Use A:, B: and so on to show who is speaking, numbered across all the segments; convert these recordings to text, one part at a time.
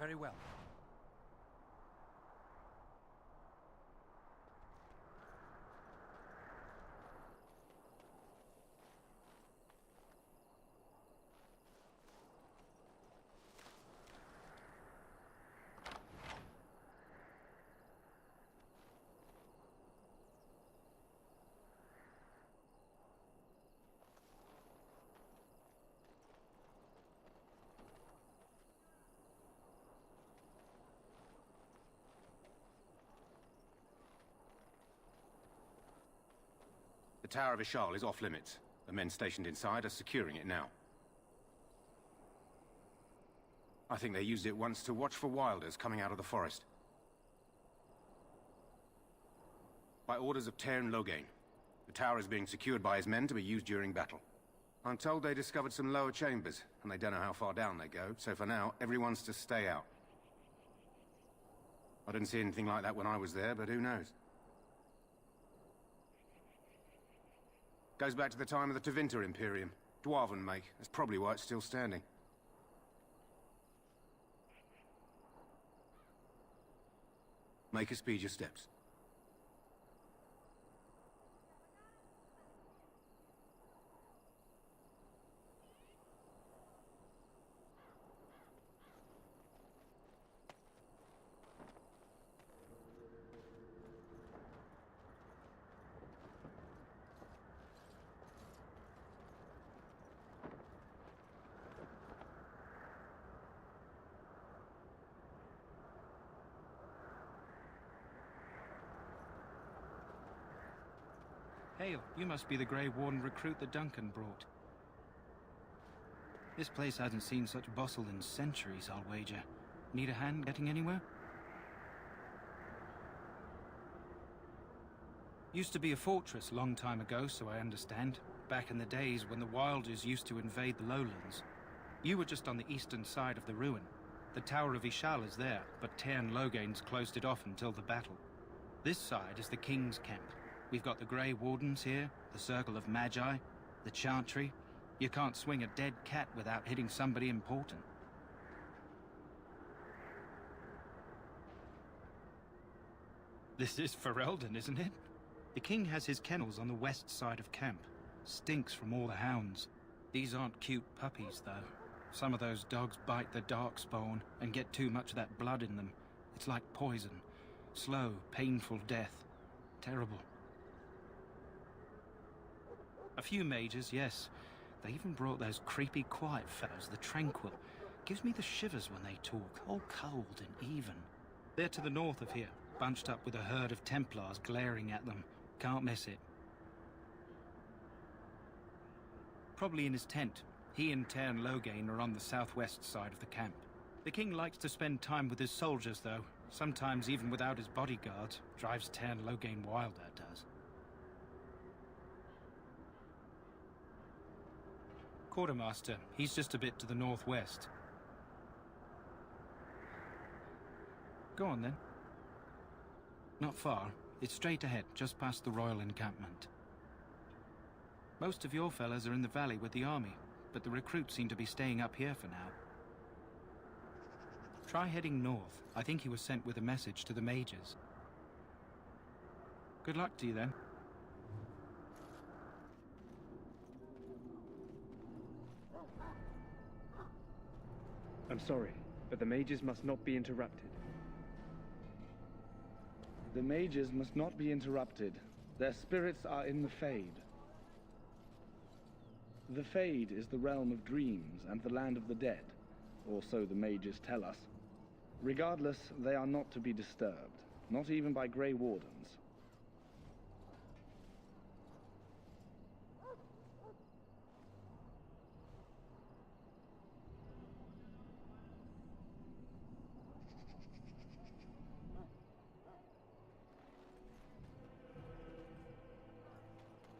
A: Very well.
B: The Tower of Ishal is off limits. The men stationed inside are securing it now. I think they used it once to watch for wilders coming out of the forest. By orders of Teyrn Loghain, the tower is being secured by his men to be used during battle. I'm told they discovered some lower chambers, and they don't know how far down they go, so for now, everyone's to stay out. I didn't see anything like that when I was there, but who knows? Goes back to the time of the Tevinter Imperium. Dwarven make. That's probably why it's still standing. Make us speed your steps.
C: Hail, you must be the Grey Warden recruit that Duncan brought. This place hasn't seen such bustle in centuries, I'll wager. Need a hand getting anywhere? Used to be a fortress long time ago, so I understand. Back in the days when the Wilders used to invade the lowlands. You were just on the eastern side of the ruin. The Tower of Ishal is there, but Teyrn Loghain's closed it off until the battle. This side is the King's camp. We've got the Grey Wardens here, the Circle of Magi, the Chantry. You can't swing a dead cat without hitting somebody important. This is Ferelden, isn't it? The King has his kennels on the west side of camp. Stinks from all the hounds. These aren't cute puppies, though. Some of those dogs bite the darkspawn and get too much of that blood in them. It's like poison. Slow, painful death. Terrible. A few mages, yes. They even brought those creepy quiet fellows, the Tranquil. Gives me the shivers when they talk, all cold and even. They're to the north of here, bunched up with a herd of Templars glaring at them. Can't miss it. Probably in his tent. He and Teyrn Loghain are on the southwest side of the camp. The King likes to spend time with his soldiers, though. Sometimes even without his bodyguards. Drives Teyrn Loghain wild, that does. Quartermaster, he's just a bit to the northwest. Go on, then. Not far. It's straight ahead, just past the royal encampment. Most of your fellas are in the valley with the army, but the recruits seem to be staying up here for now. Try heading north. I think he was sent with a message to the mages. Good luck to you, then.
D: I'm sorry, but the mages must not be interrupted.
E: The mages must not be interrupted. Their spirits are in the Fade. The Fade is the realm of dreams and the land of the dead, or so the mages tell us. Regardless, they are not to be disturbed, not even by Grey Wardens.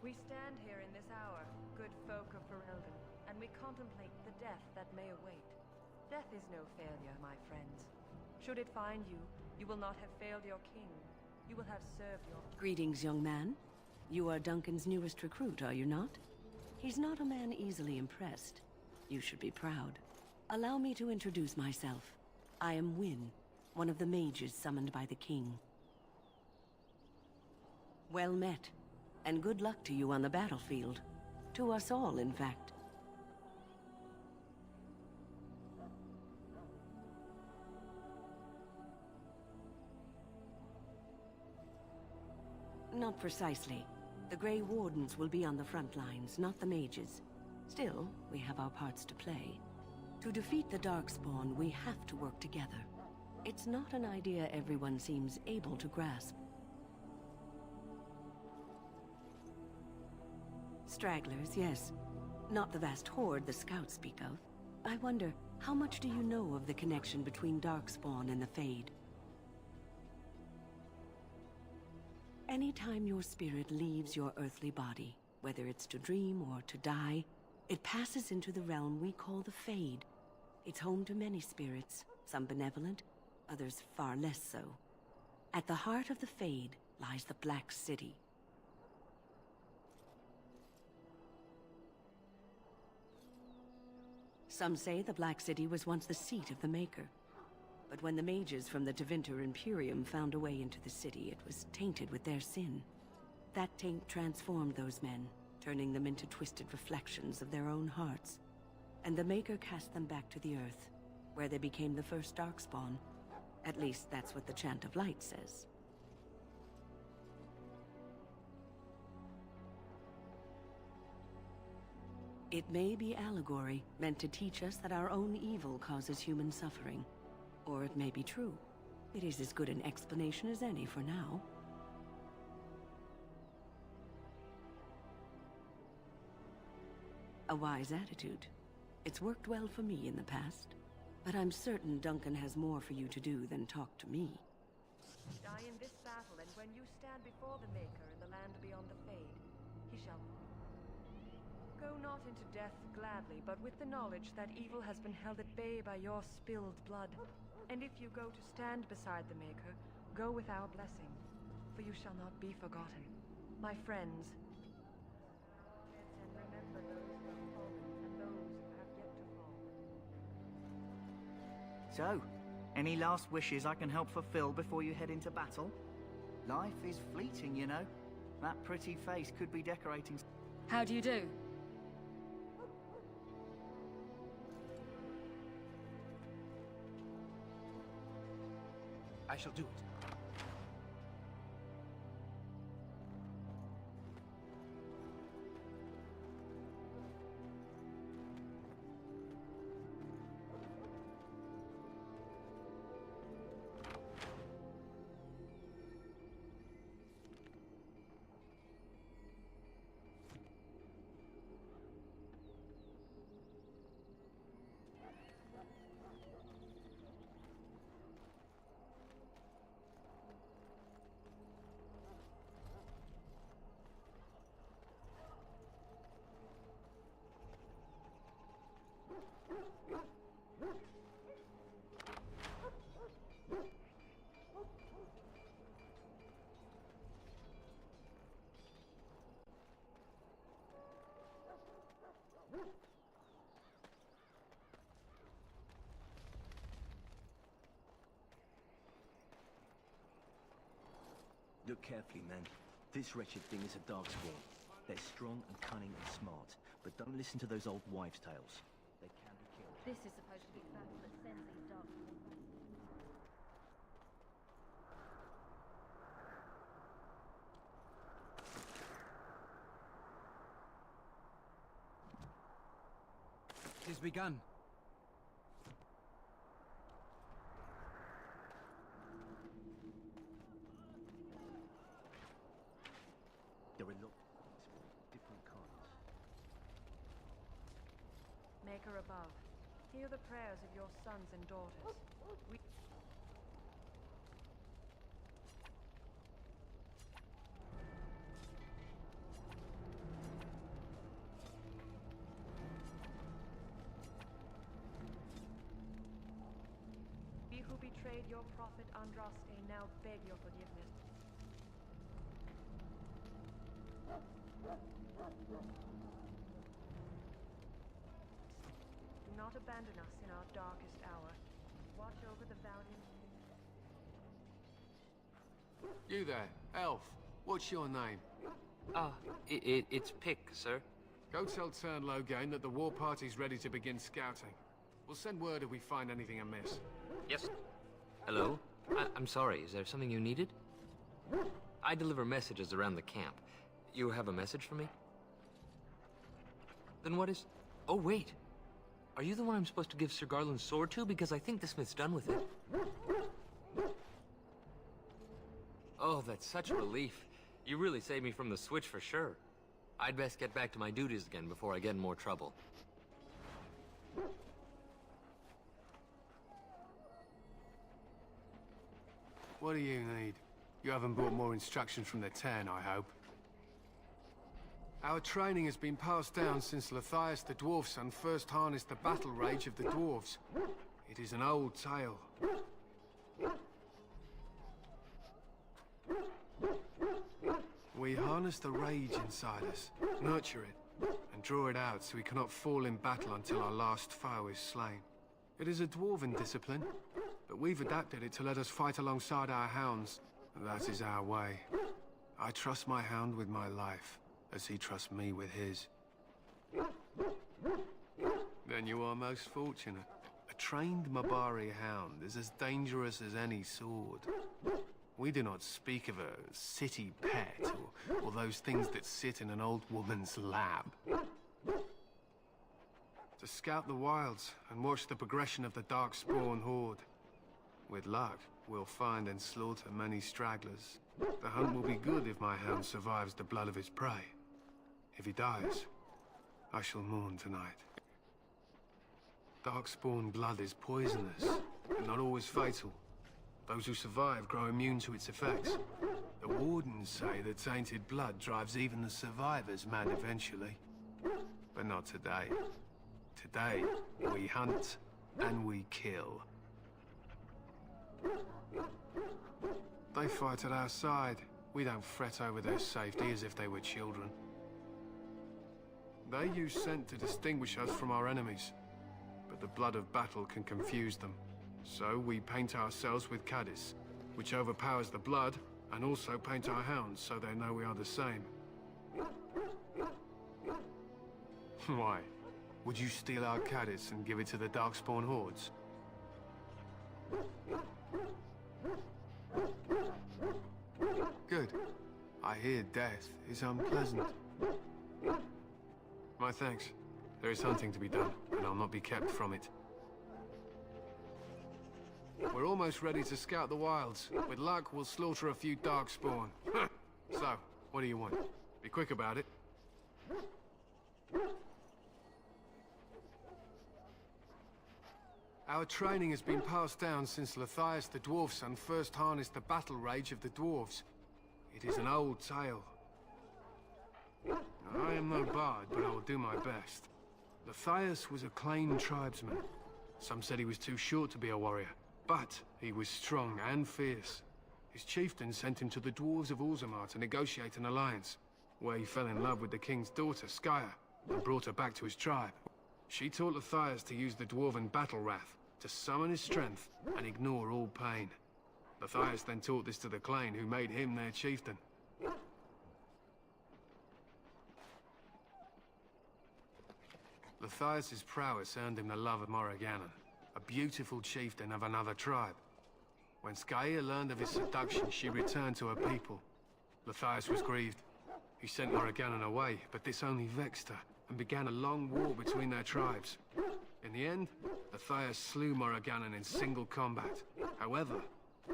F: We stand here in this hour, good folk of Ferelden, and we contemplate the death that may await. Death is no failure, my friends. Should it find you, you will not have failed your king. You will have served your...
G: Greetings, young man. You are Duncan's newest recruit, are you not? He's not a man easily impressed. You should be proud. Allow me to introduce myself. I am Wynne, one of the mages summoned by the king. Well met, and good luck to you on the battlefield. To us all, in fact. Not precisely. The Grey Wardens will be on the front lines, not the mages. Still, we have our parts to play. To defeat the darkspawn, we have to work together. It's not an idea everyone seems able to grasp. Stragglers, yes. Not the vast horde the scouts speak of. I wonder, how much do you know of the connection between darkspawn and the Fade? Anytime your spirit leaves your earthly body, whether it's to dream or to die, it passes into the realm we call the Fade. It's home to many spirits, some benevolent, others far less so. At the heart of the Fade lies the Black City. Some say the Black City was once the seat of the Maker. But when the mages from the Tevinter Imperium found a way into the city, it was tainted with their sin. That taint transformed those men, turning them into twisted reflections of their own hearts. And the Maker cast them back to the Earth, where they became the first darkspawn. At least that's what the Chant of Light says. It may be allegory, meant to teach us that our own evil causes human suffering. Or it may be true. It is as good an explanation as any for now. A wise attitude. It's worked well for me in the past. But I'm certain Duncan has more for you to do than talk to me.
F: Die in this battle, and when you stand before the Maker in the land beyond the Fade, he shall... Go not into death gladly, but with the knowledge that evil has been held at bay by your spilled blood. And if you go to stand beside the Maker, go with our blessing, for you shall not be forgotten. My friends, and remember those who have fallen and those who have yet to fall.
A: So, any last wishes I can help fulfill before you head into battle? Life is fleeting, you know. That pretty face could be decorating...
H: How do you do?
C: I shall do it.
I: Look carefully, man. This wretched thing is a darkspawn. They're strong and cunning and smart, but don't listen to those old wives' tales. They can be killed.
H: This is supposed to be the battle that sends these darkspawn.
C: It is begun.
I: There are lots of different kinds.
F: Maker above, hear the prayers of your sons and daughters. We who betrayed your prophet Andraste now beg your forgiveness. Do not abandon us in our darkest hour. watch over the valiant.
J: You there, elf. What's your name?
K: It's Pick, sir.
J: Go tell Tern Logain that the war party's ready to begin scouting. We'll send word if we find anything amiss.
K: Yes. Hello? I'm sorry, is there something you needed? I deliver messages around the camp. You have a message for me? Then what is... Oh, wait. Are you the one I'm supposed to give Sir Garland's sword to? Because I think the smith's done with it. Oh, that's such a relief. You really saved me from the switch for sure. I'd best get back to my duties again before I get in more trouble.
J: What do you need? You haven't brought more instructions from the Tern, I hope. Our training has been passed down since Lathias the Dwarf Son first harnessed the battle rage of the dwarves. It is an old tale. We harness the rage inside us, nurture it, and draw it out so we cannot fall in battle until our last foe is slain. It is a dwarven discipline, but we've adapted it to let us fight alongside our hounds. That is our way. I trust my hound with my life, as he trusts me with his. Then you are most fortunate. A trained Mabari hound is as dangerous as any sword. We do not speak of a city pet, or those things that sit in an old woman's lap. To scout the wilds and watch the progression of the darkspawn horde. With luck, we'll find and slaughter many stragglers. The hunt will be good if my hound survives the blood of his prey. If he dies, I shall mourn tonight. Darkspawn blood is poisonous, but not always fatal. Those who survive grow immune to its effects. The Wardens say that tainted blood drives even the survivors mad eventually. But not today. Today, we hunt and we kill. They fight at our side. We don't fret over their safety as if they were children. They use scent to distinguish us from our enemies, but the blood of battle can confuse them. So we paint ourselves with Caddis, which overpowers the blood, and also paint our hounds so they know we are the same. Why? Would you steal our Caddis and give it to the Darkspawn hordes? Good. I hear death is unpleasant. My thanks. There is hunting to be done, and I'll not be kept from it. We're almost ready to scout the wilds. With luck, we'll slaughter a few darkspawn. So, what do you want? Be quick about it. Our training has been passed down since Lathias the Dwarf Son first harnessed the battle rage of the dwarves. It is an old tale. I am no bard, but I will do my best. Lathias was a Clane tribesman. Some said he was too short to be a warrior, but he was strong and fierce. His chieftain sent him to the dwarves of Orzammar to negotiate an alliance, where he fell in love with the king's daughter, Skya, and brought her back to his tribe. She taught Lathias to use the dwarven battle wrath to summon his strength and ignore all pain. Lathias then taught this to the Clane, who made him their chieftain. Lathias' prowess earned him the love of Morrigannon, a beautiful chieftain of another tribe. When Skya learned of his seduction, she returned to her people. Lathias was grieved. He sent Morrigannon away, but this only vexed her, and began a long war between their tribes. In the end, Lathias slew Morrigannon in single combat. However,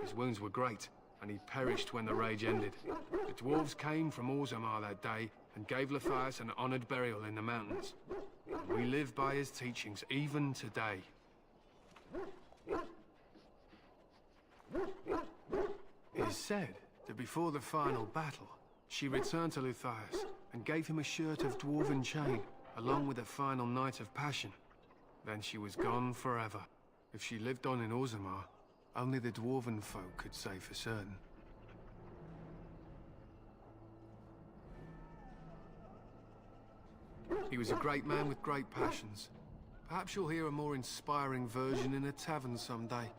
J: his wounds were great, and he perished when the rage ended. The dwarves came from Orzammar that day, and gave Lathias an honored burial in the mountains. We live by his teachings, even today. It is said that before the final battle, she returned to Lathias and gave him a shirt of dwarven chain, along with a final night of passion. Then she was gone forever. If she lived on in Orzammar, only the dwarven folk could say for certain. He was a great man with great passions, Perhaps you'll hear a more inspiring version in a tavern someday.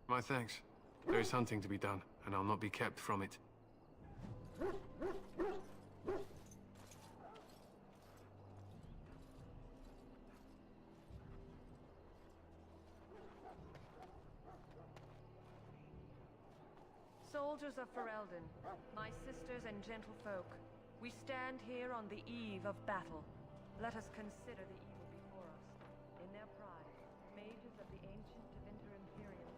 J: My thanks. There is hunting to be done, and I'll not be kept from it.
F: Soldiers of Ferelden, my sisters and gentlefolk, we stand here on the eve of battle. Let us consider the evil before us. In their pride, mages of the ancient Devinter Imperium.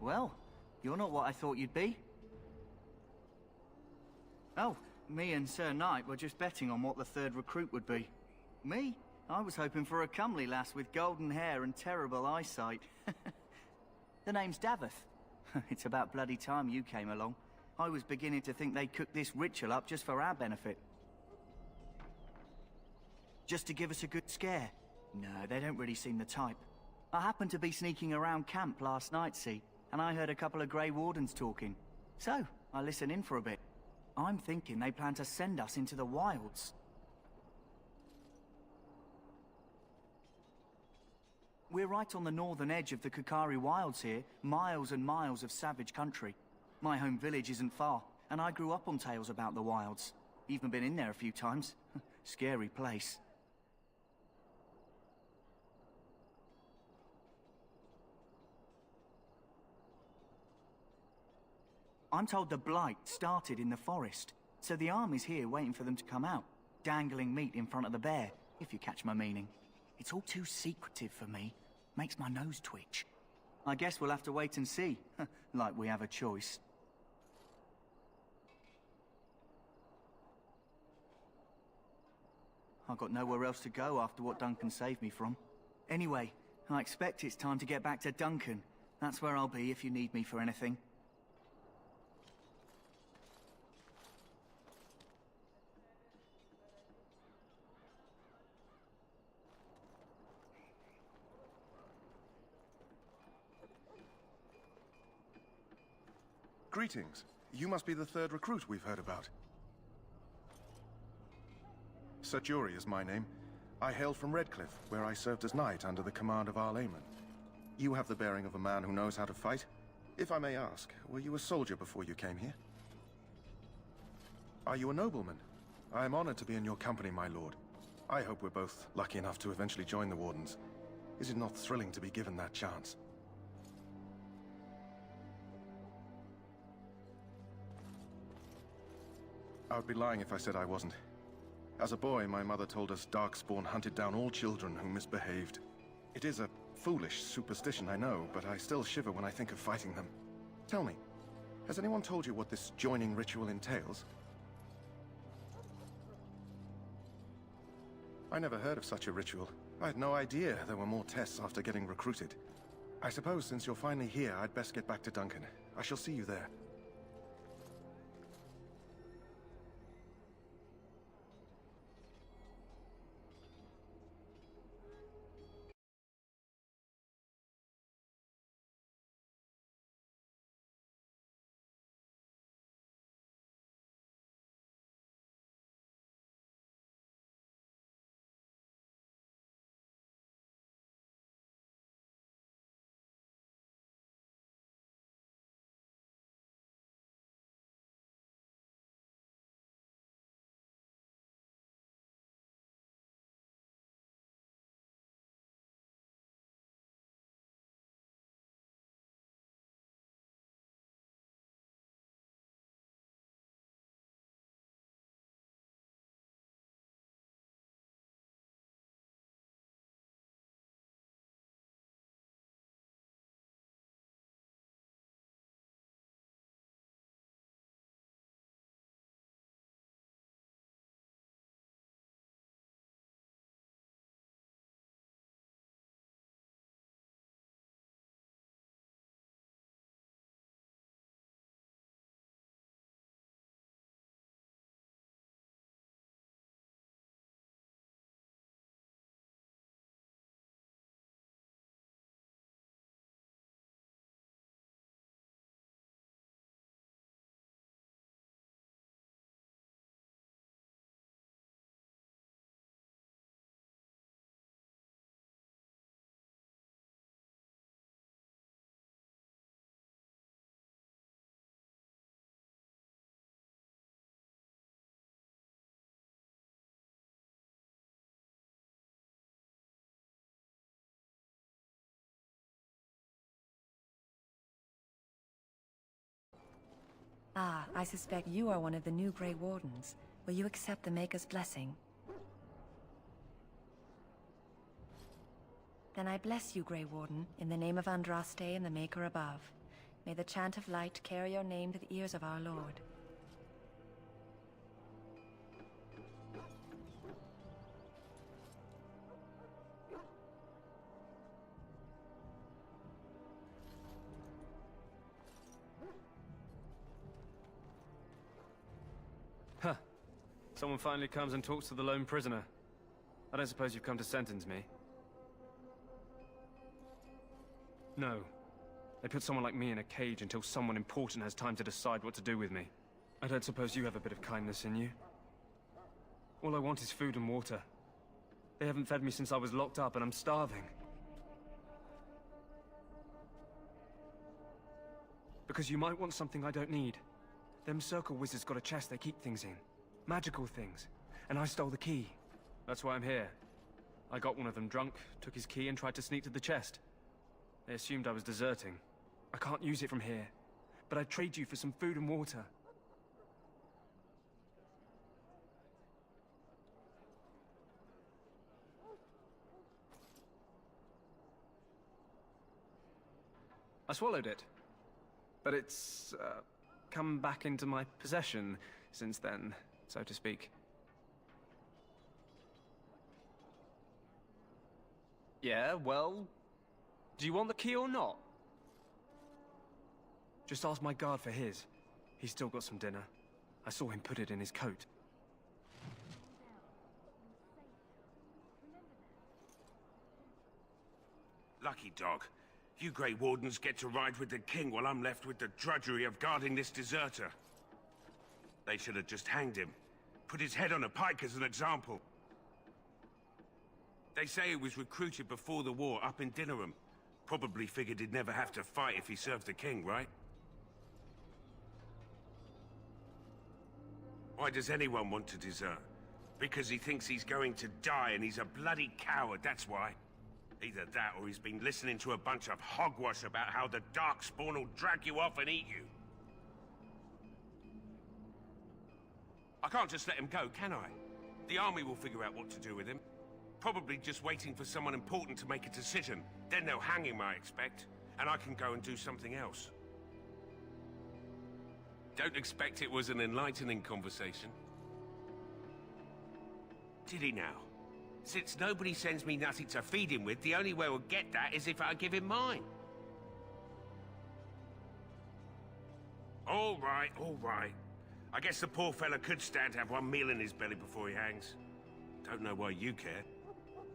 A: Well, you're not what I thought you'd be. Oh, me and Sir Knight were just betting on what the third recruit would be. Me? I was hoping for a comely lass with golden hair and terrible eyesight. The name's Daveth. It's about bloody time you came along. I was beginning to think they cooked this ritual up just for our benefit. Just to give us a good scare. No, they don't really seem the type. I happened to be sneaking around camp last night, see, and I heard a couple of Grey Wardens talking. So, I listened in for a bit. I'm thinking they plan to send us into the wilds. We're right on the northern edge of the Kukari Wilds here, miles and miles of savage country. My home village isn't far, and I grew up on tales about the wilds. Even been in there a few times. Scary place. I'm told the Blight started in the forest, so the army's here waiting for them to come out, dangling meat in front of the bear, if you catch my meaning. It's all too secretive for me. Makes my nose twitch. I guess we'll have to wait and see, like we have a choice. I've got nowhere else to go after what Duncan saved me from. Anyway, I expect it's time to get back to Duncan. That's where I'll be if you need me for anything.
L: Greetings. You must be the third recruit we've heard about. Sir Jury is my name. I hail from Redcliffe, where I served as knight under the command of Arlaman. You have the bearing of a man who knows how to fight. If I may ask, were you a soldier before you came here? Are you a nobleman? I am honored to be in your company, my lord. I hope we're both lucky enough to eventually join the Wardens. Is it not thrilling to be given that chance? I would be lying if I said I wasn't. As a boy, my mother told us darkspawn hunted down all children who misbehaved. It is a foolish superstition, I know, but I still shiver when I think of fighting them. Tell me, has anyone told you what this joining ritual entails? I never heard of such a ritual. I had no idea there were more tests after getting recruited. I suppose since you're finally here, I'd best get back to Duncan. I shall see you there.
F: Ah, I suspect you are one of the new Grey Wardens. Will you accept the Maker's blessing? Then I bless you, Grey Warden, in the name of Andraste and the Maker above. May the chant of light carry your name to the ears of our Lord.
D: Huh. Someone finally comes and talks to the lone prisoner. I don't suppose you've come to sentence me? No. They put someone like me in a cage until someone important has time to decide what to do with me. I don't suppose you have a bit of kindness in you? All I want is food and water. They haven't fed me since I was locked up and I'm starving. Because you might want something I don't need. Them circle wizards got a chest they keep things in. Magical things. And I stole the key. That's why I'm here. I got one of them drunk, took his key and tried to sneak to the chest. They assumed I was deserting. I can't use it from here. But I'd trade you for some food and water. I swallowed it. But it's, come back into my possession since then, so to speak. Yeah, well... do you want the key or not? Just ask my guard for his. He's still got some dinner. I saw him put it in his coat.
M: Lucky dog. You Grey Wardens get to ride with the king while I'm left with the drudgery of guarding this deserter. They should have just hanged him. Put his head on a pike as an example. They say he was recruited before the war up in Dinnerham. Probably figured he'd never have to fight if he served the king, right? Why does anyone want to desert? Because he thinks he's going to die and he's a bloody coward, that's why. Either that or he's been listening to a bunch of hogwash about how the darkspawn will drag you off and eat you. I can't just let him go, can I? The army will figure out what to do with him. Probably just waiting for someone important to make a decision. Then they'll hang him, I expect. And I can go and do something else. Don't expect it was an enlightening conversation. Did he now? Since nobody sends me nothing to feed him with, the only way we'll get that is if I give him mine. All right, all right. I guess the poor fella could stand to have one meal in his belly before he hangs. Don't know why you care.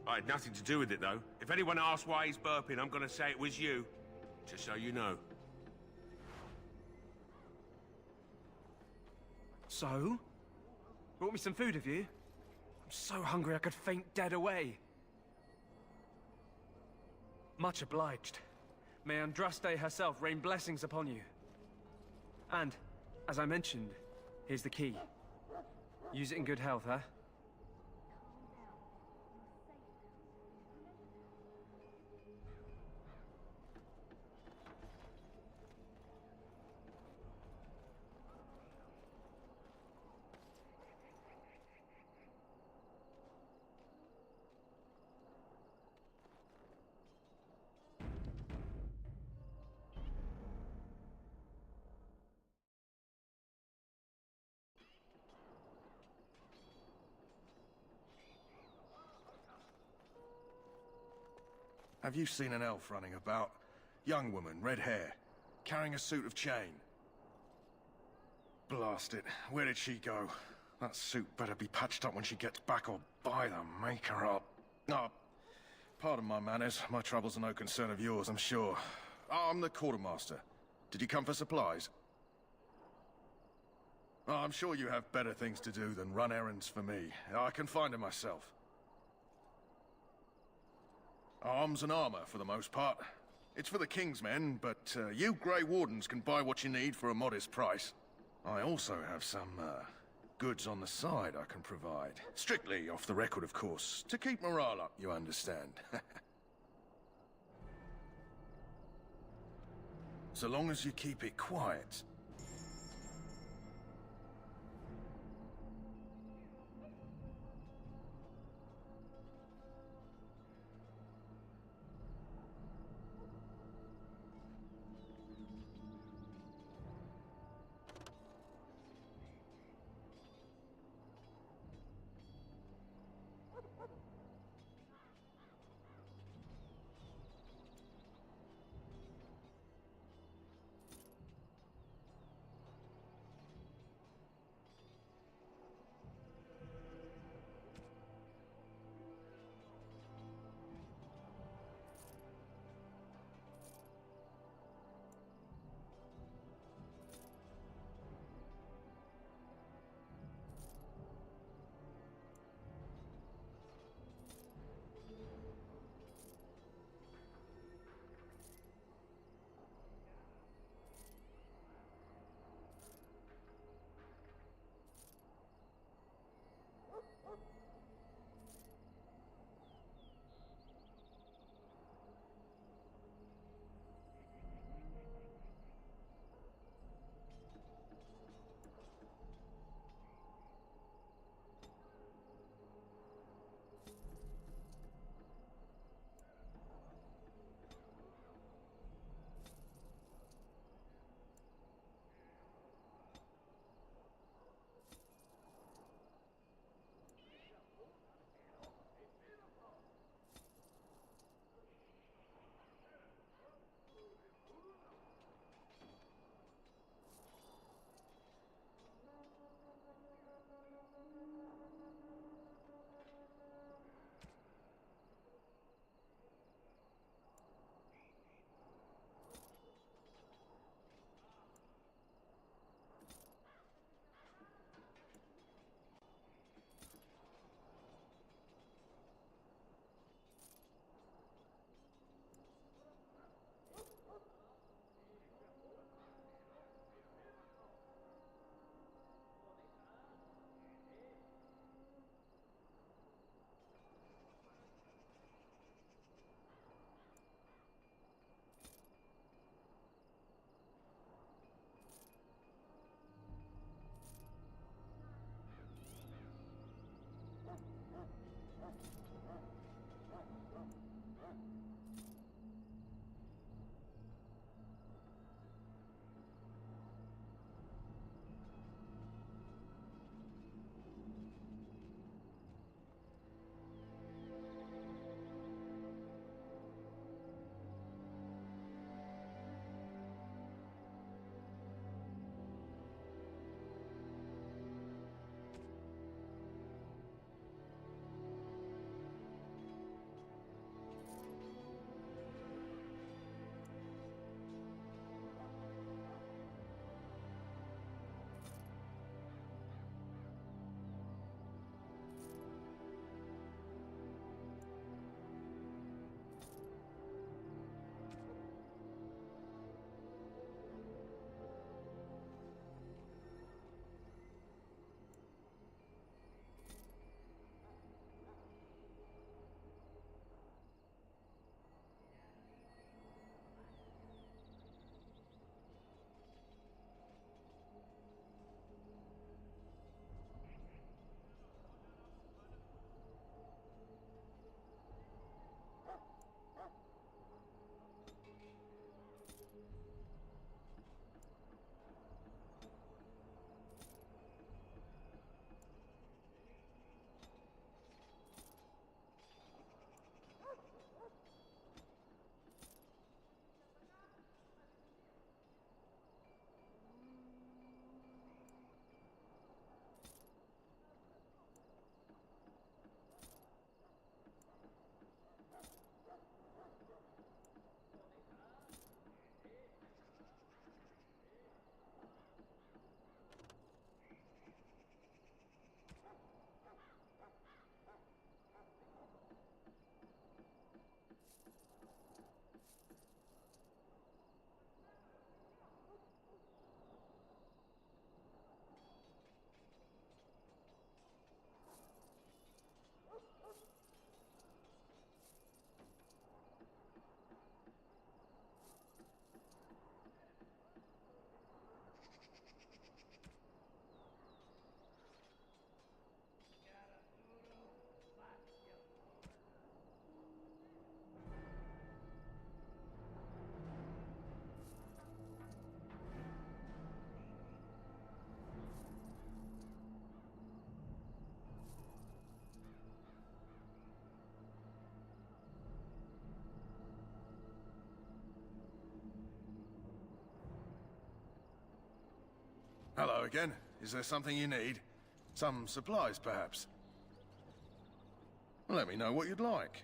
M: I had nothing to do with it, though. If anyone asks why he's burping, I'm gonna say it was you. Just so you know.
D: So? Brought me some food, have you? I'm so hungry I could faint dead away. Much obliged. May Andraste herself rain blessings upon you. And, as I mentioned, here's the key. Use it in good health, huh?
L: Have you seen an elf running about? Young woman, red hair, carrying a suit of chain. Blast it. Where did she go? That suit better be patched up when she gets back, or by the Maker up. No, pardon my manners. My troubles are no concern of yours, I'm sure. I'm the quartermaster. Did you come for supplies? Oh, I'm sure you have better things to do than run errands for me. I can find them myself. Arms and armor, for the most part. It's for the King's men, but you Grey Wardens can buy what you need for a modest price. I also have some, goods on the side I can provide. Strictly off the record, of course. To keep morale up, you understand. So long as you keep it quiet. Hello again. Is there something you need? Some supplies, perhaps? Let me know what you'd like.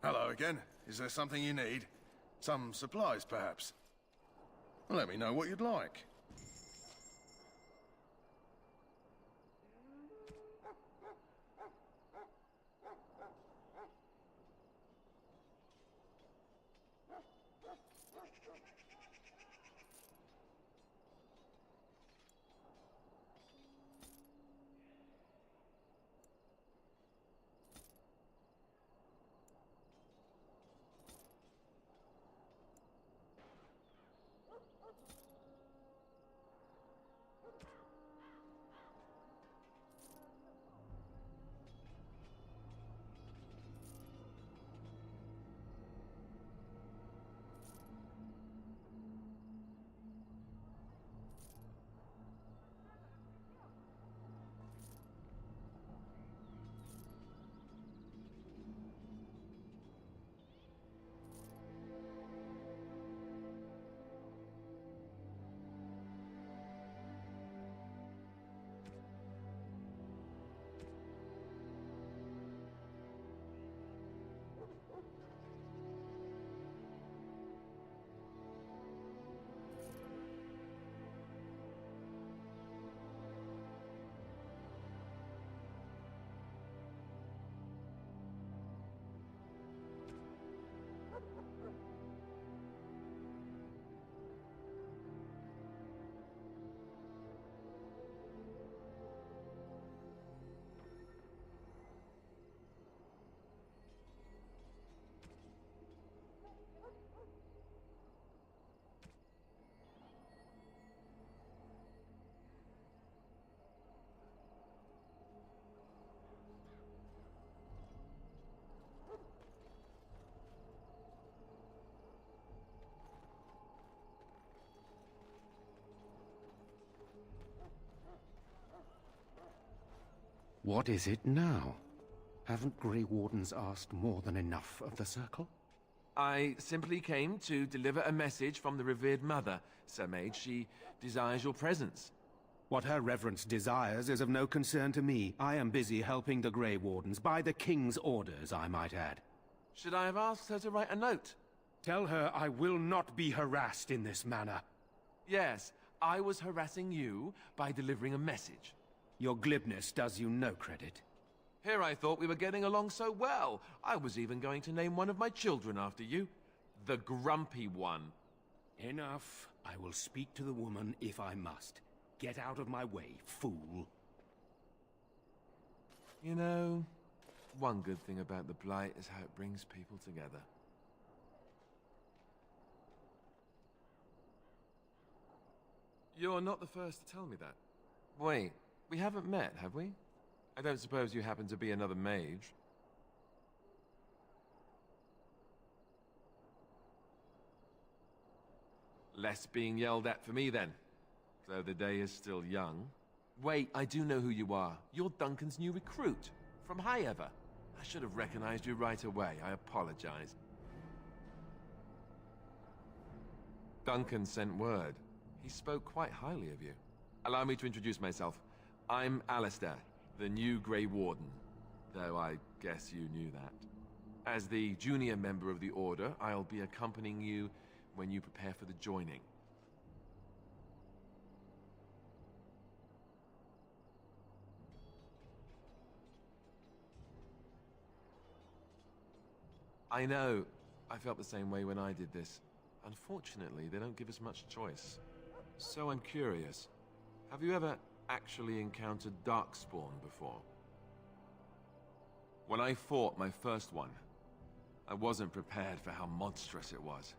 L: Hello again. Is there something you need? Some supplies, perhaps? Let me know what you'd like.
B: What is it now? Haven't Grey Wardens asked more than enough of the Circle?
N: I simply came to deliver a message from the revered mother, Sir Mage. She desires your presence.
B: What her reverence desires is of no concern to me. I am busy helping the Grey Wardens, by the King's orders, I might add.
N: Should I have asked her to write a note?
B: Tell her I will not be harassed in this manner.
N: Yes, I was harassing you by delivering a message.
B: Your glibness does you no credit.
N: Here I thought we were getting along so well. I was even going to name one of my children after you. The Grumpy One.
B: Enough. I will speak to the woman if I must. Get out of my way, fool.
N: You know, one good thing about the Blight is how it brings people together. You're not the first to tell me that. Wait, we haven't met, have we? I don't suppose you happen to be another mage? Less being yelled at for me, then. Though the day is still young. Wait, I do know who you are. You're Duncan's new recruit, from Highever. I should have recognized you right away. I apologize. Duncan sent word. He spoke quite highly of you. Allow me to introduce myself. I'm Alistair, the new Grey Warden. Though I guess you knew that. As the junior member of the Order, I'll be accompanying you when you prepare for the joining. I know. I felt the same way when I did this. Unfortunately, they don't give us much choice. So I'm curious. Have you ever actually encountered darkspawn before? When I fought my first one, I wasn't prepared for how monstrous it was.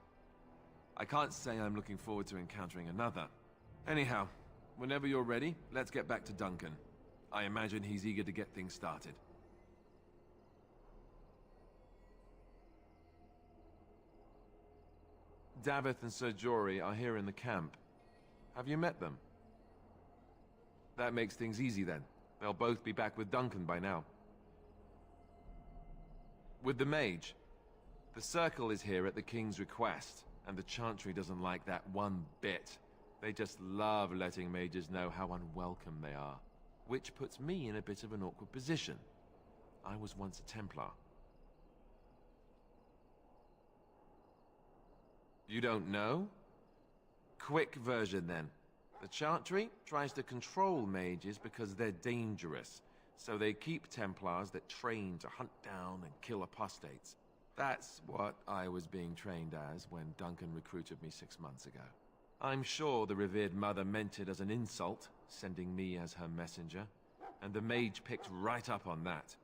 N: I can't say I'm looking forward to encountering another. Anyhow, whenever you're ready, let's get back to Duncan. I imagine he's eager to get things started. Davith and Sir Jory are here in the camp. Have you met them? That makes things easy then. They'll both be back with Duncan by now. With the mage, the Circle is here at the King's request, and the Chantry doesn't like that one bit. They just love letting mages know how unwelcome they are, which puts me in a bit of an awkward position. I was once a Templar. You don't know? Quick version then. The Chantry tries to control mages because they're dangerous, so they keep Templars that train to hunt down and kill apostates. That's what I was being trained as when Duncan recruited me 6 months ago. I'm sure the revered mother meant it as an insult, sending me as her messenger, and the mage picked right up on that.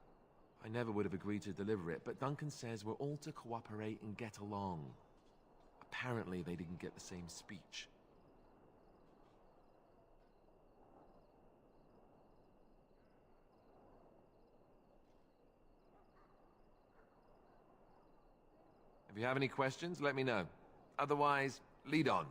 N: I never would have agreed to deliver it, but Duncan says we're all to cooperate and get along. Apparently they didn't get the same speech. If you have any questions, let me know. Otherwise, lead on.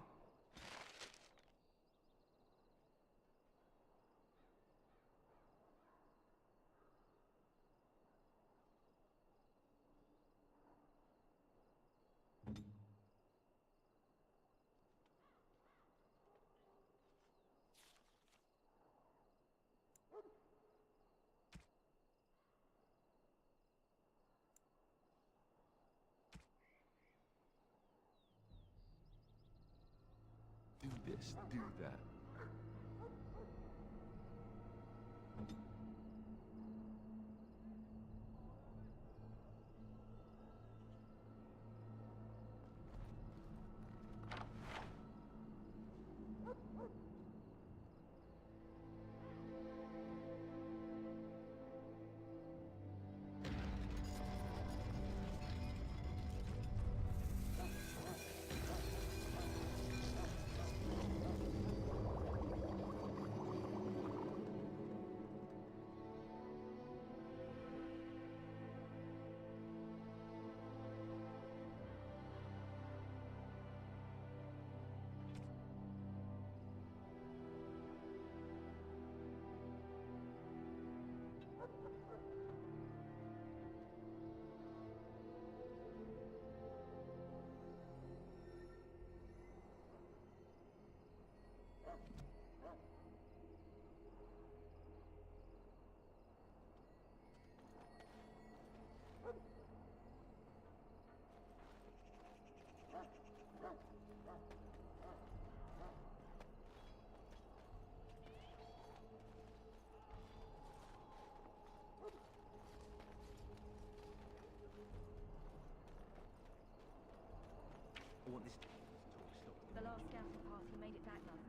N: Do this, do that.
I: I want this talk stopped.
H: The last scouting party made it back, love.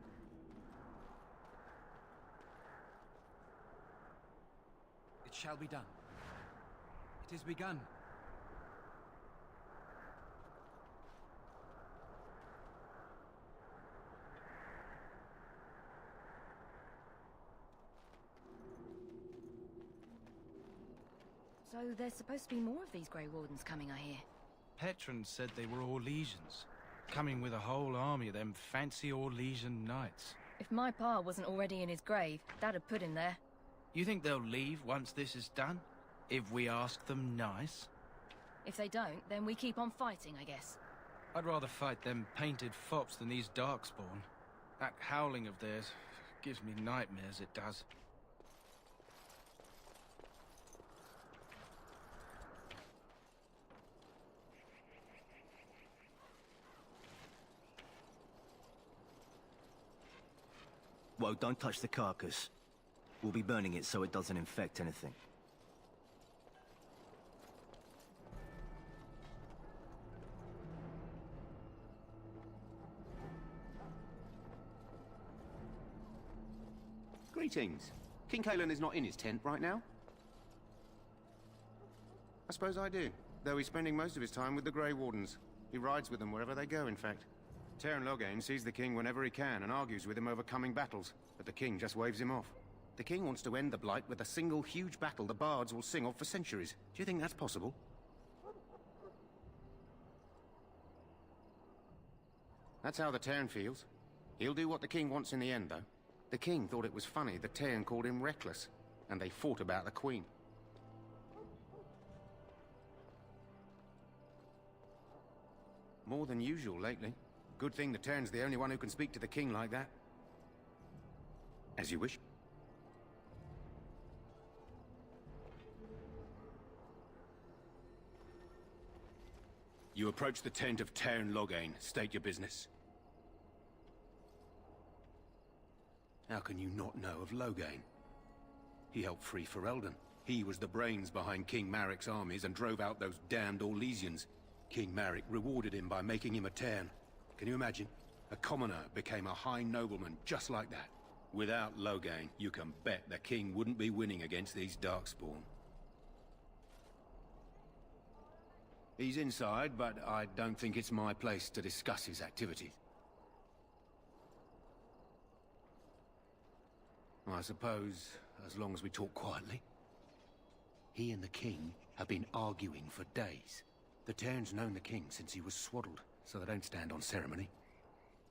O: It shall be done. It is begun.
H: So there's supposed to be more of these Grey Wardens coming, I hear.
C: Petron said they were Orlesians, coming with a whole army of them fancy Orlesian knights.
H: If my pa wasn't already in his grave, that'd put him there.
C: You think they'll leave once this is done? If we ask them nice?
H: If they don't, then we keep on fighting, I guess.
C: I'd rather fight them painted fops than these darkspawn. That howling of theirs gives me nightmares, it does.
I: Whoa, don't touch the carcass. We'll be burning it so it doesn't infect anything.
B: Greetings. King Cailan is not in his tent right now? I suppose I do, though he's spending most of his time with the Grey Wardens. He rides with them wherever they go, in fact. Logain sees the king whenever he can and argues with him over coming battles, but the king just waves him off. The king wants to end the Blight with a single huge battle the bards will sing of for centuries. Do you think that's possible? That's how the Theirin feels. He'll do what the king wants in the end, though. The king thought it was funny the Theirin called him reckless, and they fought about the queen. More than usual lately. Good thing the Theirin's the only one who can speak to the king like that. As you wish. You approach the tent of Logain. State your business. How can you not know of Logain? He helped free Ferelden. He was the brains behind King Maric's armies and drove out those damned Orlesians. King Maric rewarded him by making him a Theirin. Can you imagine? A commoner became a high nobleman just like that. Without Logain, you can bet the king wouldn't be winning against these darkspawn. He's inside, but I don't think it's my place to discuss his activities. I suppose, as long as we talk quietly. He and the king have been arguing for days. The Theirin's known the king since he was swaddled, so they don't stand on ceremony.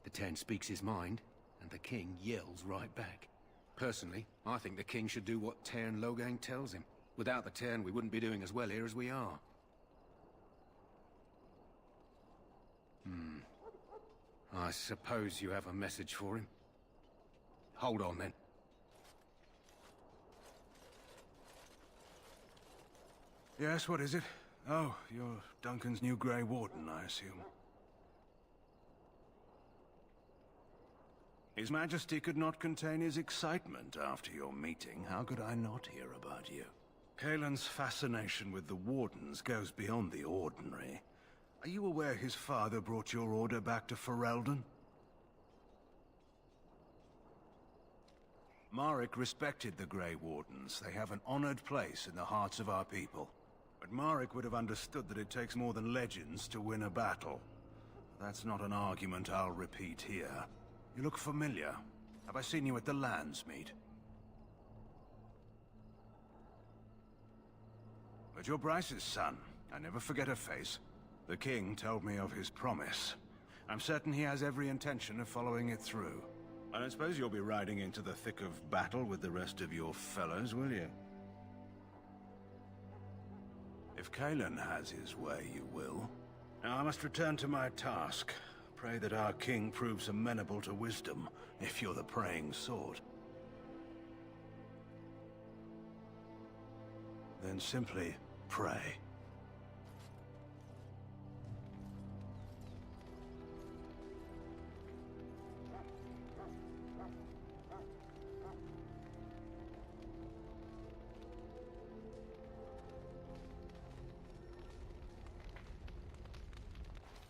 B: The Theirin speaks his mind, and the king yells right back. Personally, I think the king should do what Logain tells him. Without the Theirin, we wouldn't be doing as well here as we are. I suppose you have a message for him. Hold on, then.
P: Yes, what is it? Oh, you're Duncan's new Grey Warden, I assume. His Majesty could not contain his excitement after your meeting. How could I not hear about you? Cailan's fascination with the Wardens goes beyond the ordinary. Are you aware his father brought your order back to Ferelden? Maric respected the Grey Wardens. They have an honored place in the hearts of our people. But Maric would have understood that it takes more than legends to win a battle. That's not an argument I'll repeat here. You look familiar. Have I seen you at the Landsmeet? But you're Bryce's son. I never forget a face. The king told me of his promise. I'm certain he has every intention of following it through. I don't suppose you'll be riding into the thick of battle with the rest of your fellows, will you? If Cailan has his way, you will. Now I must return to my task. Pray that our king proves amenable to wisdom, if you're the praying sort. Then simply pray.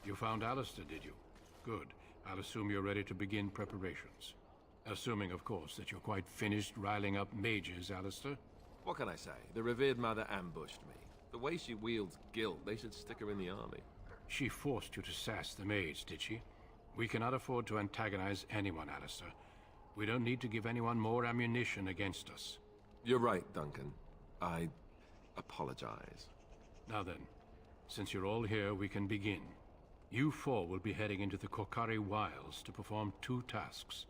Q: You found Alistair, did you? Good. I'll assume you're ready to begin preparations. Assuming, of course, that you're quite finished riling up mages, Alistair.
N: What can I say? The revered mother ambushed me. The way she wields guilt, they should stick her in the army.
Q: She forced you to sass the mage, did she? We cannot afford to antagonize anyone, Alistair. We don't need to give anyone more ammunition against us.
N: You're right, Duncan. I apologize.
Q: Now then, since you're all here, we can begin. You four will be heading into the Korcari Wilds to perform 2 tasks.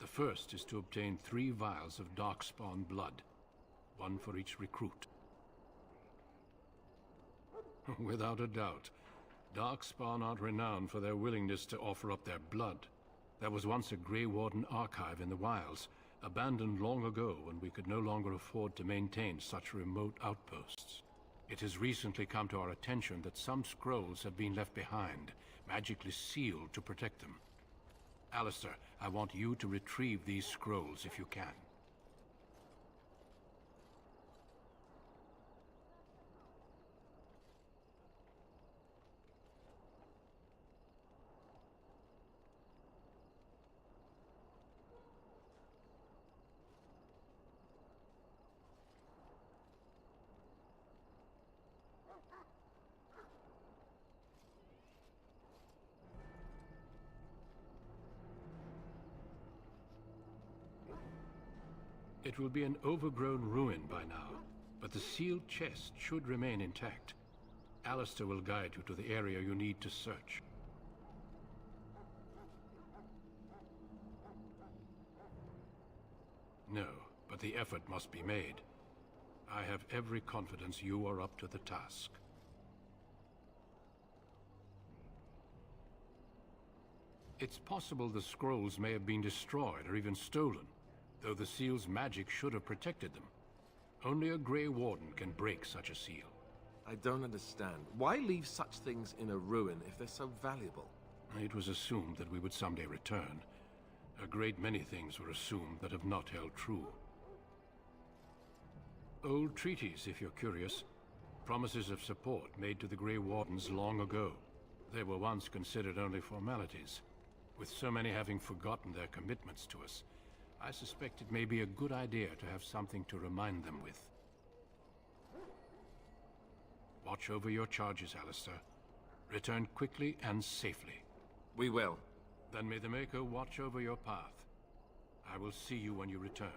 Q: The first is to obtain 3 vials of darkspawn blood, 1 for each recruit. Without a doubt, darkspawn aren't renowned for their willingness to offer up their blood. There was once a Grey Warden archive in the wilds, abandoned long ago when we could no longer afford to maintain such remote outposts. It has recently come to our attention that some scrolls have been left behind, magically sealed to protect them. Alistair, I want you to retrieve these scrolls if you can. It will be an overgrown ruin by now, but the sealed chest should remain intact. Alistair will guide you to the area you need to search. No, but the effort must be made. I have every confidence you are up to the task. It's possible the scrolls may have been destroyed or even stolen, though the seal's magic should have protected them. Only a Grey Warden can break such a seal.
N: I don't understand. Why leave such things in a ruin if they're so valuable?
Q: It was assumed that we would someday return. A great many things were assumed that have not held true. Old treaties, if you're curious. Promises of support made to the Grey Wardens long ago. They were once considered only formalities. With so many having forgotten their commitments to us, I suspect it may be a good idea to have something to remind them with. Watch over your charges, Alistair. Return quickly and safely.
N: We will.
Q: Then may the Maker watch over your path. I will see you when you return.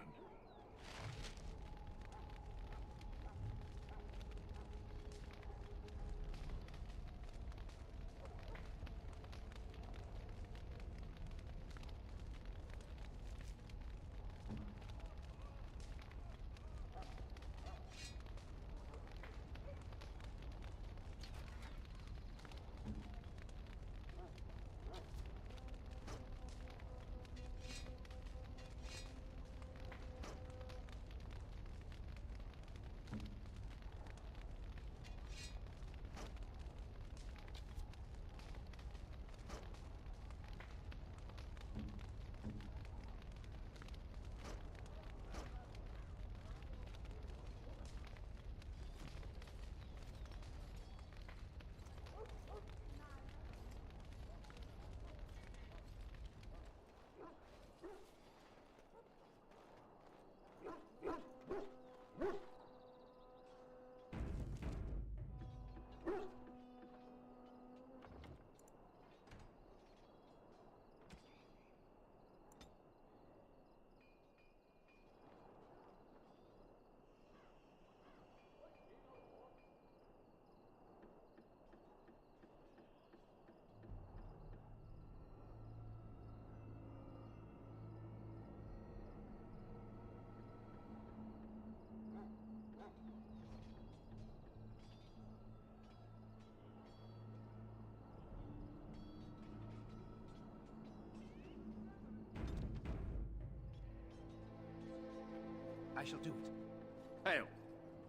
O: I shall do it.
B: Hail.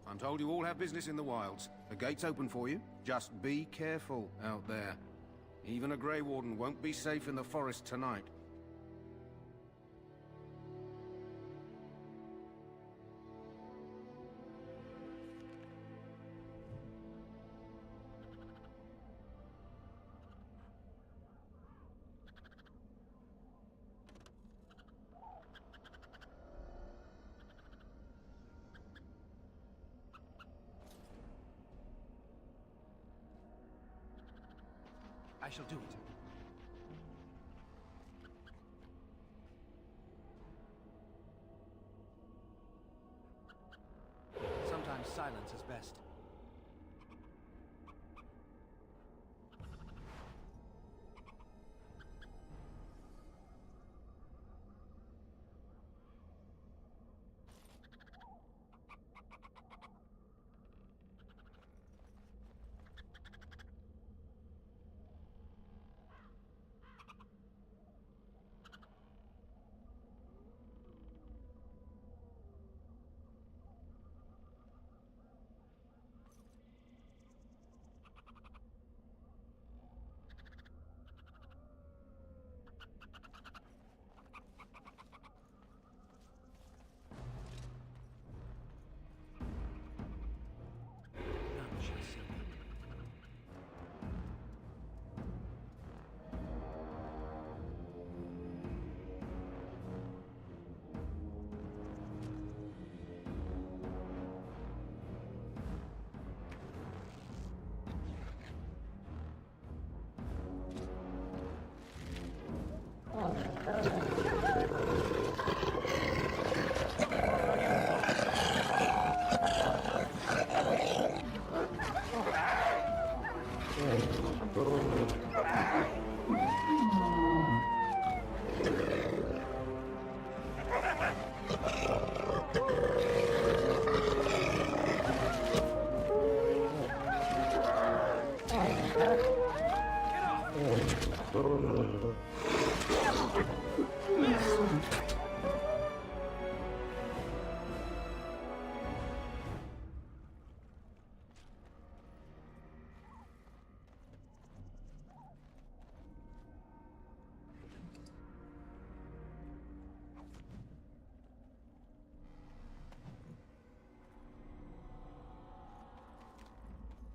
B: I'm told you all have business in the wilds. The gate's open for you. Just be careful out there. Even a Grey Warden won't be safe in the forest tonight.
O: I shall do it. Sometimes Sometimes silence is best.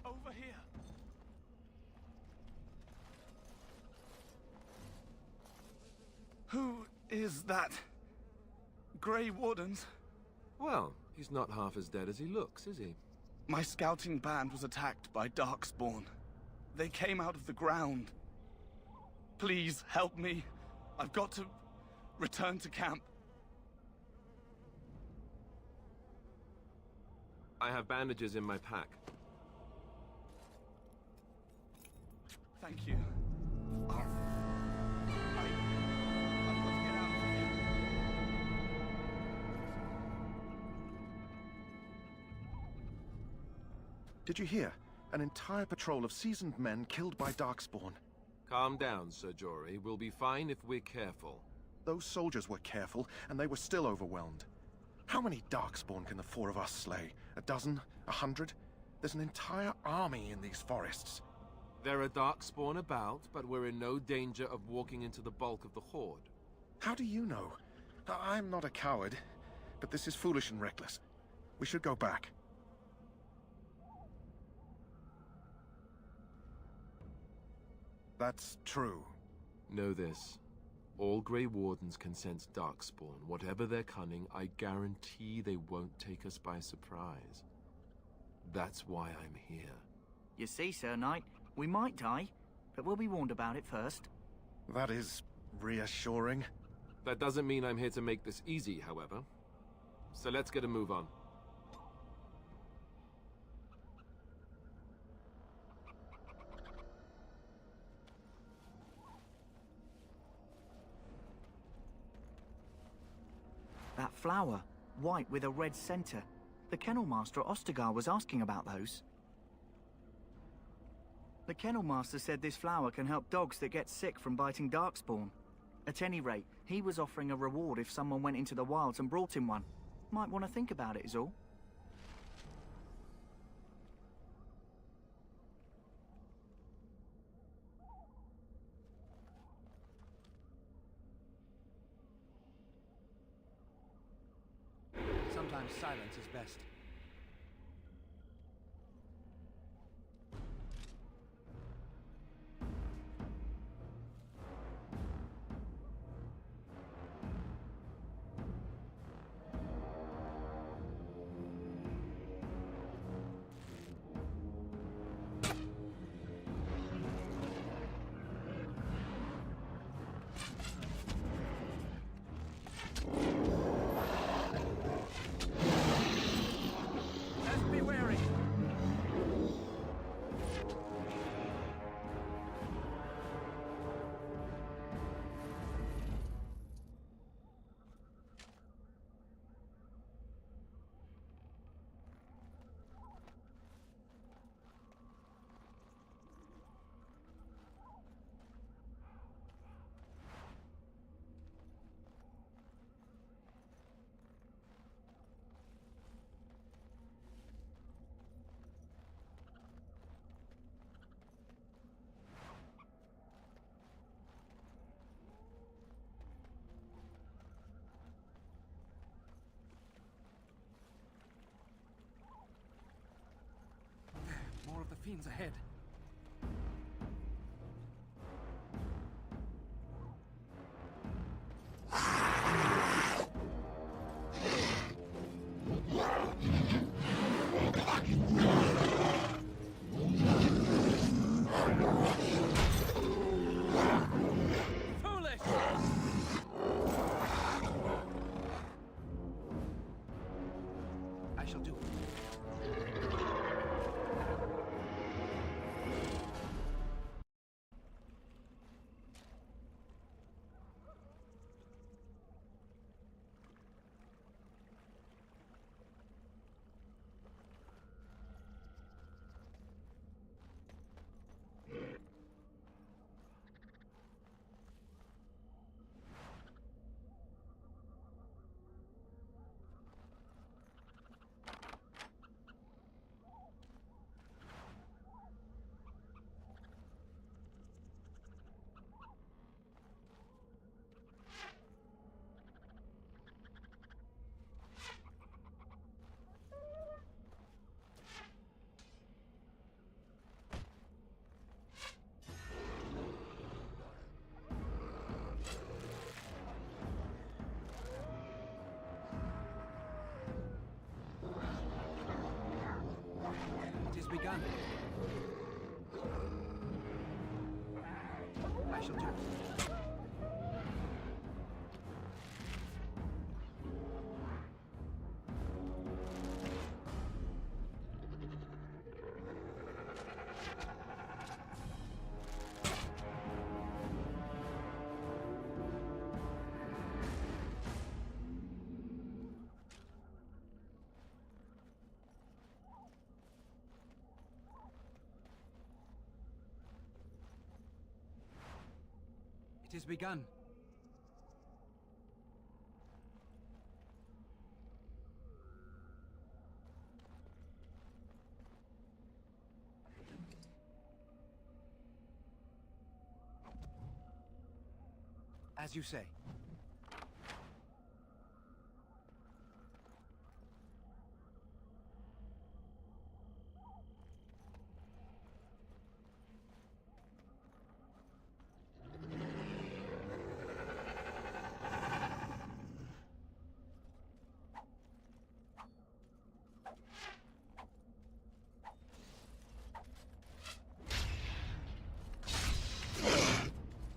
E: Over here. Who is that? Grey Wardens?
N: Well, he's not half as dead as he looks, is he?
E: My scouting band was attacked by darkspawn. They came out of the ground. Please help me. I've got to return to camp.
N: I have bandages in my pack.
E: Thank you.
L: Did you hear? An entire patrol of seasoned men killed by darkspawn.
N: Calm down, Sir Jory. We'll be fine if we're careful.
L: Those soldiers were careful, and they were still overwhelmed. How many darkspawn can the four of us slay? A dozen? 100? There's an entire army in these forests.
N: There are darkspawn about, but we're in no danger of walking into the bulk of the horde.
L: How do you know? I'm not a coward, but this is foolish and reckless. We should go back. That's true.
N: Know this. All Grey Wardens can sense darkspawn. Whatever their cunning, I guarantee they won't take us by surprise. That's why I'm here.
A: You see, Sir Knight, we might die, but we'll be warned about it first.
L: That is reassuring.
N: That doesn't mean I'm here to make this easy, however. So let's get a move on.
A: That flower, white with a red center. The kennel master at Ostagar was asking about those. The kennel master said this flower can help dogs that get sick from biting darkspawn. At any rate, he was offering a reward if someone went into the wilds and brought him one. Might want to think about it is all.
O: Sometimes silence is best. fiends ahead. Foolish! I shall do it. It has begun. I shall do it. It has begun. As you say.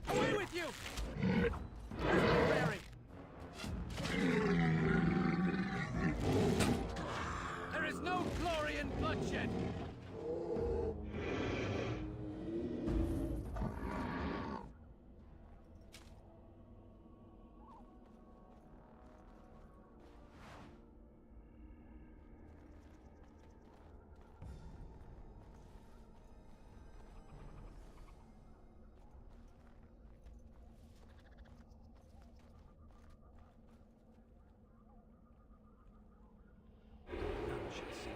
O: Away with you! Buried. There is no glory in bloodshed! None shall see me.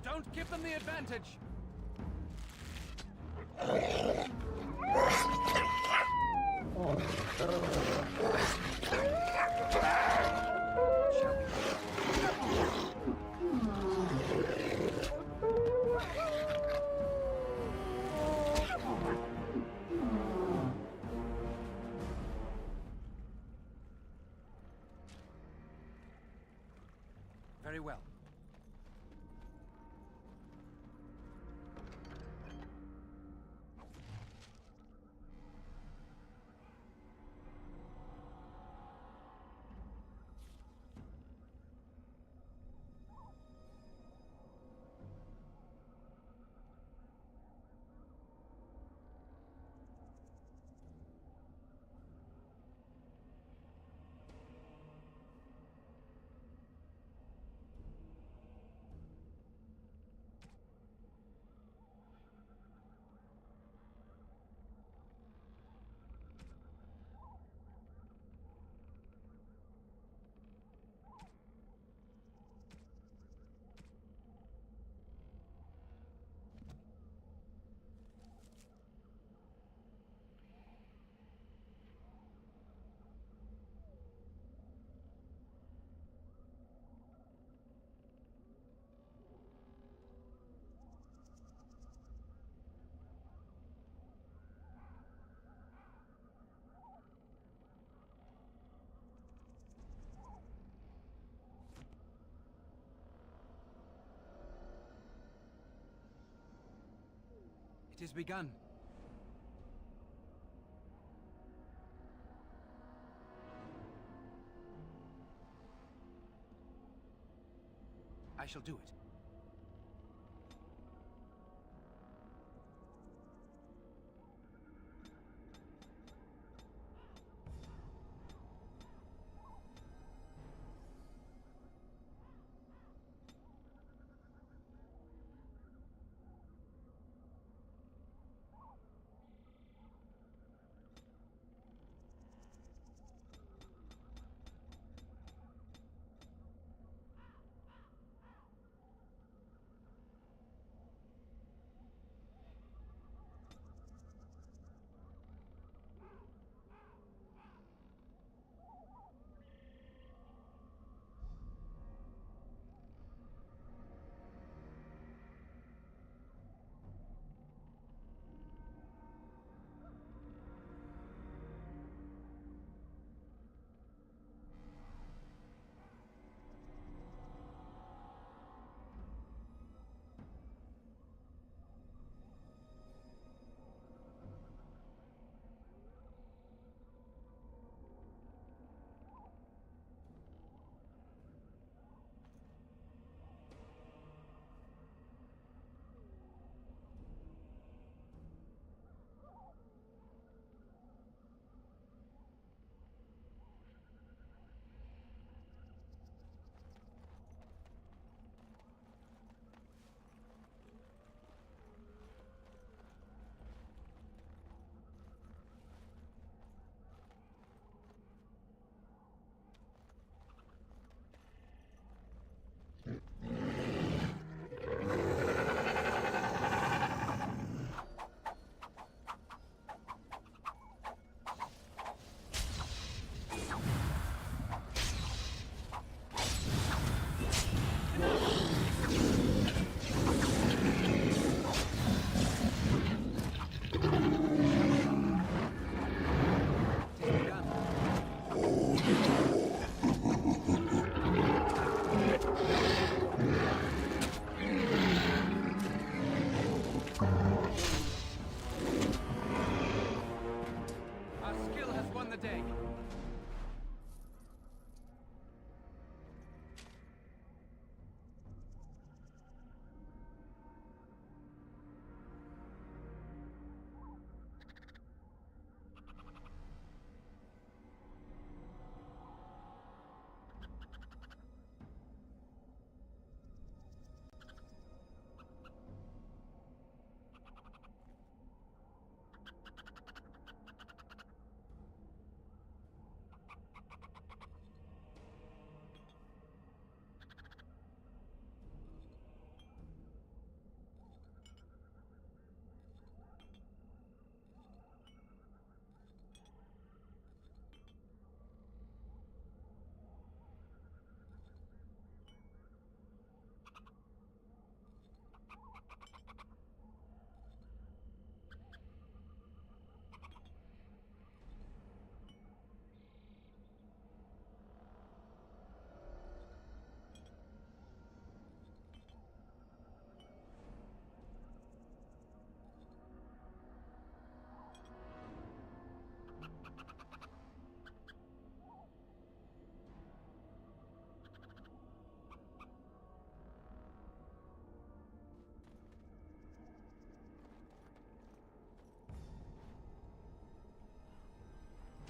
O: Don't give them the advantage! Very well. has begun. I shall do it.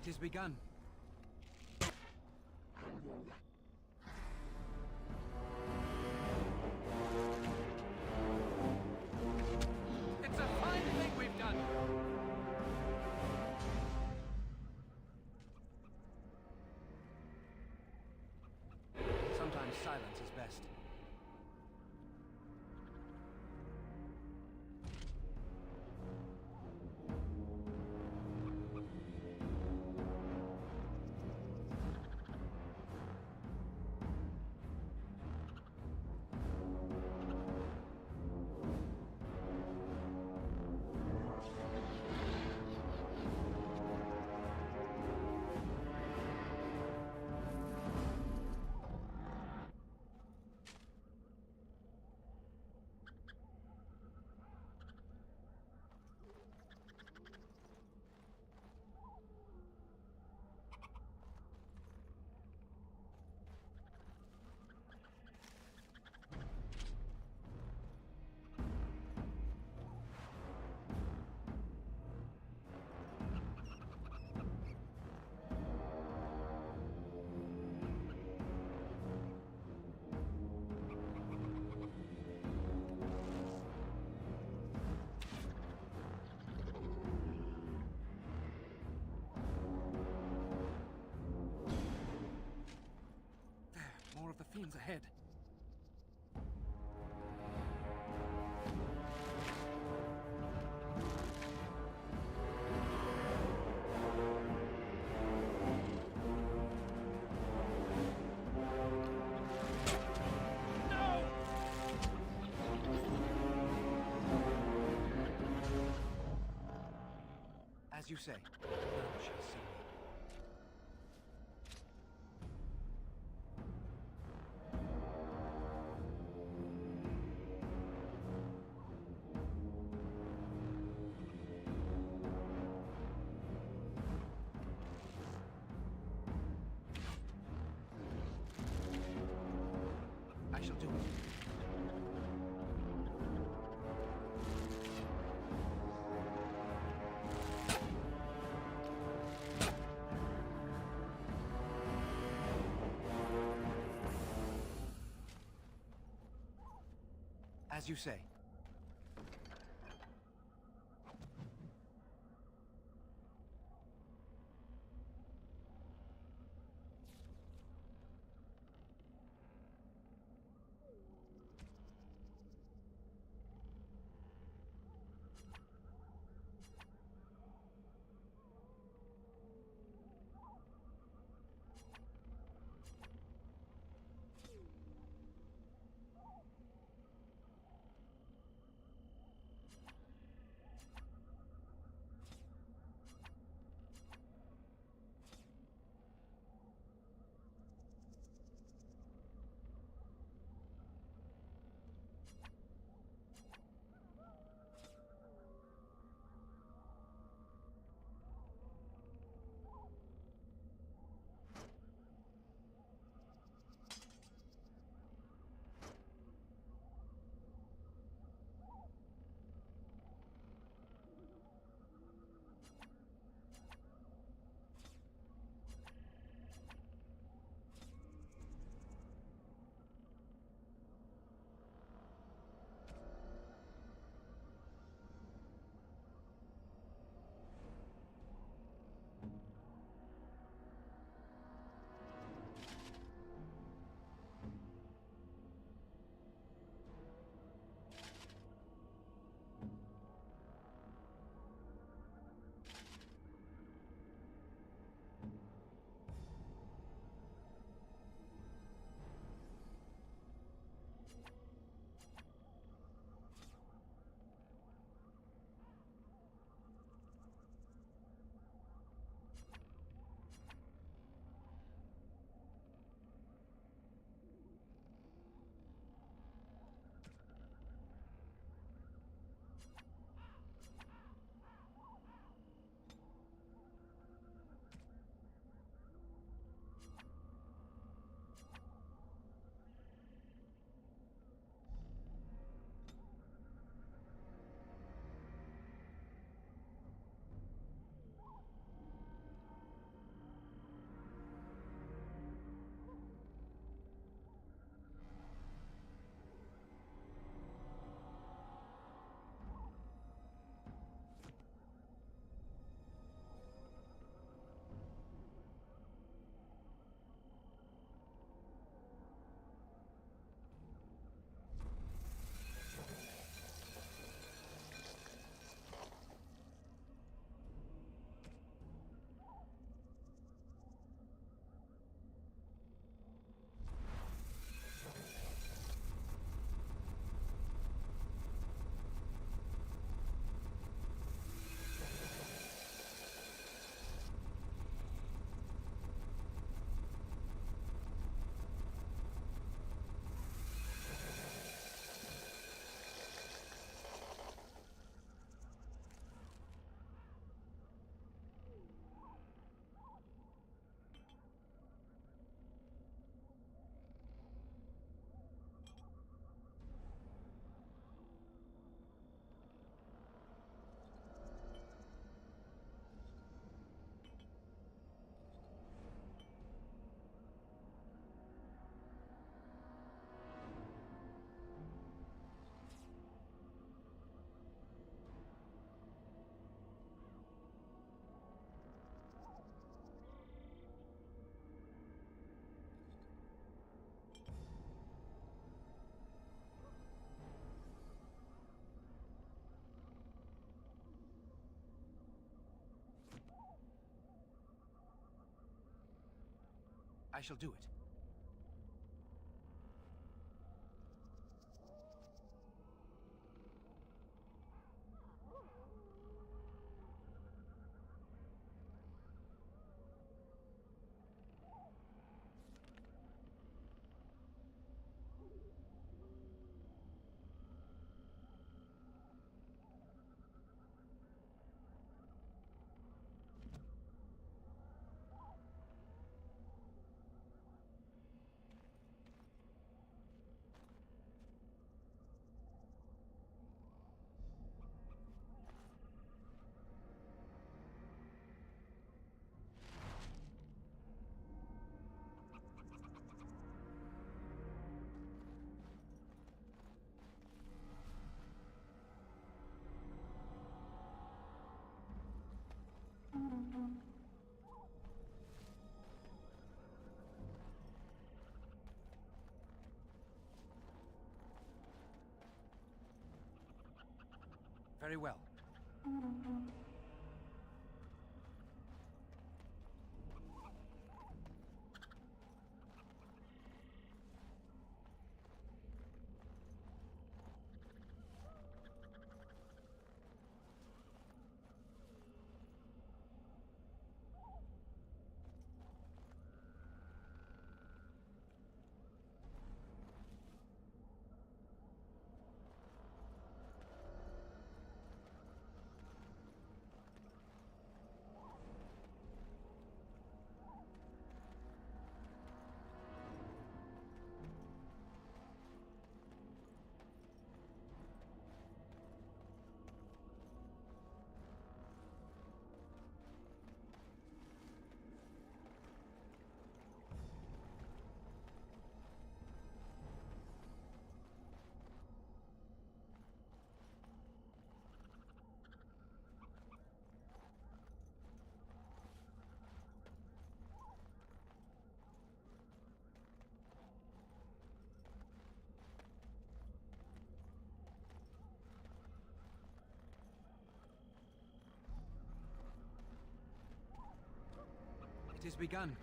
O: It has begun. It's a fine thing we've done. Sometimes silence is best. Arcane's ahead. As you say. None shall see me. I shall do it. As you say. I shall do it. Very well. It is begun.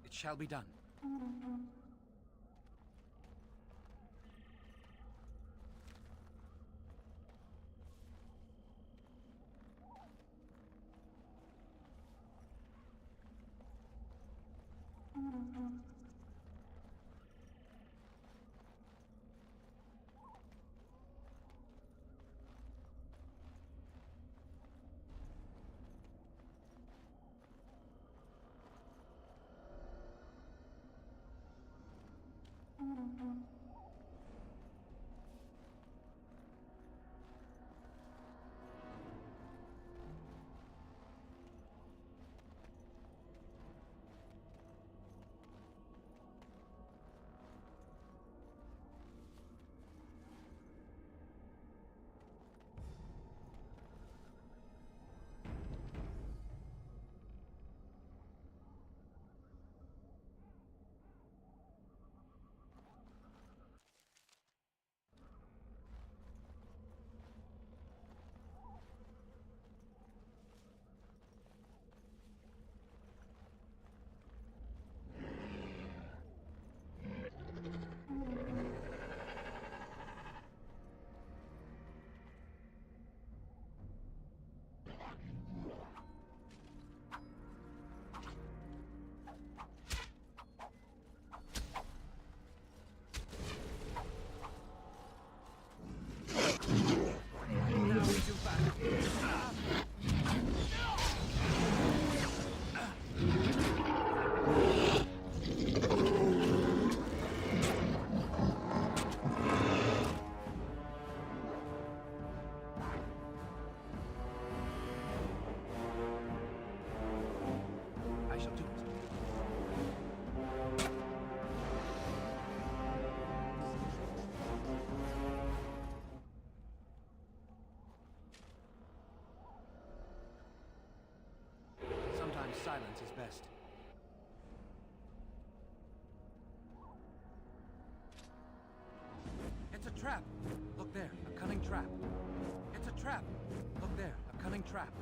O: It shall be done. Silence is best. It's a trap! Look there, a cunning trap. It's a trap! Look there, a cunning trap.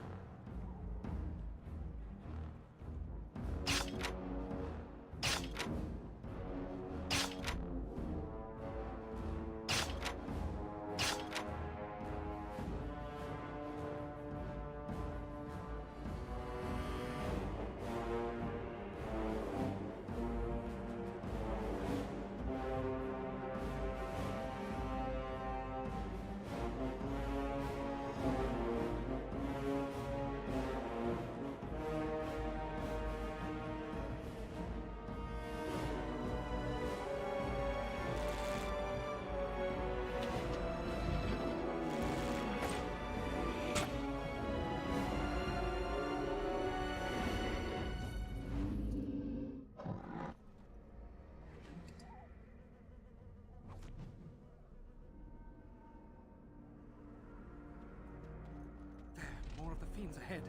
O: More of the fiends ahead.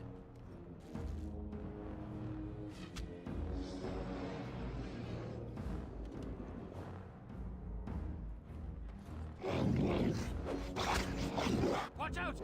O: Watch out!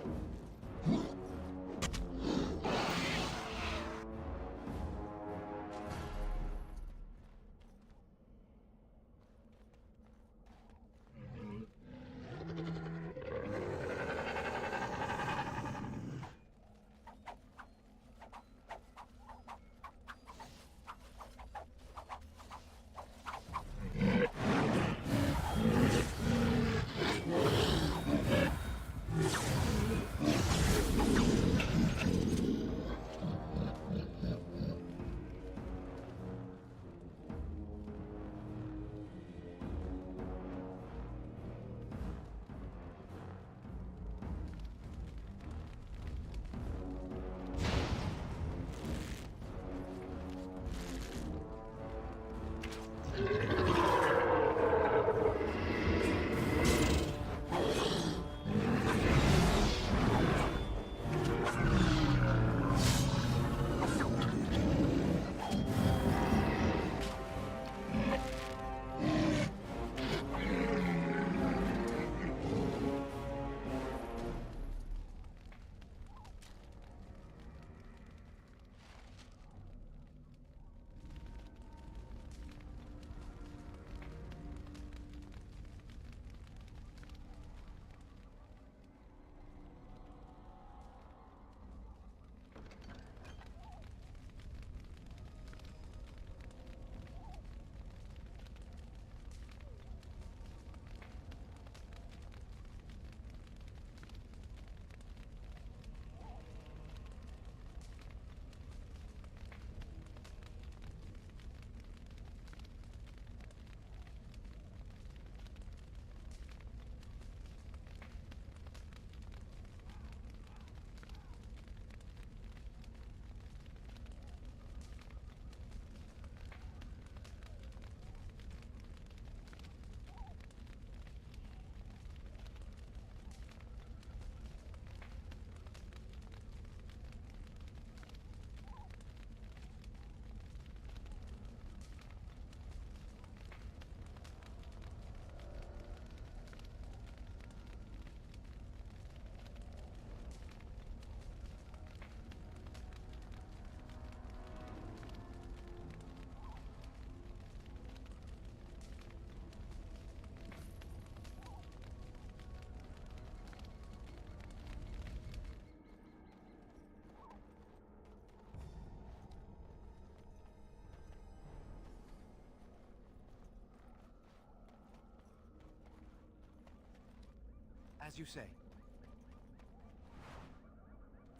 O: As you say.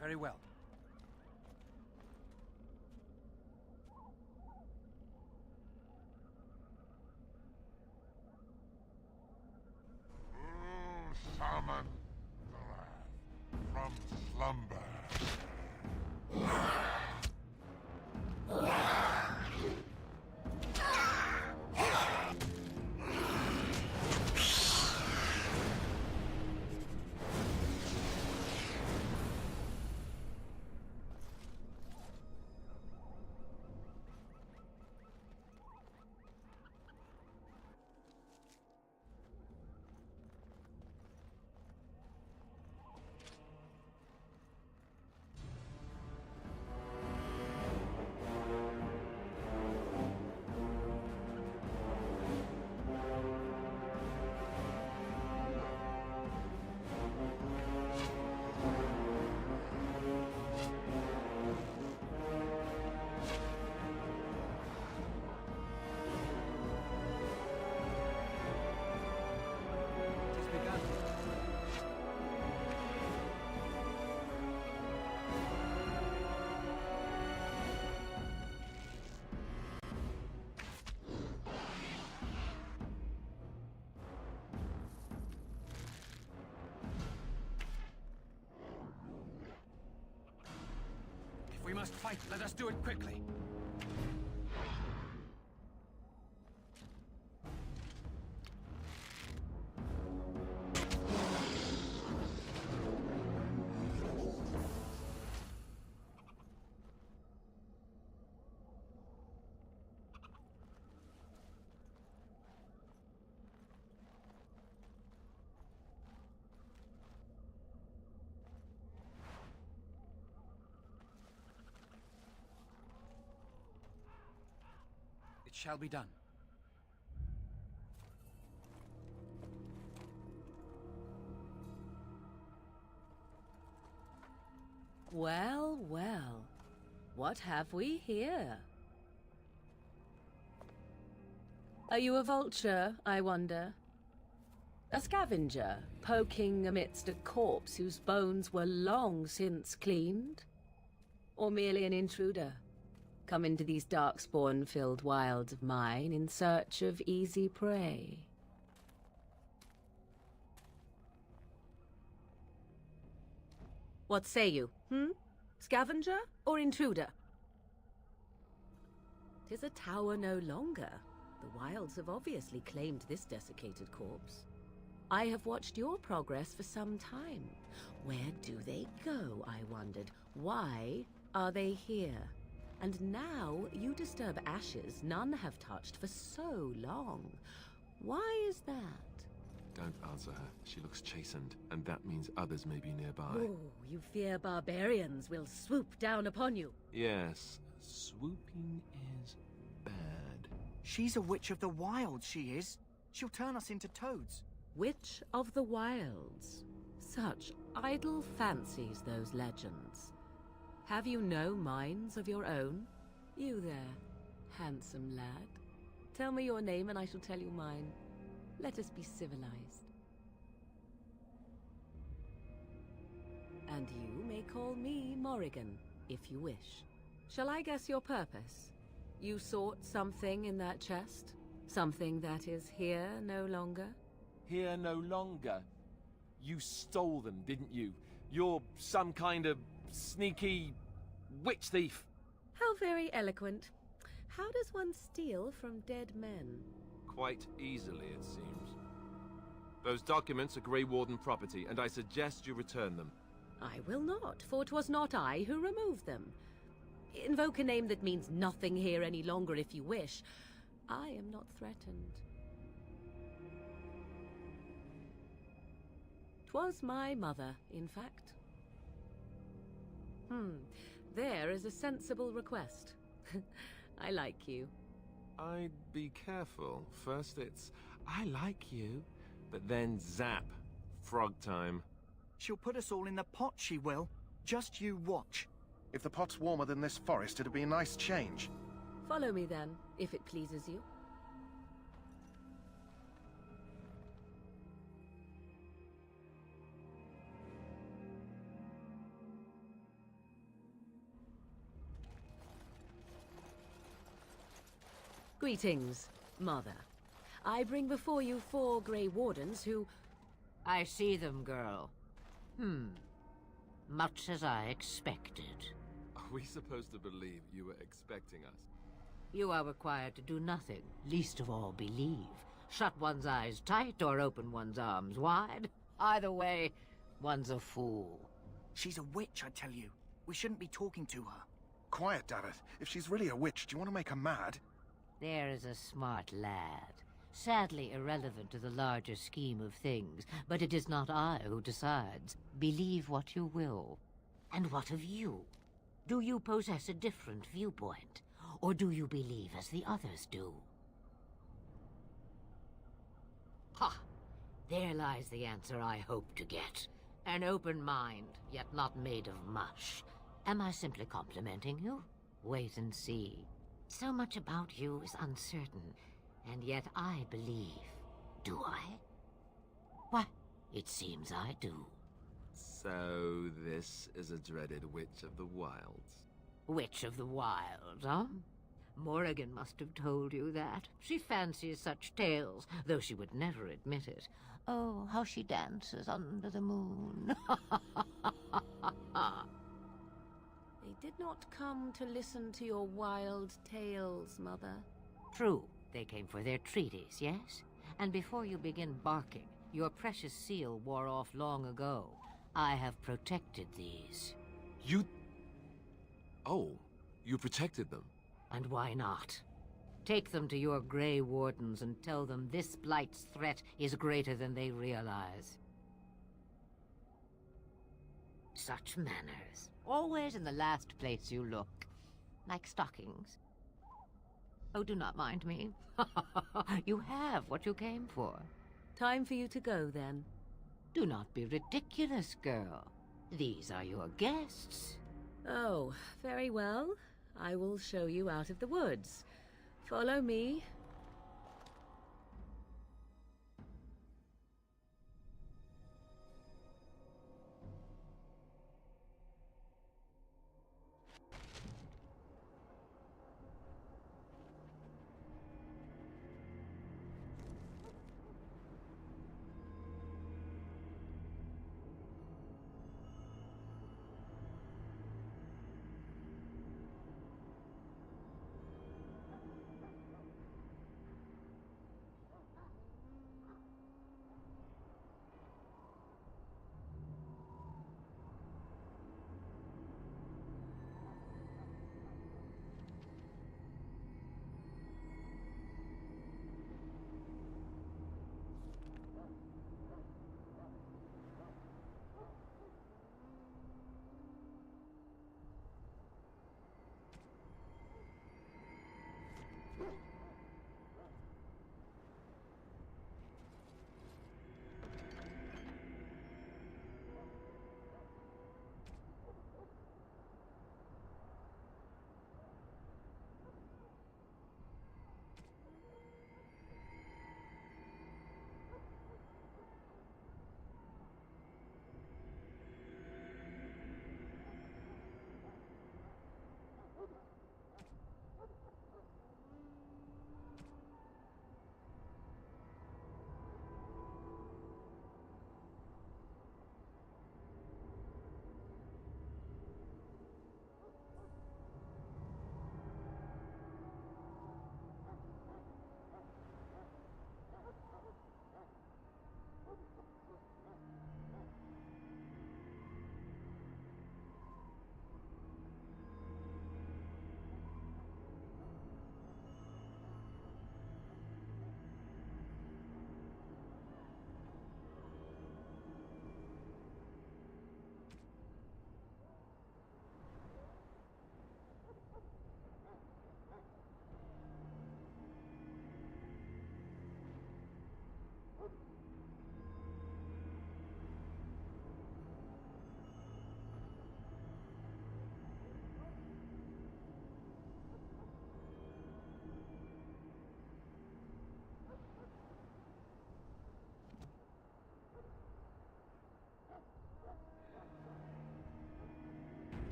O: Very well.
R: Summon the lad from slumber.
O: we must fight, let us do it quickly. It shall be done.
G: Well, well. What have we here? Are you a vulture, I wonder? A scavenger, poking amidst a corpse whose bones were long since cleaned? Or merely an intruder, come into these darkspawn-filled wilds of mine in search of easy prey? What say you, Scavenger or intruder? 'Tis a tower no longer. The wilds have obviously claimed this desiccated corpse. I have watched your progress for some time. Where do they go, I wondered? Why are they here? And now you disturb ashes none have touched for so long. Why is that?
N: Don't answer her. She looks chastened, and that means others may be nearby.
G: Oh, you fear barbarians will swoop down upon you.
N: Yes, swooping is bad.
A: She's a witch of the wilds, she is. She'll turn us into toads.
G: Witch of the wilds. Such idle fancies, those legends. Have you no minds of your own? You there, handsome lad. Tell me your name and I shall tell you mine. Let us be civilized. And you may call me Morrigan, if you wish. Shall I guess your purpose? You sought something in that chest? Something that is here no longer?
N: Here no longer? You stole them, didn't you? You're some kind of sneaky witch thief.
G: How very eloquent. How does one steal from dead men?
N: Quite easily, it seems. Those documents are Grey Warden property, and I suggest you return them.
G: I will not, for it was not I who removed them. Invoke a name that means nothing here any longer if you wish. I am not threatened. 'Twas my mother, in fact. There is a sensible request. I like you.
N: I'd be careful. First it's, I like you, but then zap. Frog time.
A: She'll put us all in the pot, she will. Just you watch.
L: If the pot's warmer than this forest, it'd be a nice change.
G: Follow me then, if it pleases you. Greetings, Mother. I bring before you 4 Grey Wardens who...
S: I see them, girl. Much as I expected.
N: Are we supposed to believe you were expecting us?
S: You are required to do nothing, least of all believe. Shut one's eyes tight or open one's arms wide. Either way, one's a fool.
A: She's a witch, I tell you. We shouldn't be talking to her.
L: Quiet, Davith. If she's really a witch, do you want to make her mad?
S: There is a smart lad. Sadly irrelevant to the larger scheme of things, but it is not I who decides. Believe what you will. And what of you? Do you possess a different viewpoint? Or do you believe as the others do? Ha! There lies the answer I hope to get. An open mind, yet not made of mush. Am I simply complimenting you? Wait and see. So much about you is uncertain, and yet I believe. Do I? Why, it seems I do.
N: So this is a dreaded Witch of the Wilds.
S: Witch of the Wilds, huh? Morrigan must have told you that. She fancies such tales, though she would never admit it. Oh, how she dances under the moon.
G: They did
S: did not come to listen to your wild tales, Mother. True, they came for their treaties, yes? And before you begin barking, your precious seal wore off long ago. I have protected these.
N: You... Oh, you protected them?
S: And why not? Take them to your Grey Wardens and tell them this Blight's threat is greater than they realize. Such manners. Always in the last place you look. Like stockings. Oh, do not mind me. You have what you came for. Time for you to go, then. Do not be ridiculous, girl. These are your guests. Oh, very well. I will show you out of the woods. Follow me.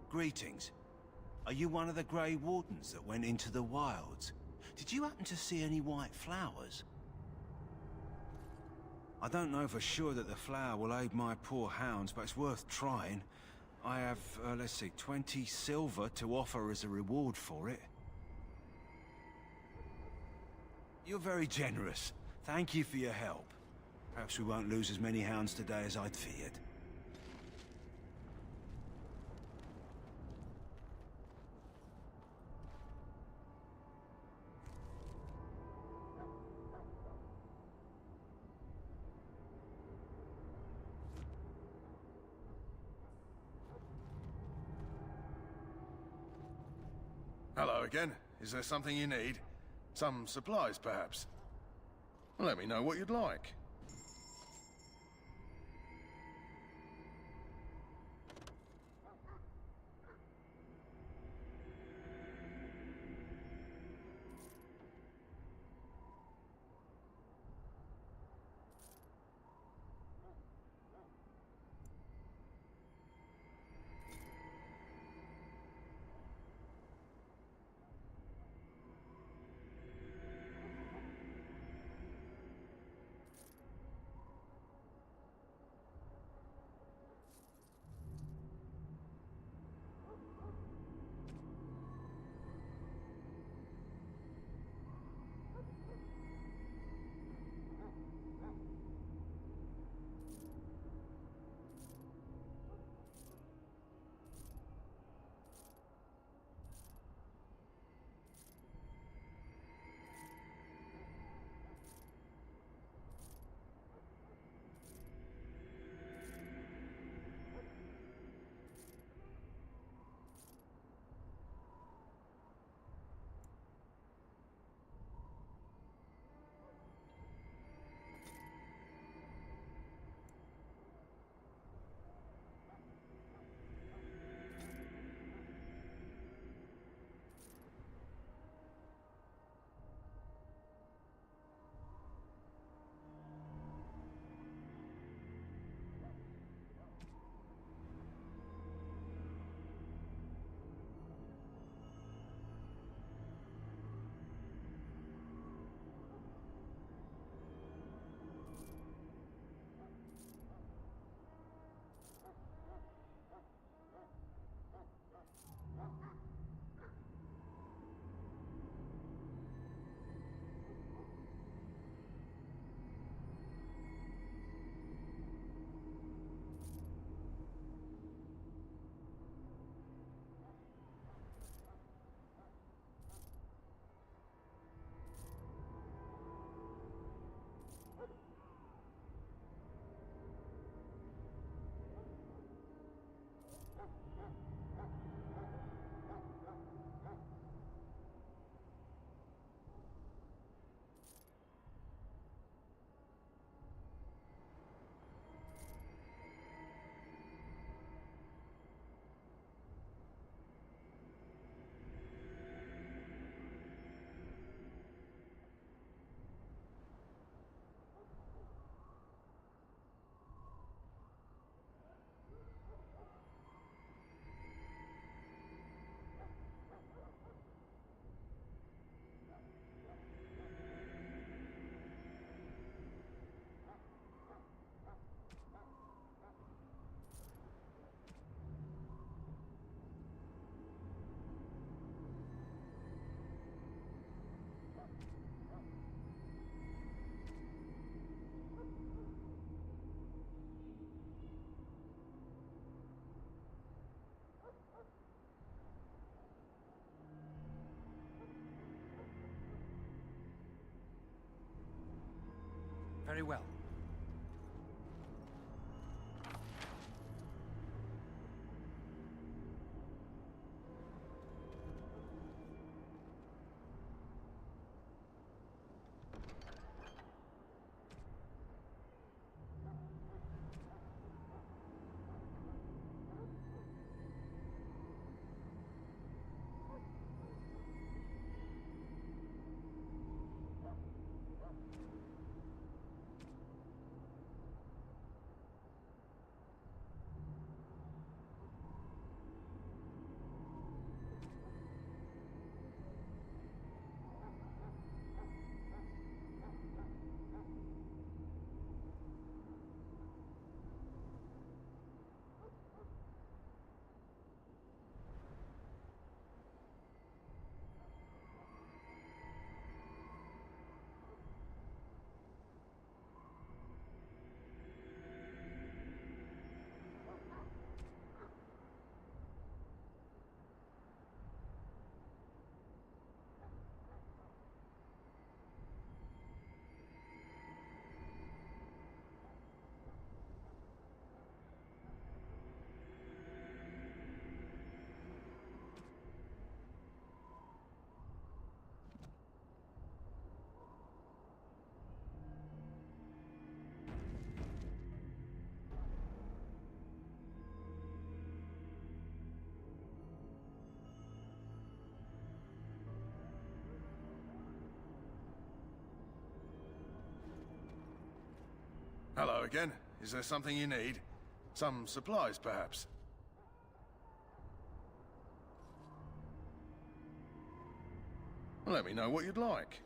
P: Greetings. Are you one of the Grey Wardens that went into the wilds? Did you happen to see any white flowers? I don't know for sure that the flower will aid my poor hounds, but it's worth trying. I have, let's see, 20 silver to offer as a reward for it. You're very generous. Thank you for your help. Perhaps we won't lose as many hounds today as I'd feared.
L: Hello again. Is there something you need? Some supplies, perhaps? Let me know what you'd like.
O: Very well.
L: Hello again. Is there something you need? Some supplies, perhaps? Let me know what you'd like.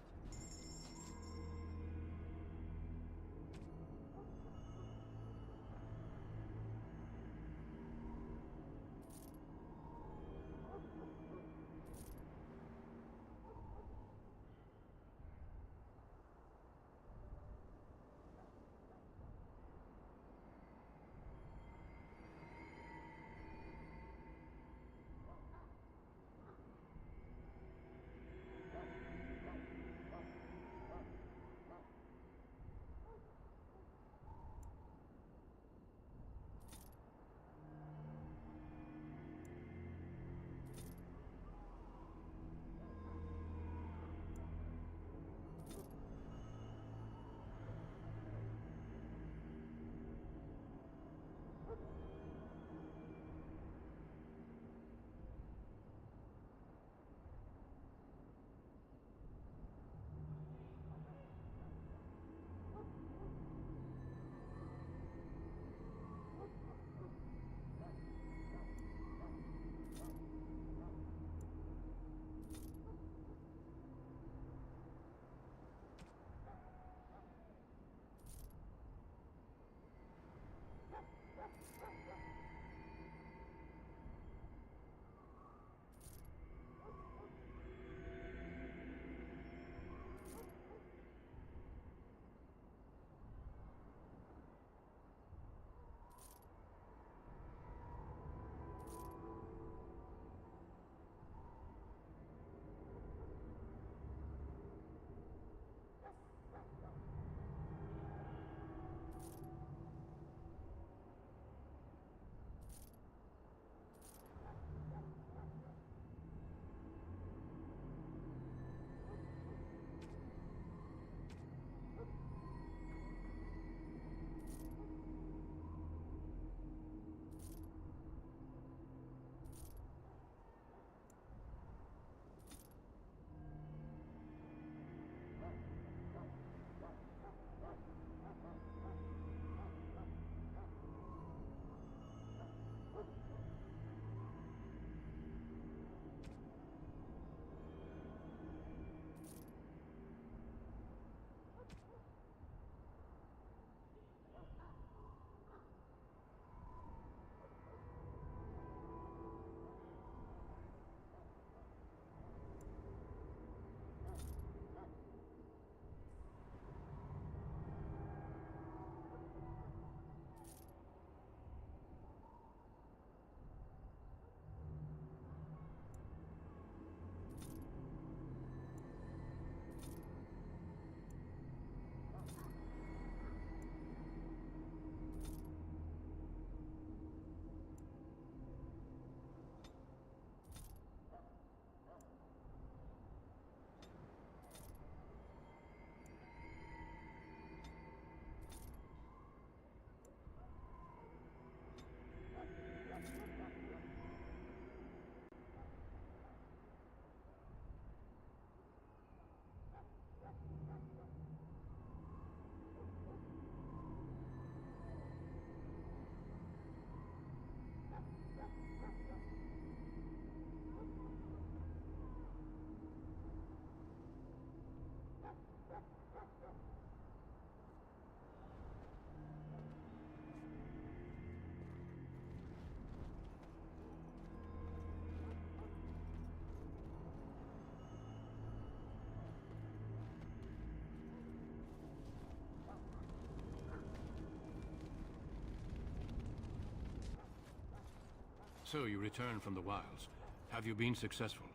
Q: So you returned from the wilds. Have you been successful?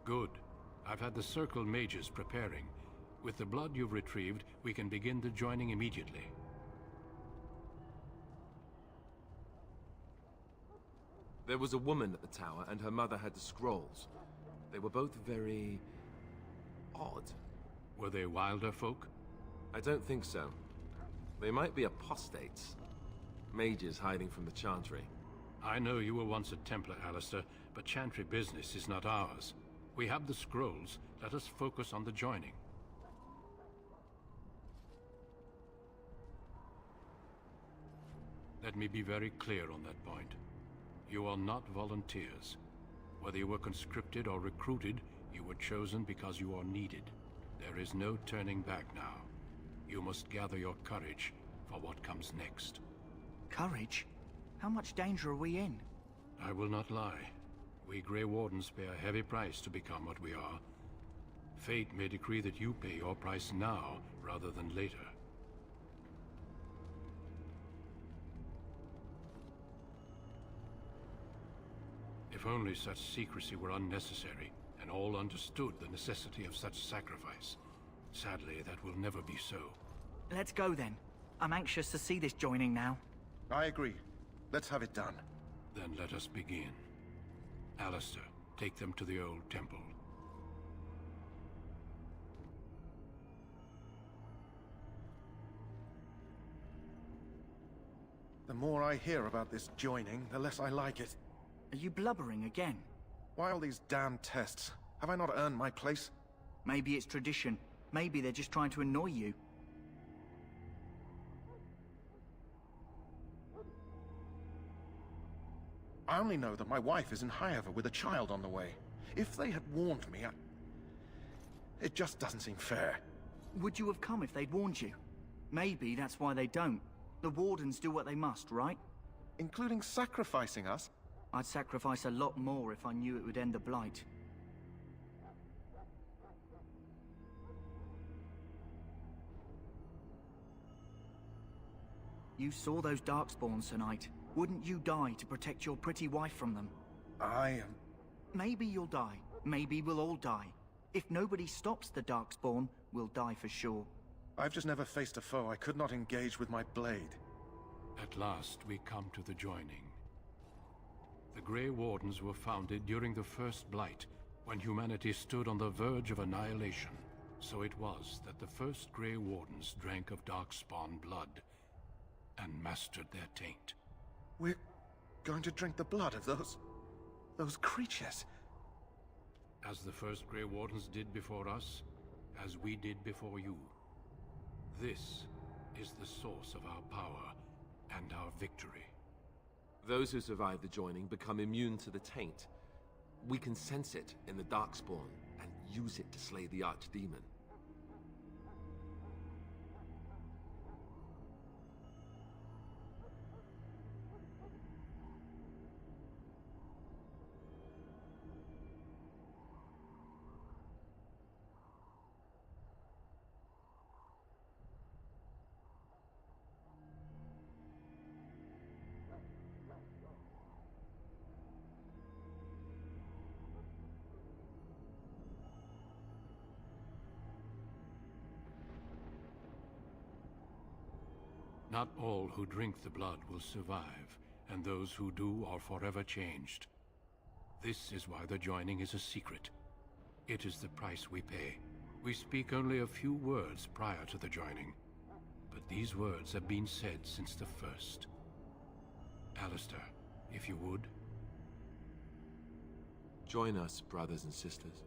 Q: Good. I've had the Circle mages preparing. With the blood you've retrieved, we can begin the joining immediately.
N: There was a woman at the tower, and her mother had the scrolls. They were both very... odd.
Q: Were they wilder folk?
N: I don't think so. They might be apostates. Mages hiding from the Chantry.
Q: I know you were once a Templar, Alistair, but Chantry business is not ours. We have the scrolls. Let us focus on the joining. Let me be very clear on that point. You are not volunteers. Whether you were conscripted or recruited, you were chosen because you are needed. There is no turning back now. You must gather your courage for what comes next.
A: Courage? How much danger are we in?
Q: I will not lie. We Grey Wardens pay a heavy price to become what we are. Fate may decree that you pay your price now, rather than later. If only such secrecy were unnecessary, and all understood the necessity of such sacrifice. Sadly, that will never be so.
A: Let's go then. I'm anxious to see this joining now.
L: I agree. Let's have it done.
Q: Then let us begin. Alistair, take them to the old temple.
L: The more I hear about this joining, the less I like it.
A: Are you blubbering again?
L: Why all these damn tests? Have I not earned my place?
A: Maybe it's tradition. Maybe they're just trying to annoy you.
L: I only know that my wife is in Highever with a child on the way. If they had warned me, it just doesn't seem fair.
A: Would you have come if they'd warned you? Maybe that's why they don't. The Wardens do what they must, right?
L: Including sacrificing us?
A: I'd sacrifice a lot more if I knew it would end the Blight. You saw those darkspawns tonight. Wouldn't you die to protect your pretty wife from them? Maybe you'll die. Maybe we'll all die. If nobody stops the darkspawn, we'll die for sure.
L: I've just never faced a foe I could not engage with my blade.
Q: At last, we come to the joining. The Grey Wardens were founded during the First Blight, when humanity stood on the verge of annihilation. So it was that the first Grey Wardens drank of darkspawn blood and mastered their taint.
L: We're going to drink the blood of those creatures.
Q: As the first Grey Wardens did before us, as we did before you. This is the source of our power and our victory.
N: Those who survive the joining become immune to the taint. We can sense it in the darkspawn and use it to slay the archdemon.
Q: Not all who drink the blood will survive, and those who do are forever changed. This is why the joining is a secret. It is the price we pay. We speak only a few words prior to the joining, but these words have been said since the first. Alistair, if you would.
N: Join us, brothers and sisters.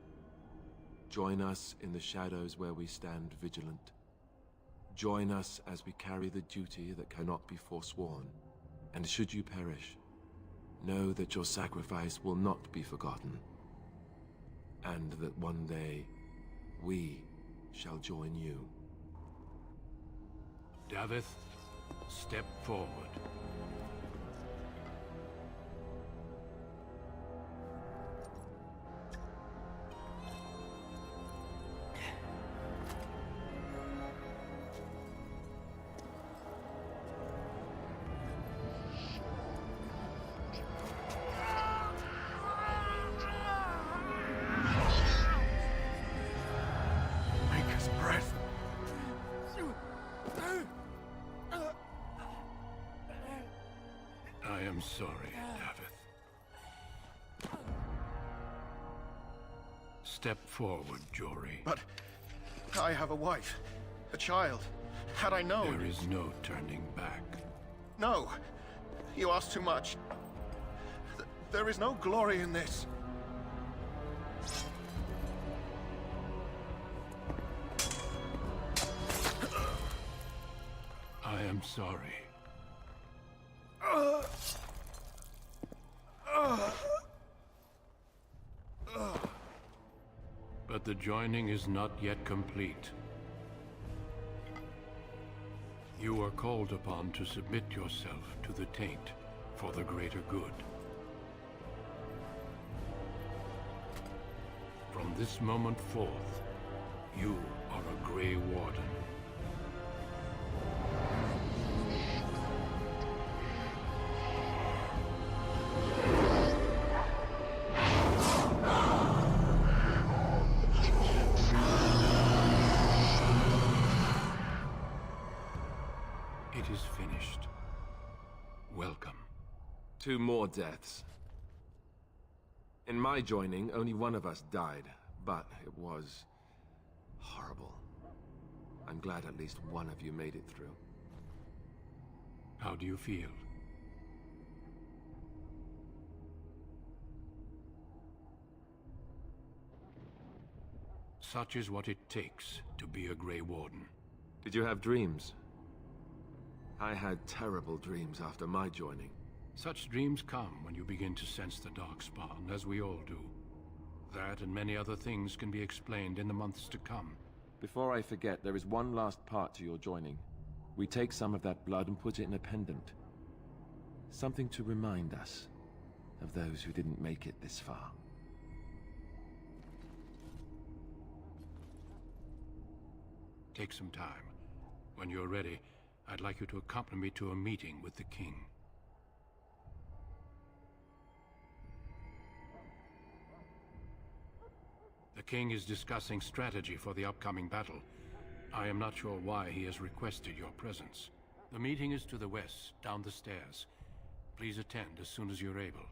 N: Join us in the shadows where we stand vigilant. Join us as we carry the duty that cannot be forsworn. And should you perish, know that your sacrifice will not be forgotten. And that one day, we shall join you.
Q: Davith, step forward. am sorry, Davith. Step forward, Jory.
L: But I have a wife, a child. Had I known...
Q: There is no turning back.
L: No! You ask too much. There is no glory in this.
Q: I am sorry. But the joining is not yet complete. You are called upon to submit yourself to the taint for the greater good. From this moment forth, you are a Grey Warden. It is finished. Welcome.
N: 2 more deaths. In my joining, only one of us died, but it was horrible. I'm glad at least one of you made it through.
Q: How do you feel? Such is what it takes to be a Grey Warden.
N: Did you have dreams? I had terrible dreams after my joining.
Q: Such dreams come when you begin to sense the darkspawn, as we all do. That and many other things can be explained in the months to come.
N: Before I forget, there is one last part to your joining. We take some of that blood and put it in a pendant. Something to remind us of those who didn't make it this far.
Q: Take some time. When you're ready, I'd like you to accompany me to a meeting with the king. The king is discussing strategy for the upcoming battle. I am not sure why he has requested your presence. The meeting is to the west, down the stairs. Please attend as soon as you're able.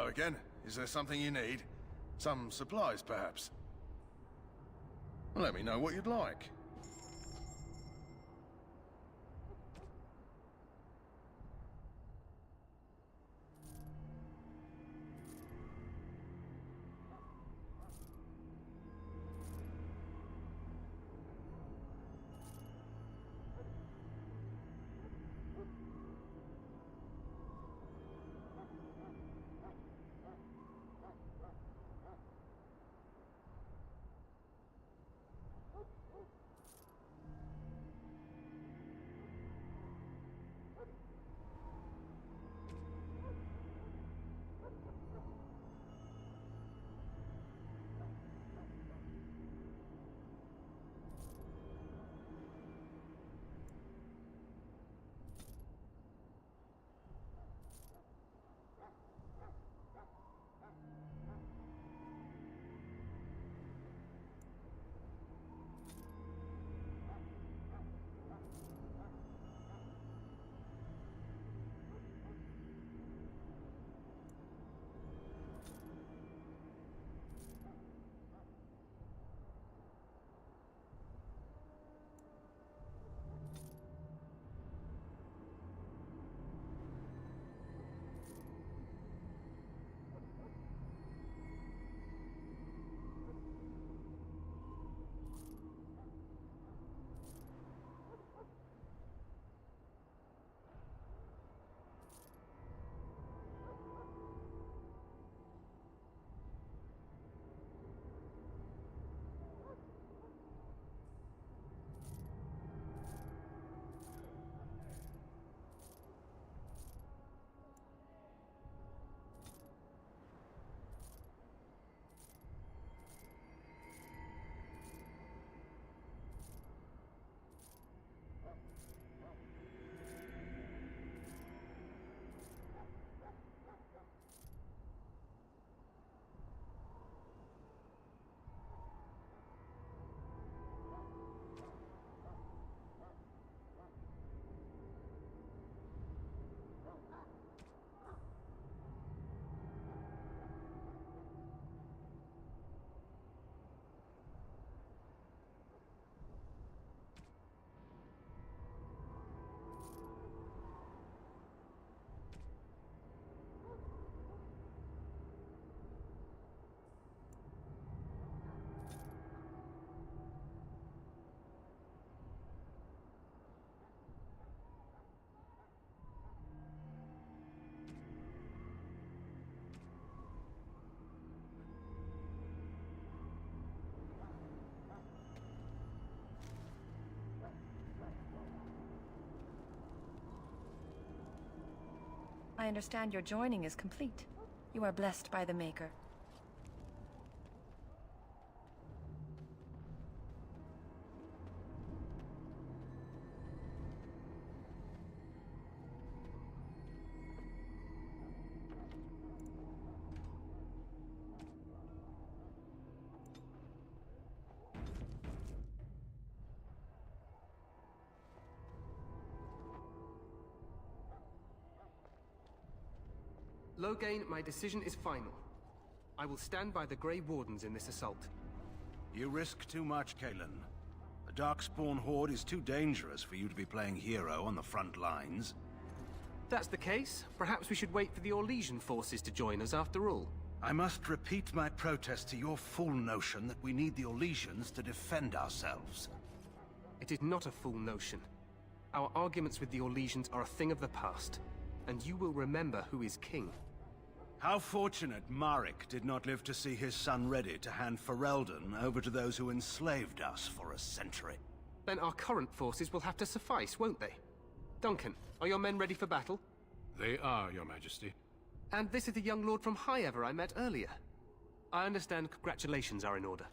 L: Hello again. Is there something you need? Some supplies, perhaps? Let me know what you'd like.
F: I understand your joining is complete. You are blessed by the Maker.
D: Loghain, my decision is final. I will stand by the Grey Wardens in this assault.
P: You risk too much, Cailan. The Darkspawn horde is too dangerous for you to be playing hero on the front lines.
D: If that's the case, perhaps we should wait for the Orlesian forces to join us after all.
P: I must repeat my protest to your fool notion that we need the Orlesians to defend ourselves.
D: It is not a fool notion. Our arguments with the Orlesians are a thing of the past, and you will remember who is king.
P: How fortunate Marek did not live to see his son ready to hand Ferelden over to those who enslaved us for a century.
D: Then our current forces will have to suffice, won't they? Duncan, are your men ready for battle?
Q: They are, Your Majesty.
D: And this is the young lord from Highever I met earlier. I understand congratulations are in order.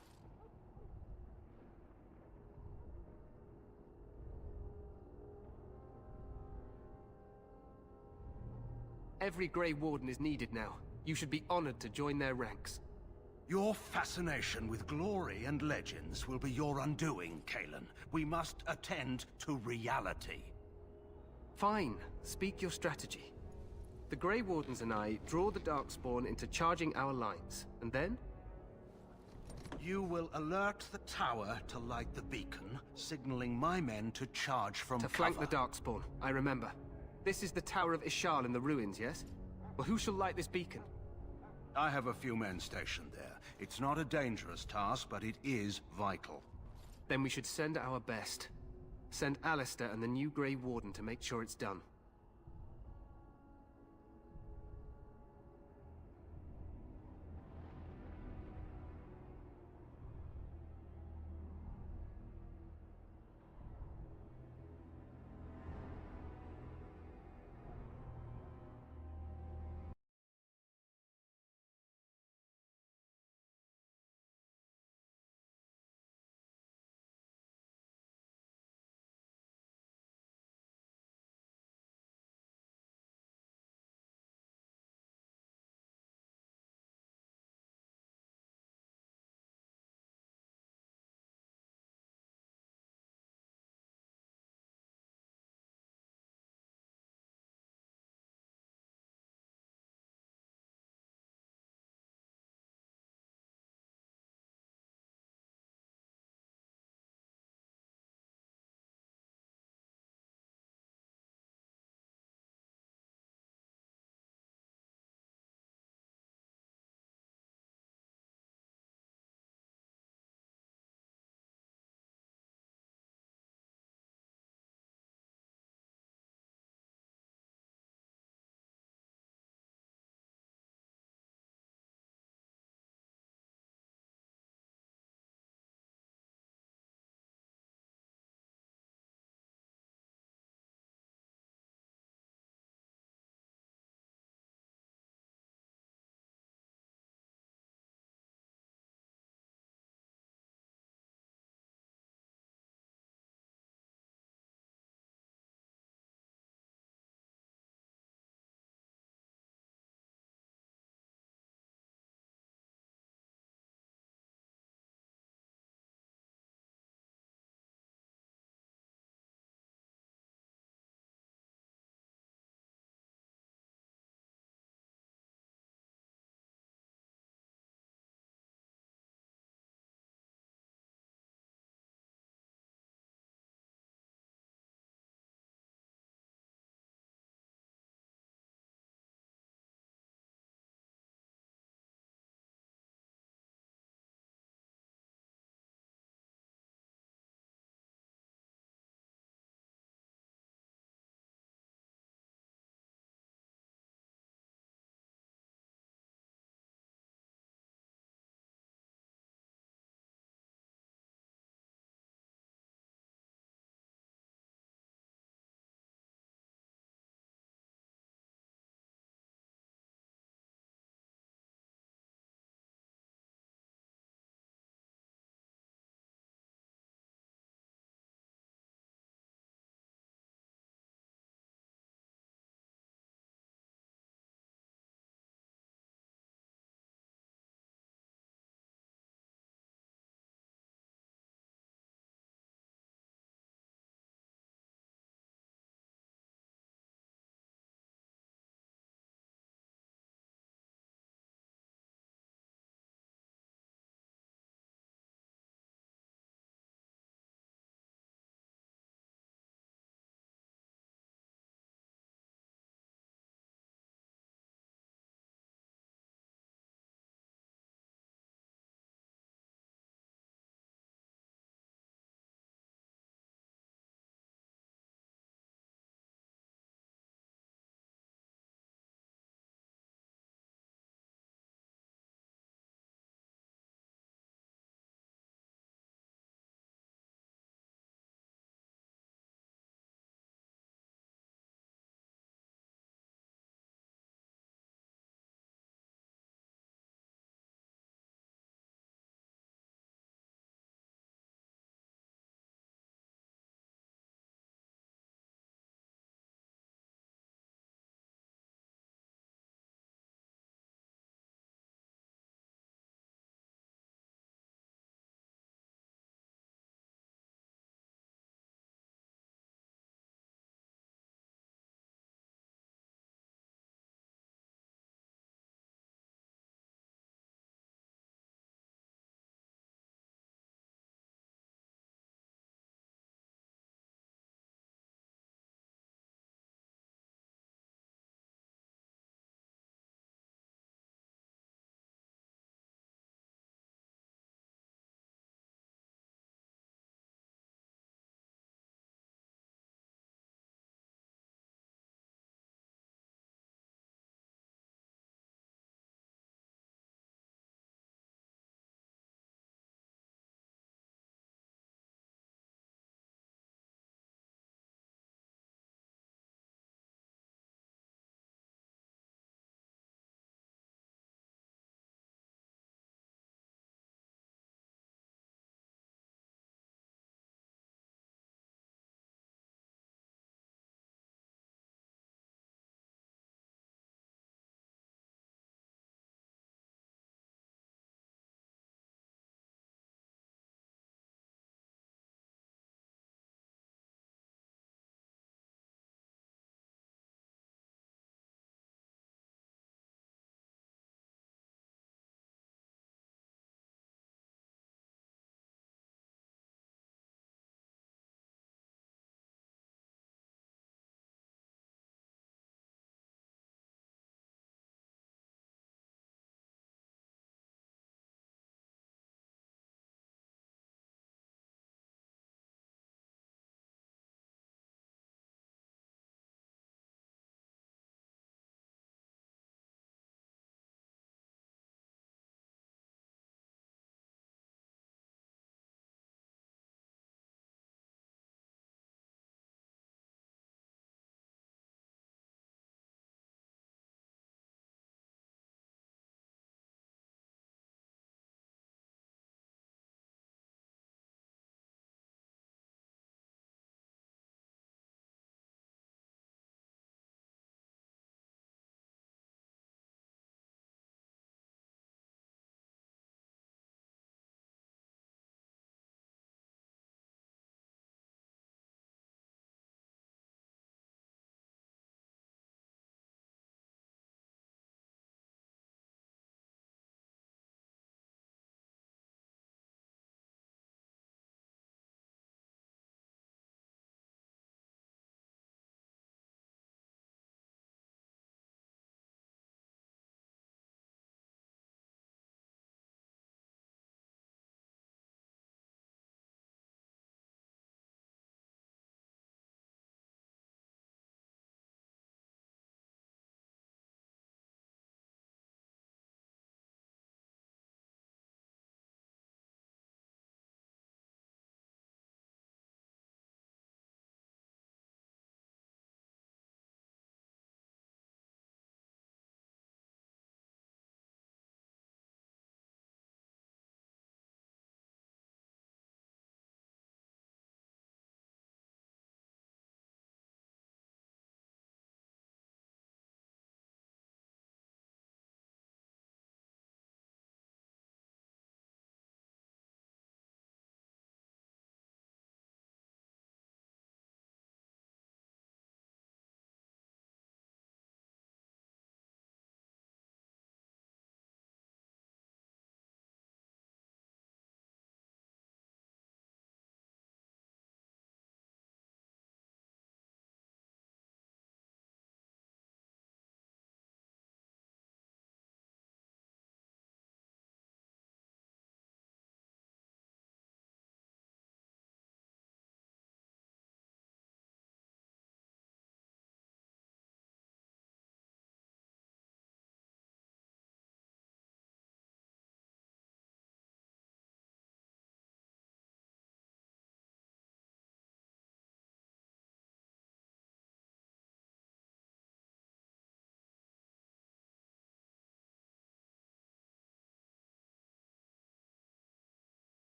D: Every Grey Warden is needed now. You should be honored to join their ranks.
P: Your fascination with glory and legends will be your undoing, Cailan. We must attend to reality.
D: Fine. Speak your strategy.
T: The Grey Wardens and I draw the darkspawn into charging our lines, and then?
P: You will alert the tower to light the beacon, signaling my men to charge from
T: To
P: cover.
T: flank the darkspawn, I remember. This is the Tower of Ishal in the ruins, yes? Well, who shall light this beacon?
P: I have a few men stationed there. It's not a dangerous task, but it is vital.
T: Then we should send our best. Send Alistair and the new Grey Warden to make sure it's done.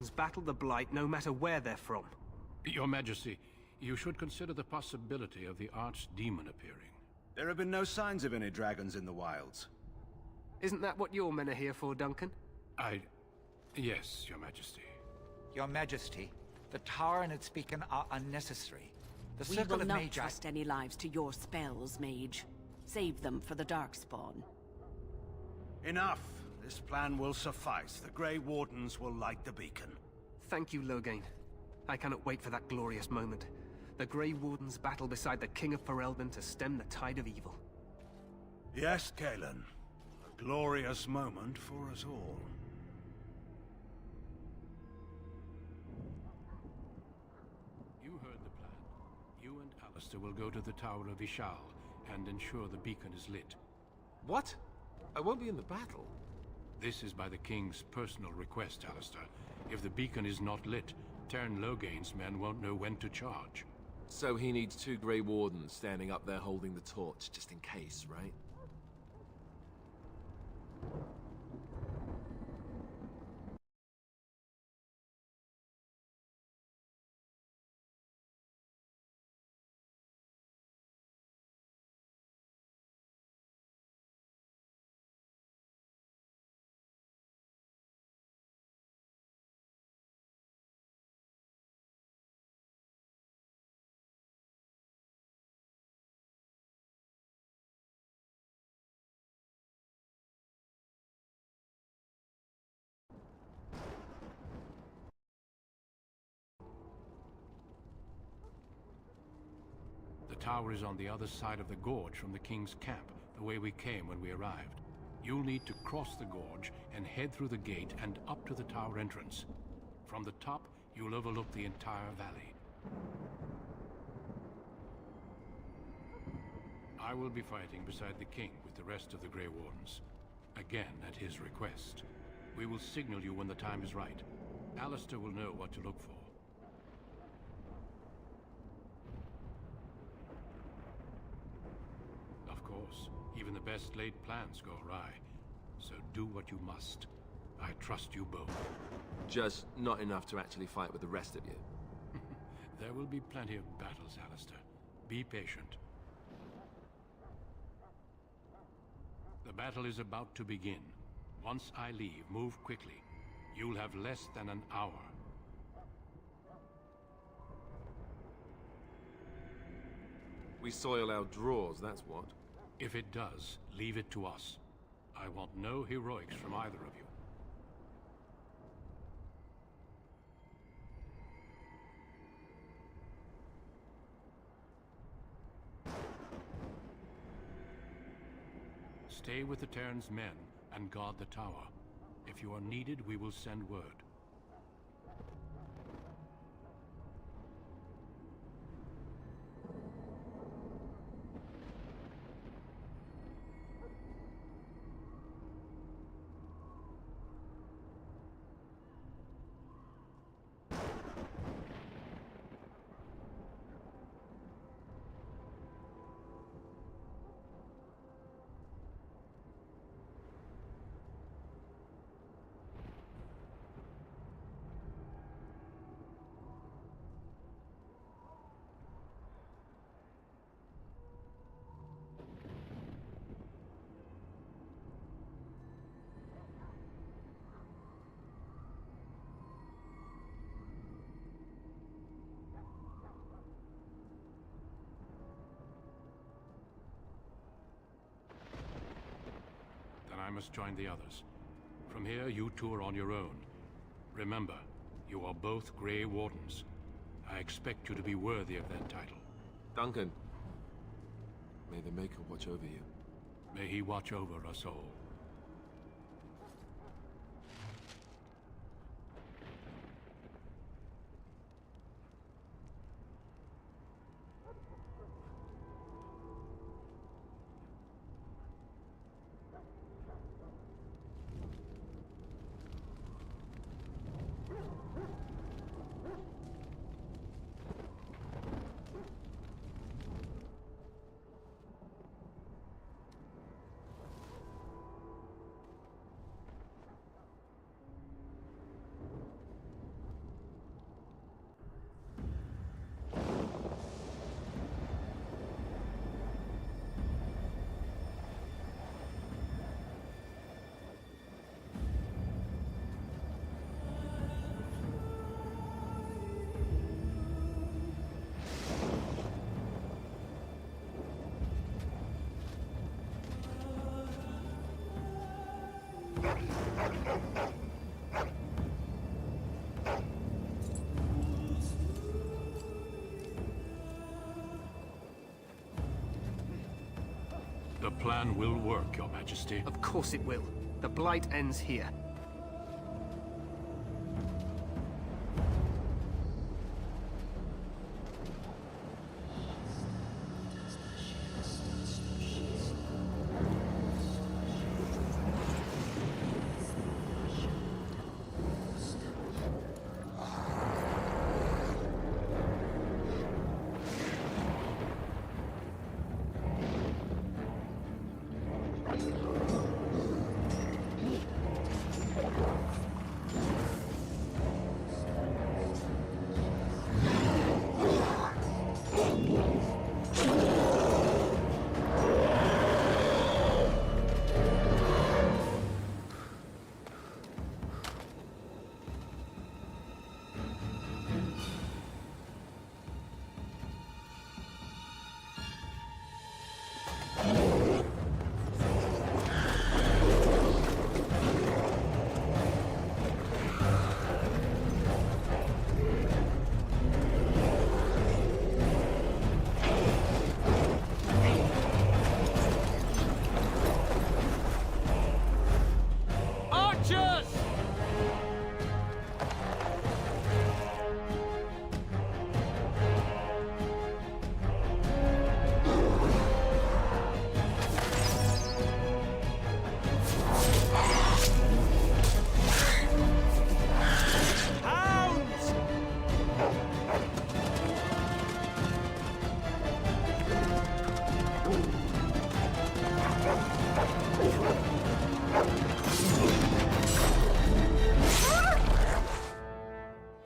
T: battle the Blight no matter where they're from.
Q: Your Majesty, you should consider the possibility of the archdemon appearing.
P: There have been no signs of any dragons in the wilds.
T: Isn't that what your men are here for, Duncan?
Q: Yes, Your Majesty.
U: Your Majesty, the tower and its beacon are unnecessary. The
G: We
U: circle
G: will
U: of
G: not
U: Magi...
G: trust any lives to your spells, mage. Save them for the darkspawn.
P: Enough! This plan will suffice. The Grey Wardens will light the beacon.
T: Thank you, Loghain. I cannot wait for that glorious moment. The Grey Wardens battle beside the King of Ferelden to stem the tide of evil.
P: Yes, Cailan. A glorious moment for us all.
Q: You heard the plan. You and Alistair will go to the Tower of Ishal and ensure the beacon is lit.
N: What? I won't be in the battle.
Q: This is by the King's personal request, Alistair. If the beacon is not lit, Teyrn Loghain's men won't know when to charge.
N: So he needs 2 Grey Wardens standing up there holding the torch, just in case, right?
Q: The tower is on the other side of the gorge from the King's camp, the way we came when we arrived. You'll need to cross the gorge and head through the gate and up to the tower entrance. From the top, you'll overlook the entire valley. I will be fighting beside the King with the rest of the Grey Wardens. Again, at his request. We will signal you when the time is right. Alistair will know what to look for. Of course, even the best laid plans go awry. So do what you must. I trust you both.
N: Just not enough to actually fight with the rest of you.
Q: There will be plenty of battles, Alistair. Be patient. The battle is about to begin. Once I leave, move quickly. You'll have less than an hour.
N: We soil our drawers, that's what.
Q: If it does, leave it to us. I want no heroics from either of you. Stay with the Teyrn's men and guard the tower. If you are needed, we will send word. I must join the others. From here, you two are on your own. Remember, you are both Grey Wardens. I expect you to be worthy of that title.
N: Duncan, may the Maker watch over you.
Q: May he watch over us all. The plan will work, Your Majesty.
T: Of course it will. The Blight ends here.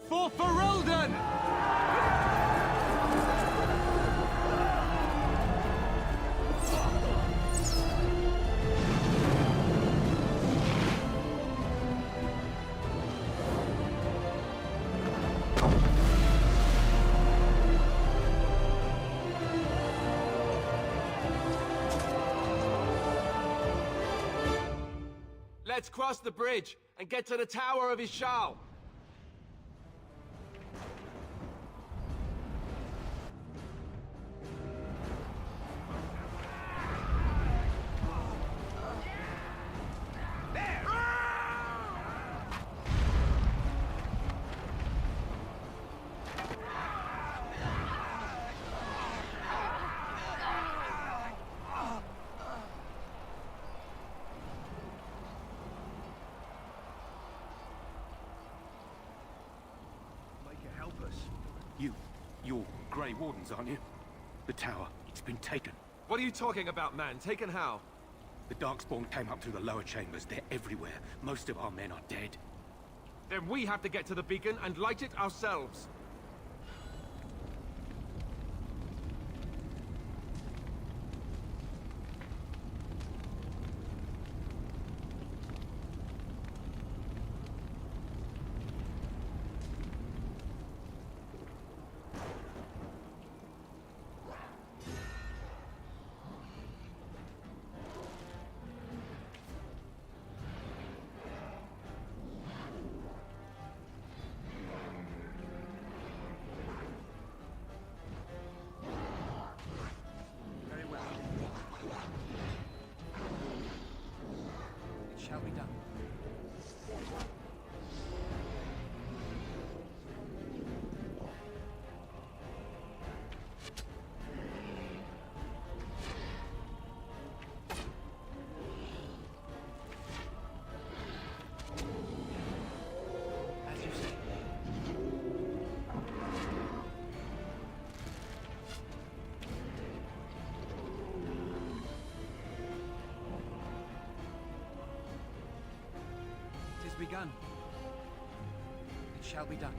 T: For Ferelden!
N: Let's cross the bridge and get to the Tower of Ishal.
B: You're Grey Wardens, aren't you? The tower, it's been taken.
N: What are you talking about, man? Taken how?
B: The darkspawn came up through the lower chambers. They're everywhere. Most of our men are dead.
N: Then we have to get to the beacon and light it ourselves.
O: Shall be done. As you say. Begun. It shall be done.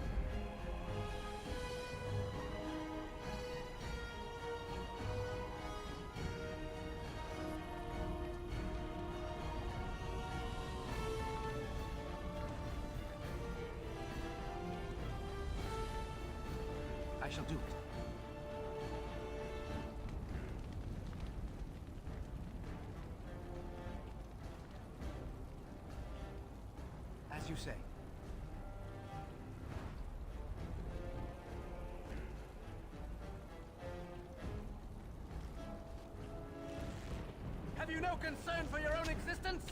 O: I shall do it. you say. Have you no concern for your own existence?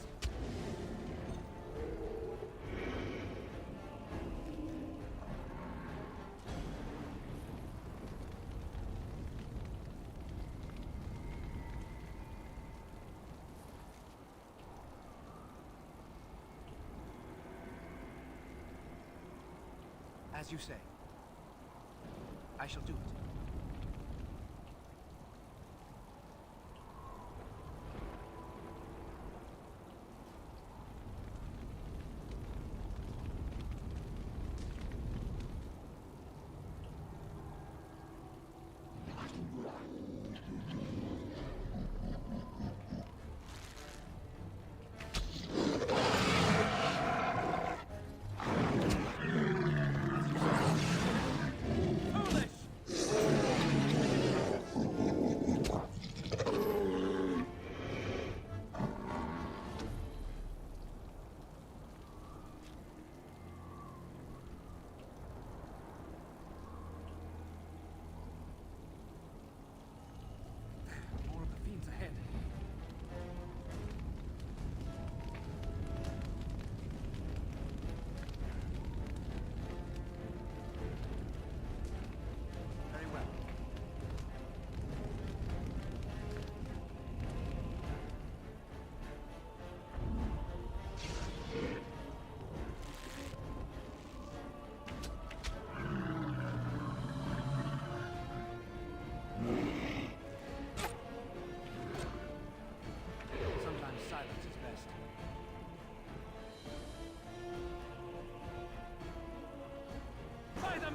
O: As you say. I shall do it.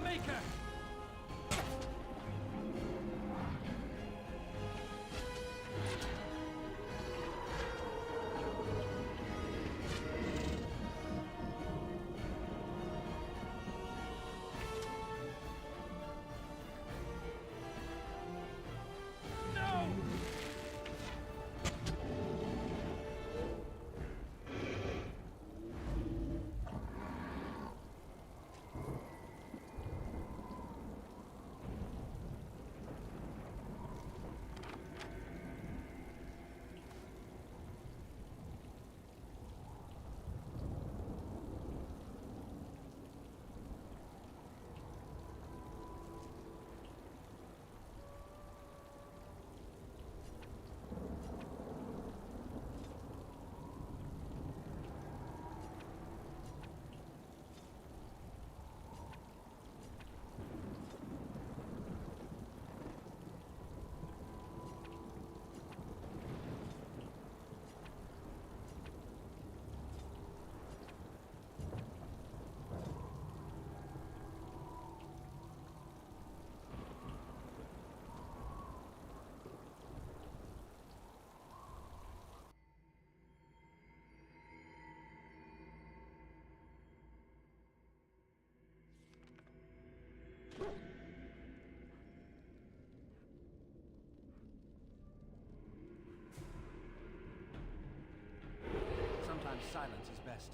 O: Maker! Sometimes silence is best.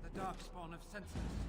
O: The darkspawn have sensed us.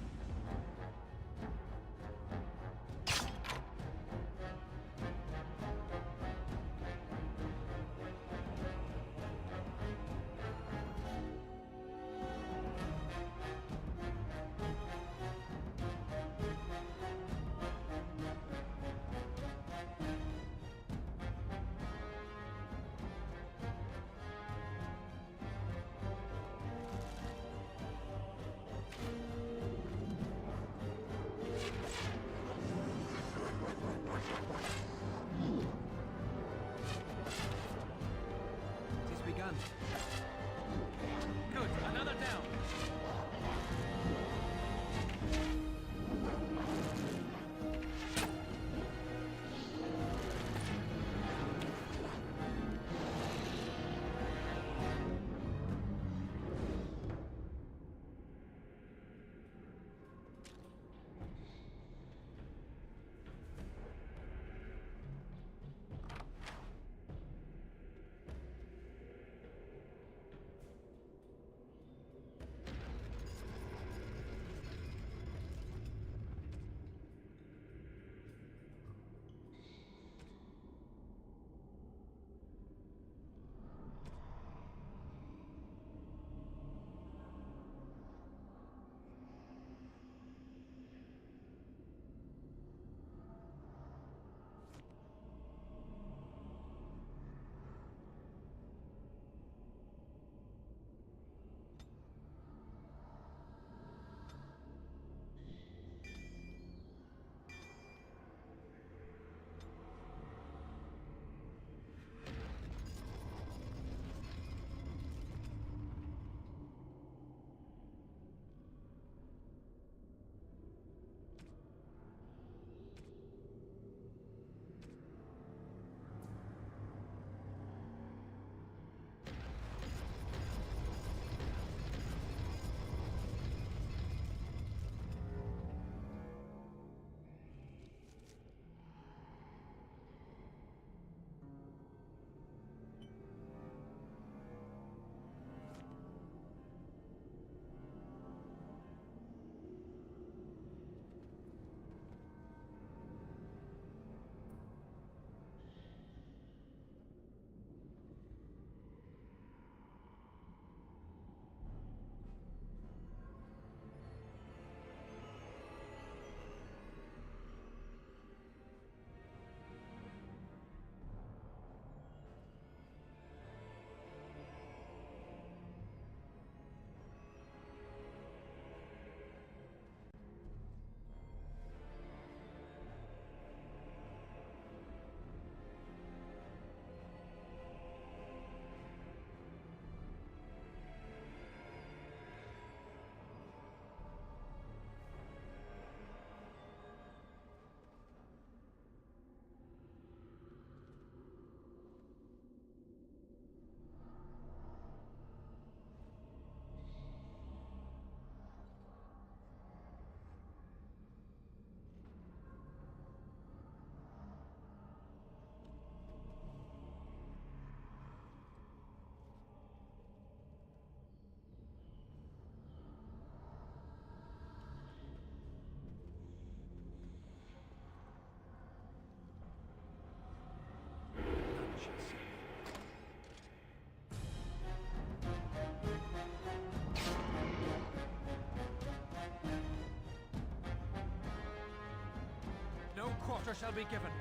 O: Order shall be given.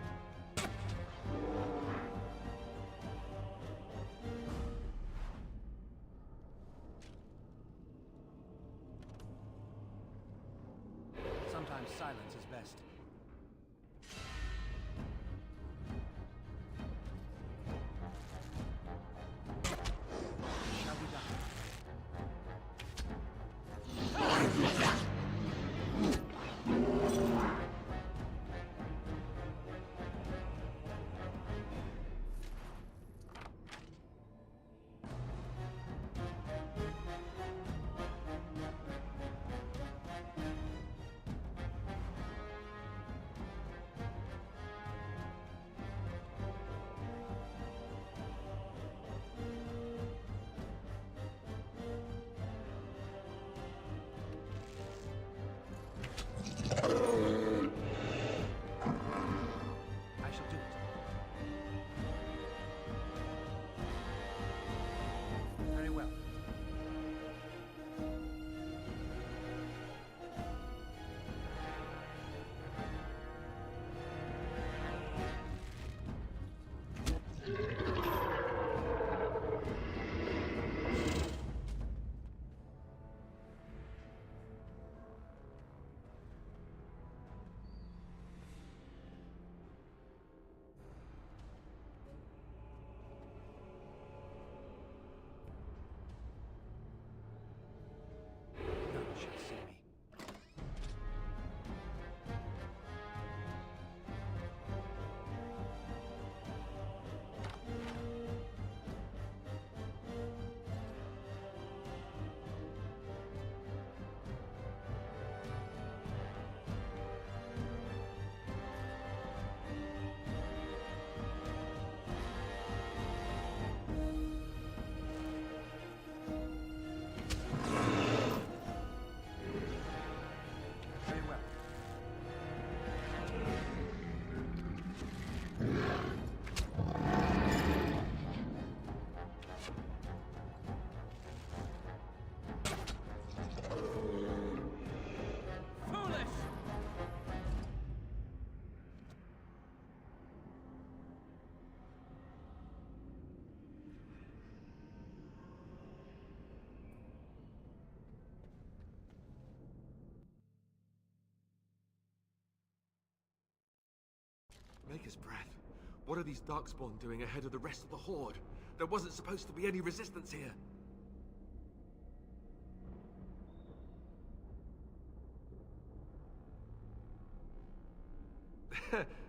O: Sometimes silence is best. Shall we die?
N: Maker's breath. What are these darkspawn doing ahead of the rest of the horde? There wasn't supposed to be any resistance here.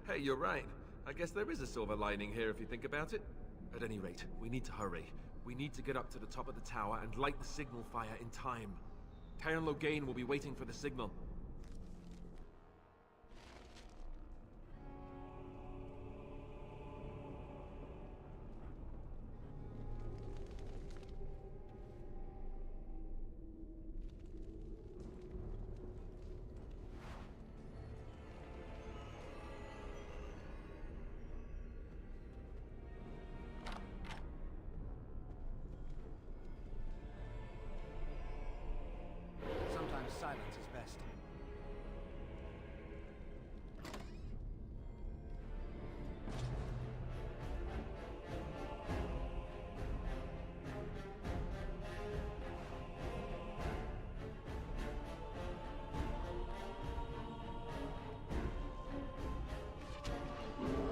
N: Hey, you're right. I guess there is a silver lining here if you think about it. At any rate, we need to hurry. We need to get up to the top of the tower and light the signal fire in time. Taron Loghain will be waiting for the signal.
O: Silence is best.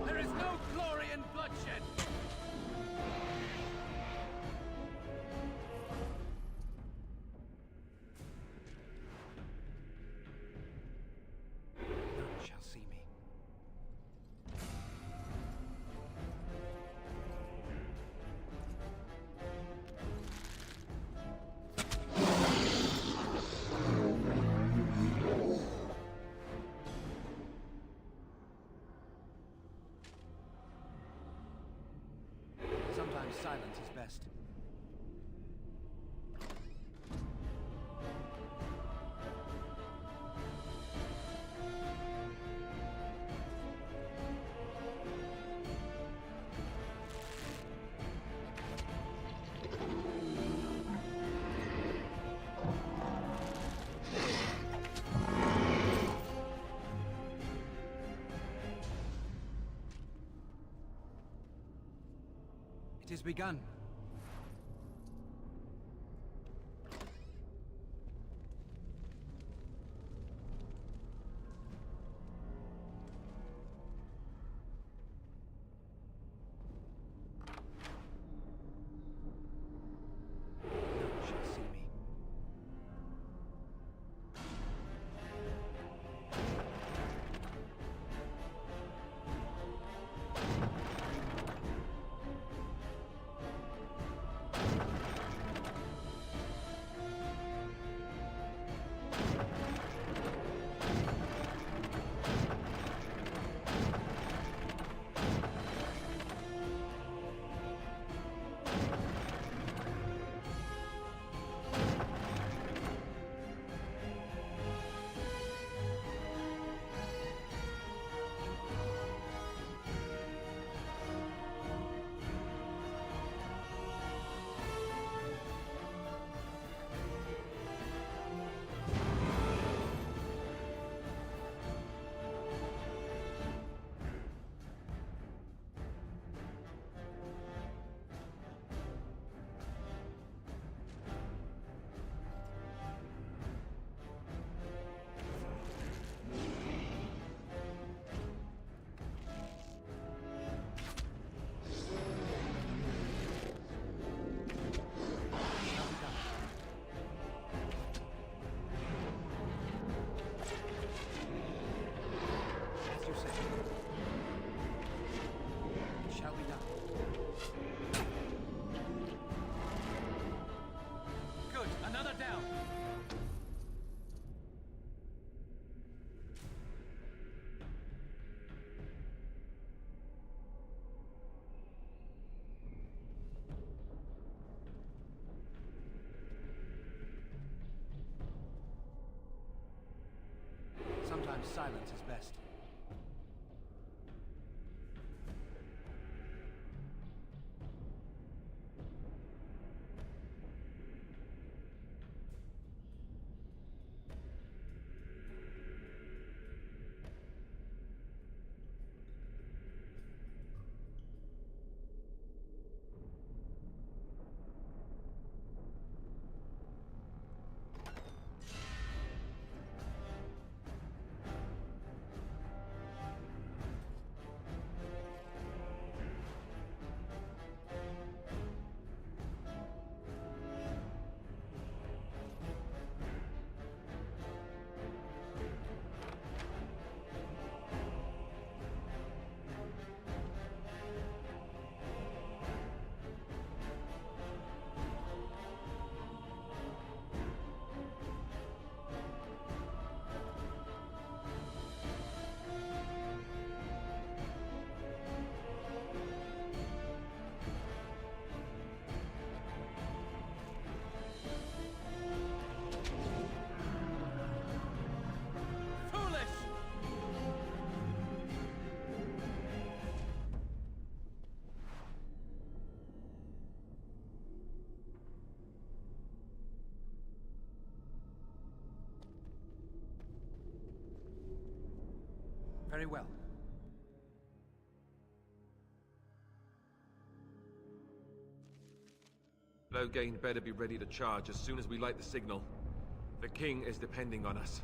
O: There is no glory in bloodshed! See me. Sometimes silence is best. has begun. Sometimes silence is best. Very well.
N: Loghain better be ready to charge as soon as we light the signal. The king is depending on us.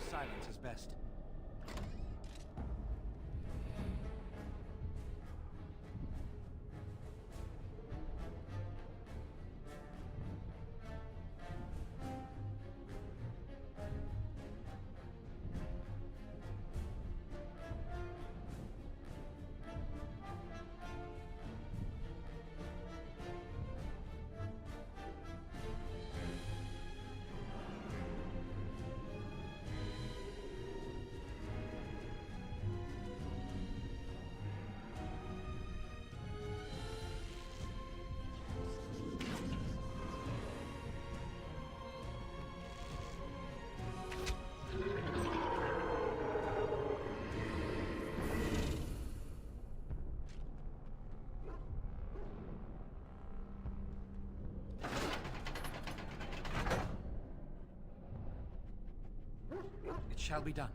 O: Silence is best. It shall be done.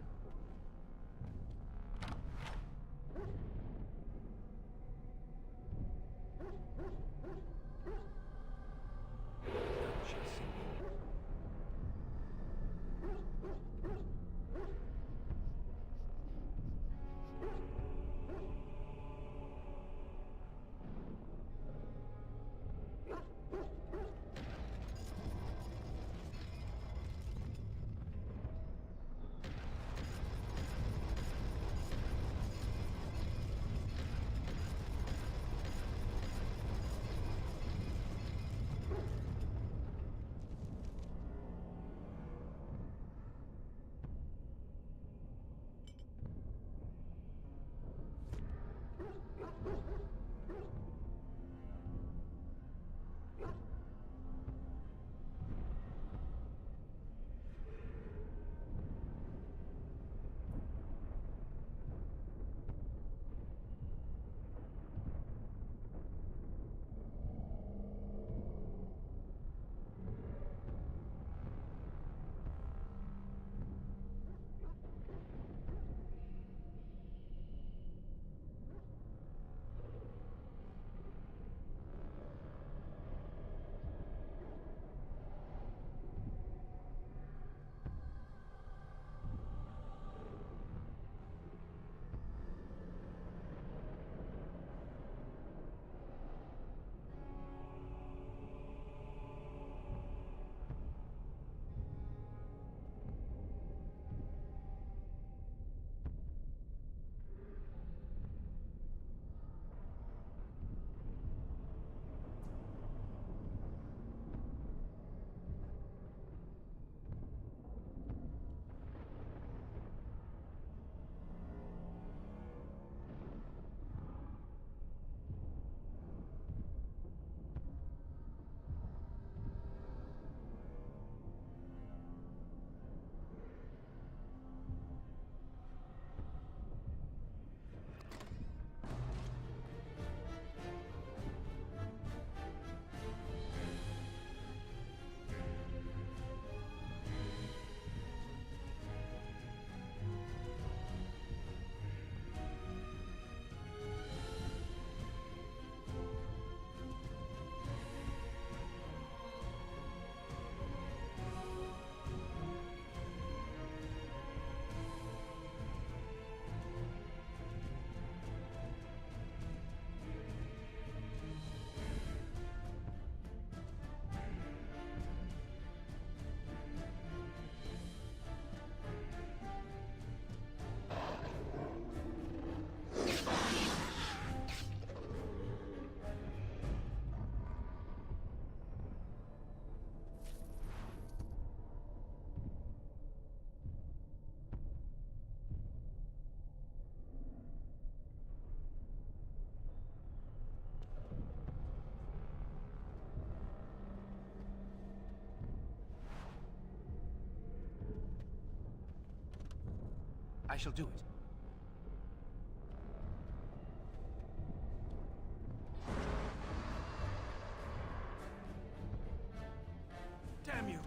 O: I shall do it. Damn you!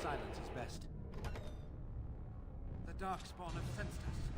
O: silence is best. The darkspawn have sensed us.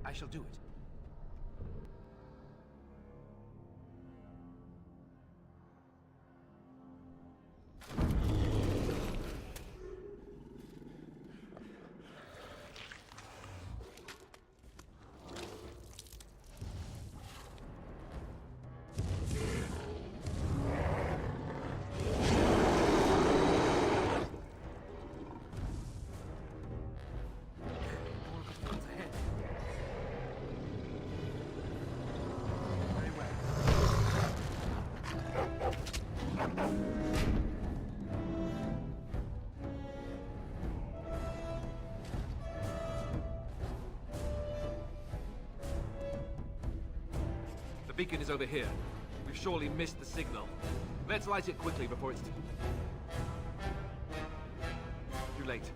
O: I shall do it.
K: The beacon is over here. We've surely missed the signal. Let's light it quickly before it's too late.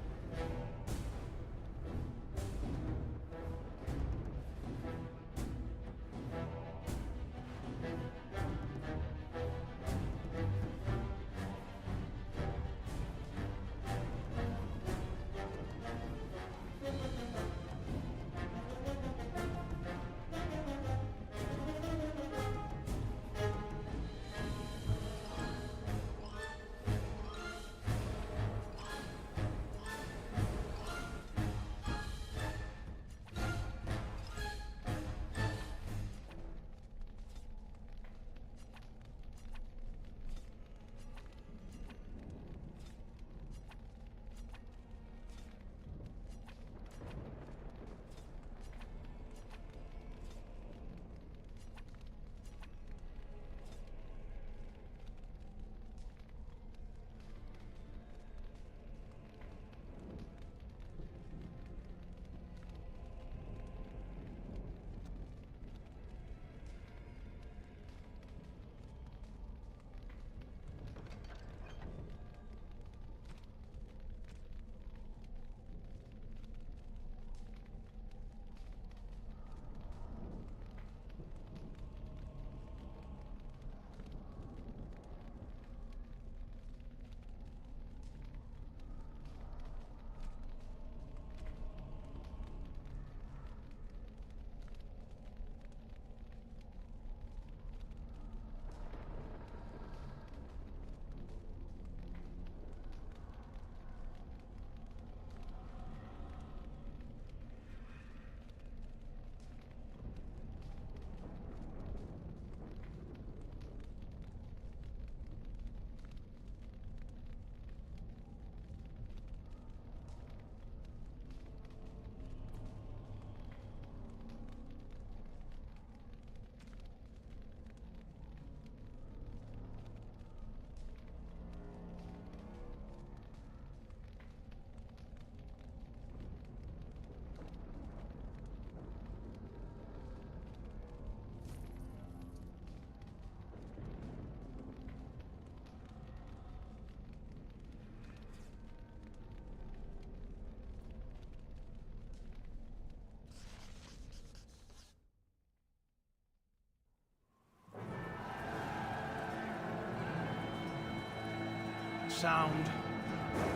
P: Sound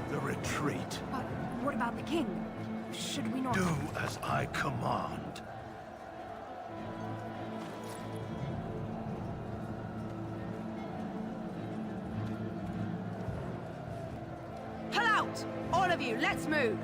P: the retreat.
V: But what about the king? Should we not...
P: Do as I command.
V: Pull out! All of you, let's move!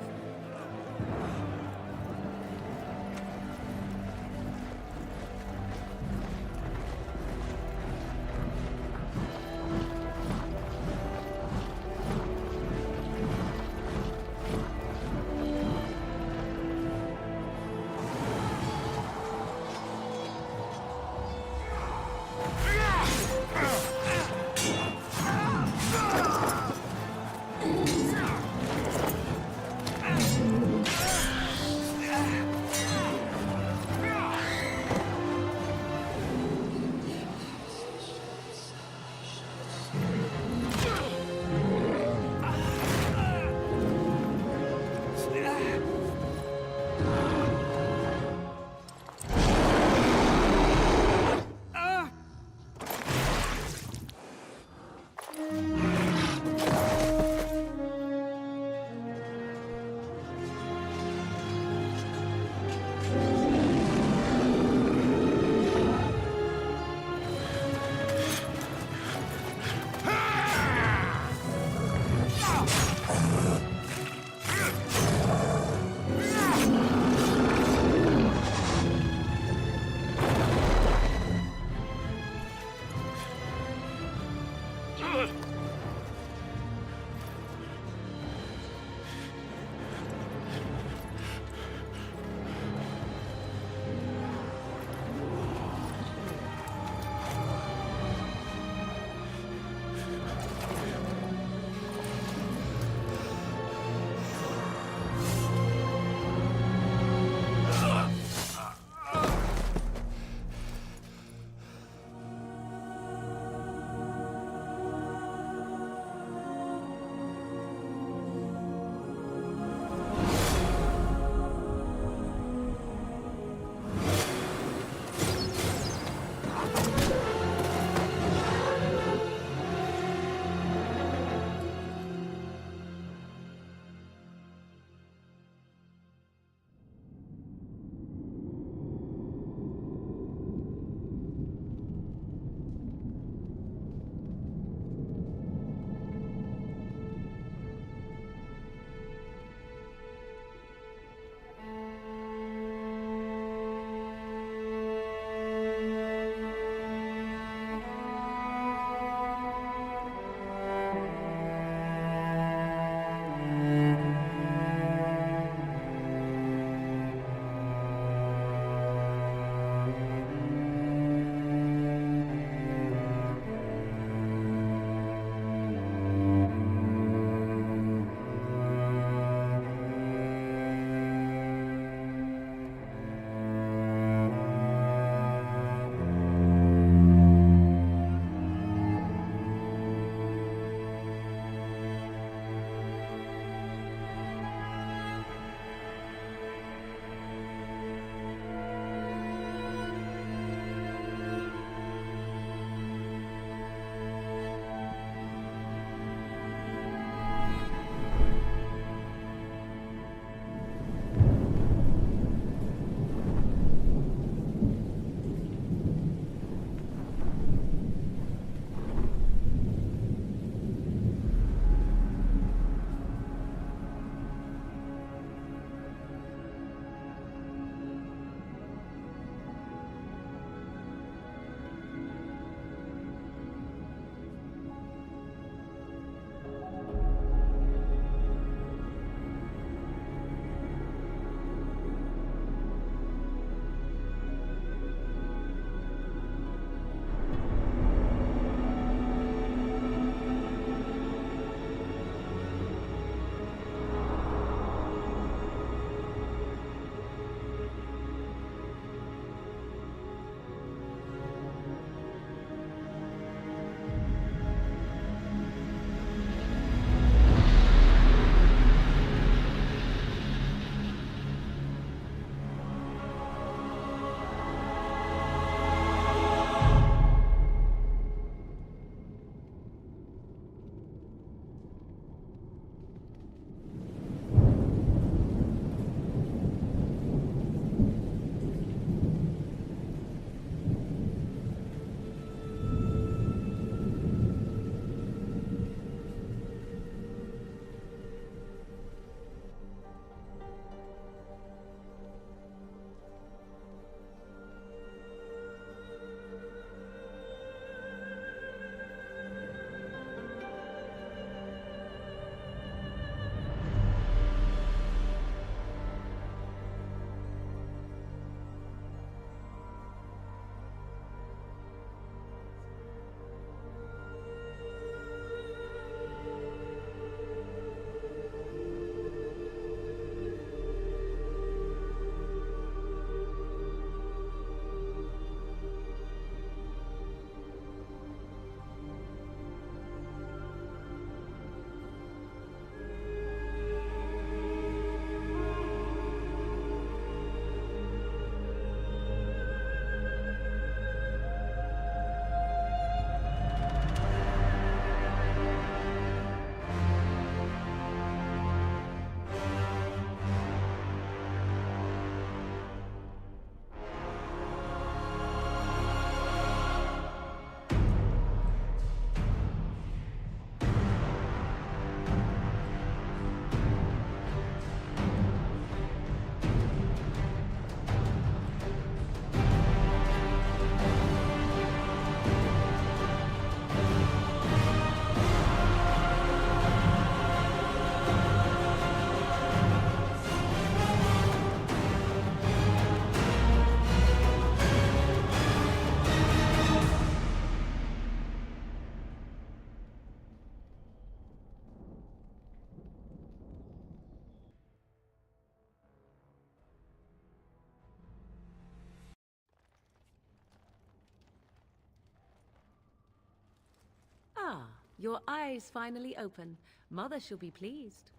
G: your eyes finally open. Mother shall be pleased.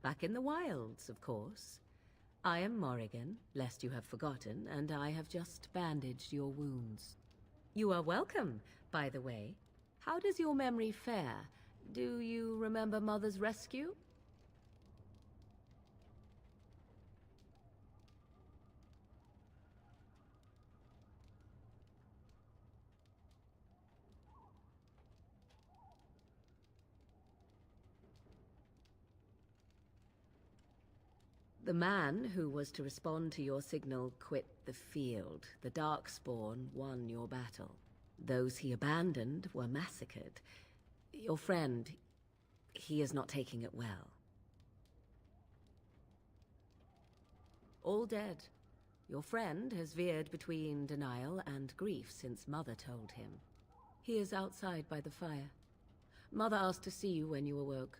G: Back in the wilds, of course. I am Morrigan, lest you have forgotten, and I have just bandaged your wounds. You are welcome, by the way. How does your memory fare? Do you remember Mother's rescue? The man who was to respond to your signal quit the field. The darkspawn won your battle. Those he abandoned were massacred. Your friend, he is not taking it well. All dead. Your friend has veered between denial and grief since Mother told him. He is outside by the fire. Mother asked to see you when you awoke.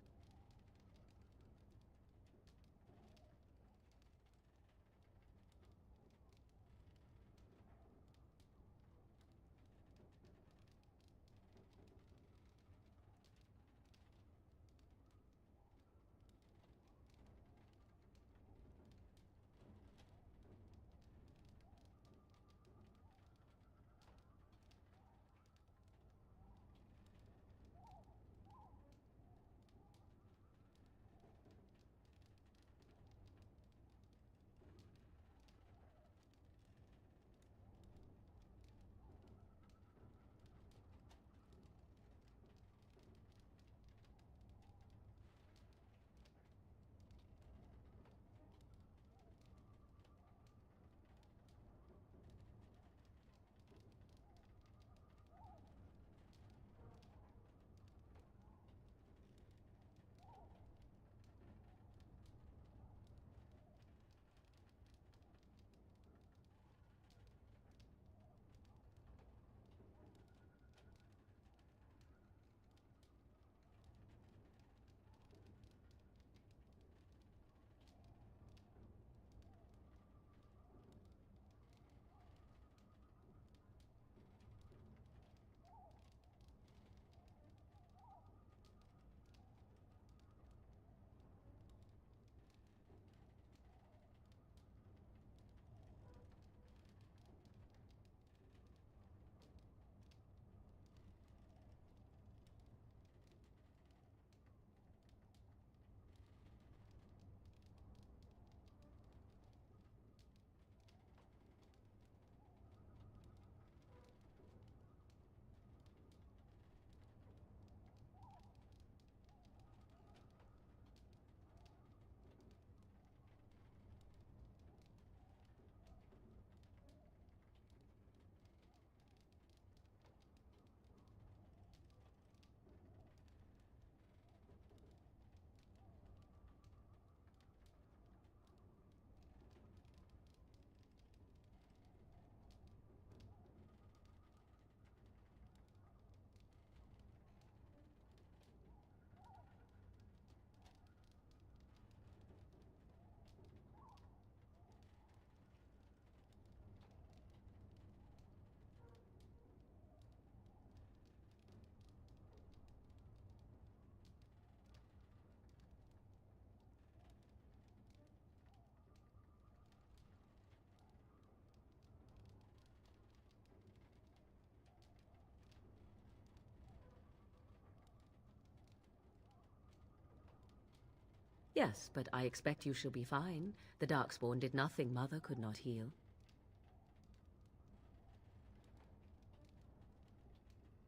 G: Yes, but I expect you shall be fine. The Darkspawn did nothing Mother could not heal.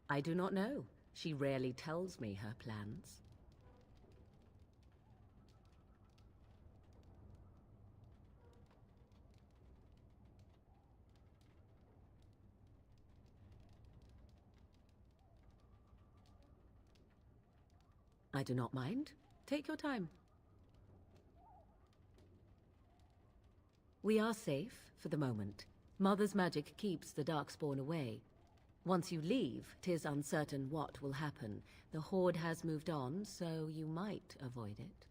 G: I do not know. She rarely tells me her plans. I do not mind. Take your time. We are safe, for the moment. Mother's magic keeps the Darkspawn away. Once you leave, 'tis uncertain what will happen. The Horde has moved on, so you might avoid it.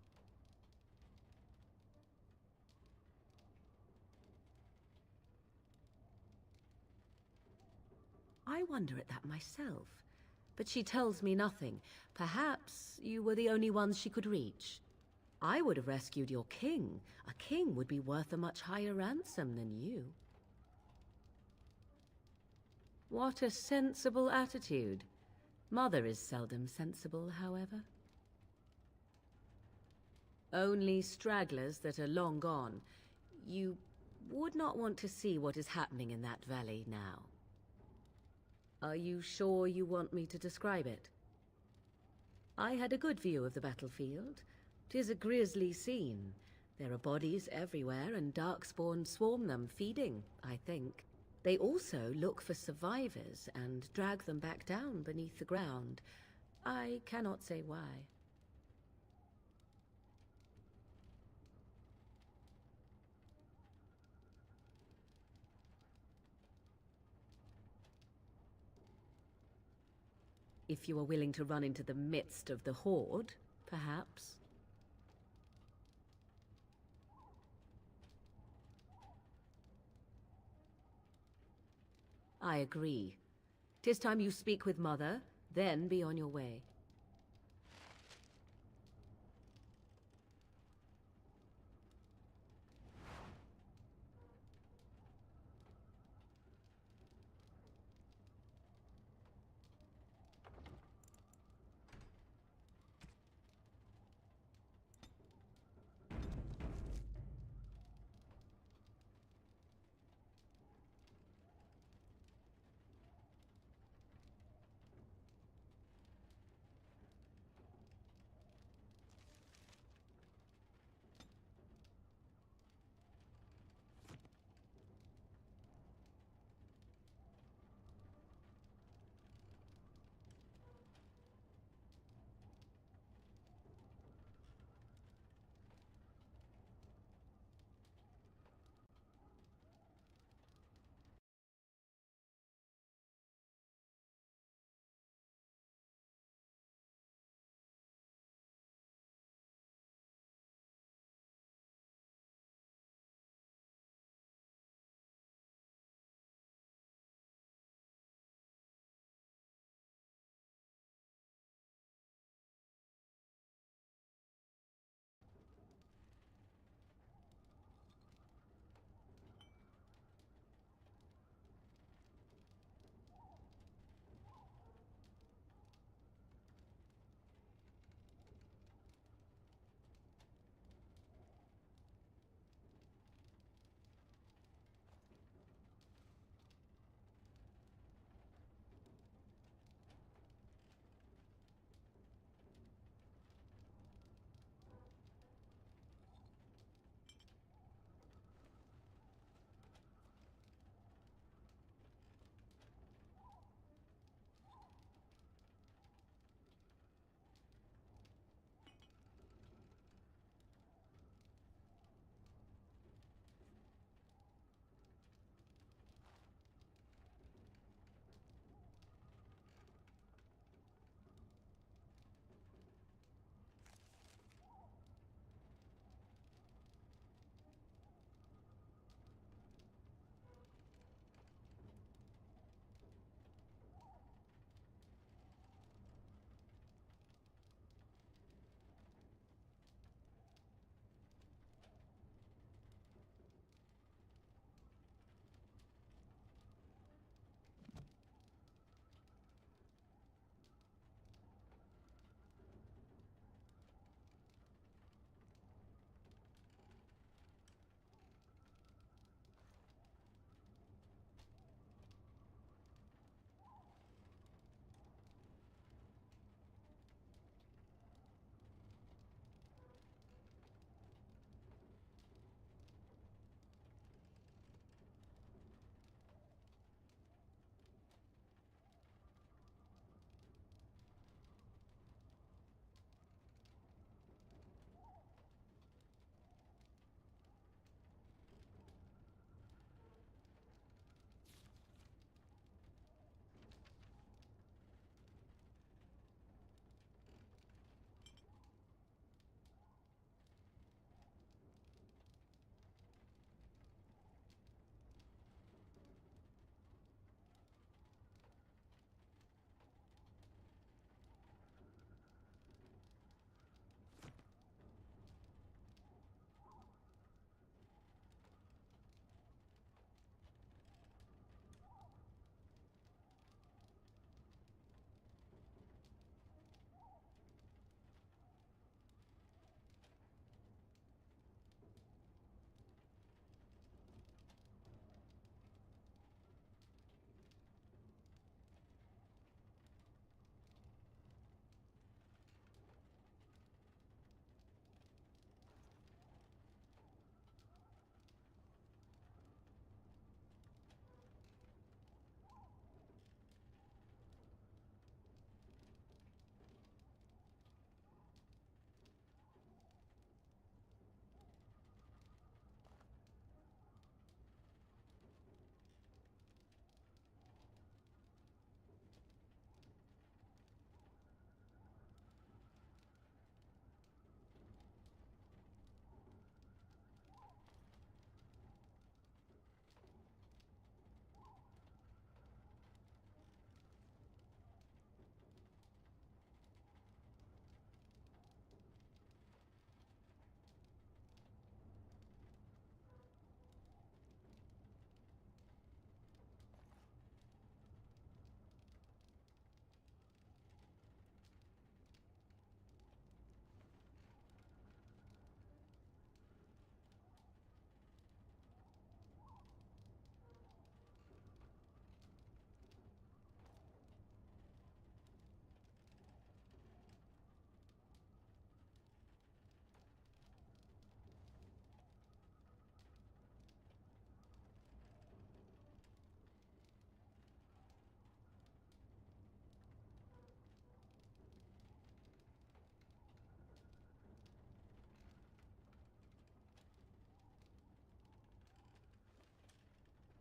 J: I wonder at that myself. But she tells me nothing. Perhaps you were the only ones she could reach. I would have rescued your king. A king would be worth a much higher ransom than you. What a sensible attitude. Mother is seldom sensible, however. Only stragglers that are long gone. You would not want to see what is happening in that valley now. Are you sure you want me to describe it? I had a good view of the battlefield. 'Tis a grisly scene. There are bodies everywhere, and darkspawn swarm them, feeding, I think. They also look for survivors and drag them back down beneath the ground. I cannot say why. If you are willing to run into the midst of the horde, perhaps. I agree. 'Tis time you speak with Mother, then be on your way.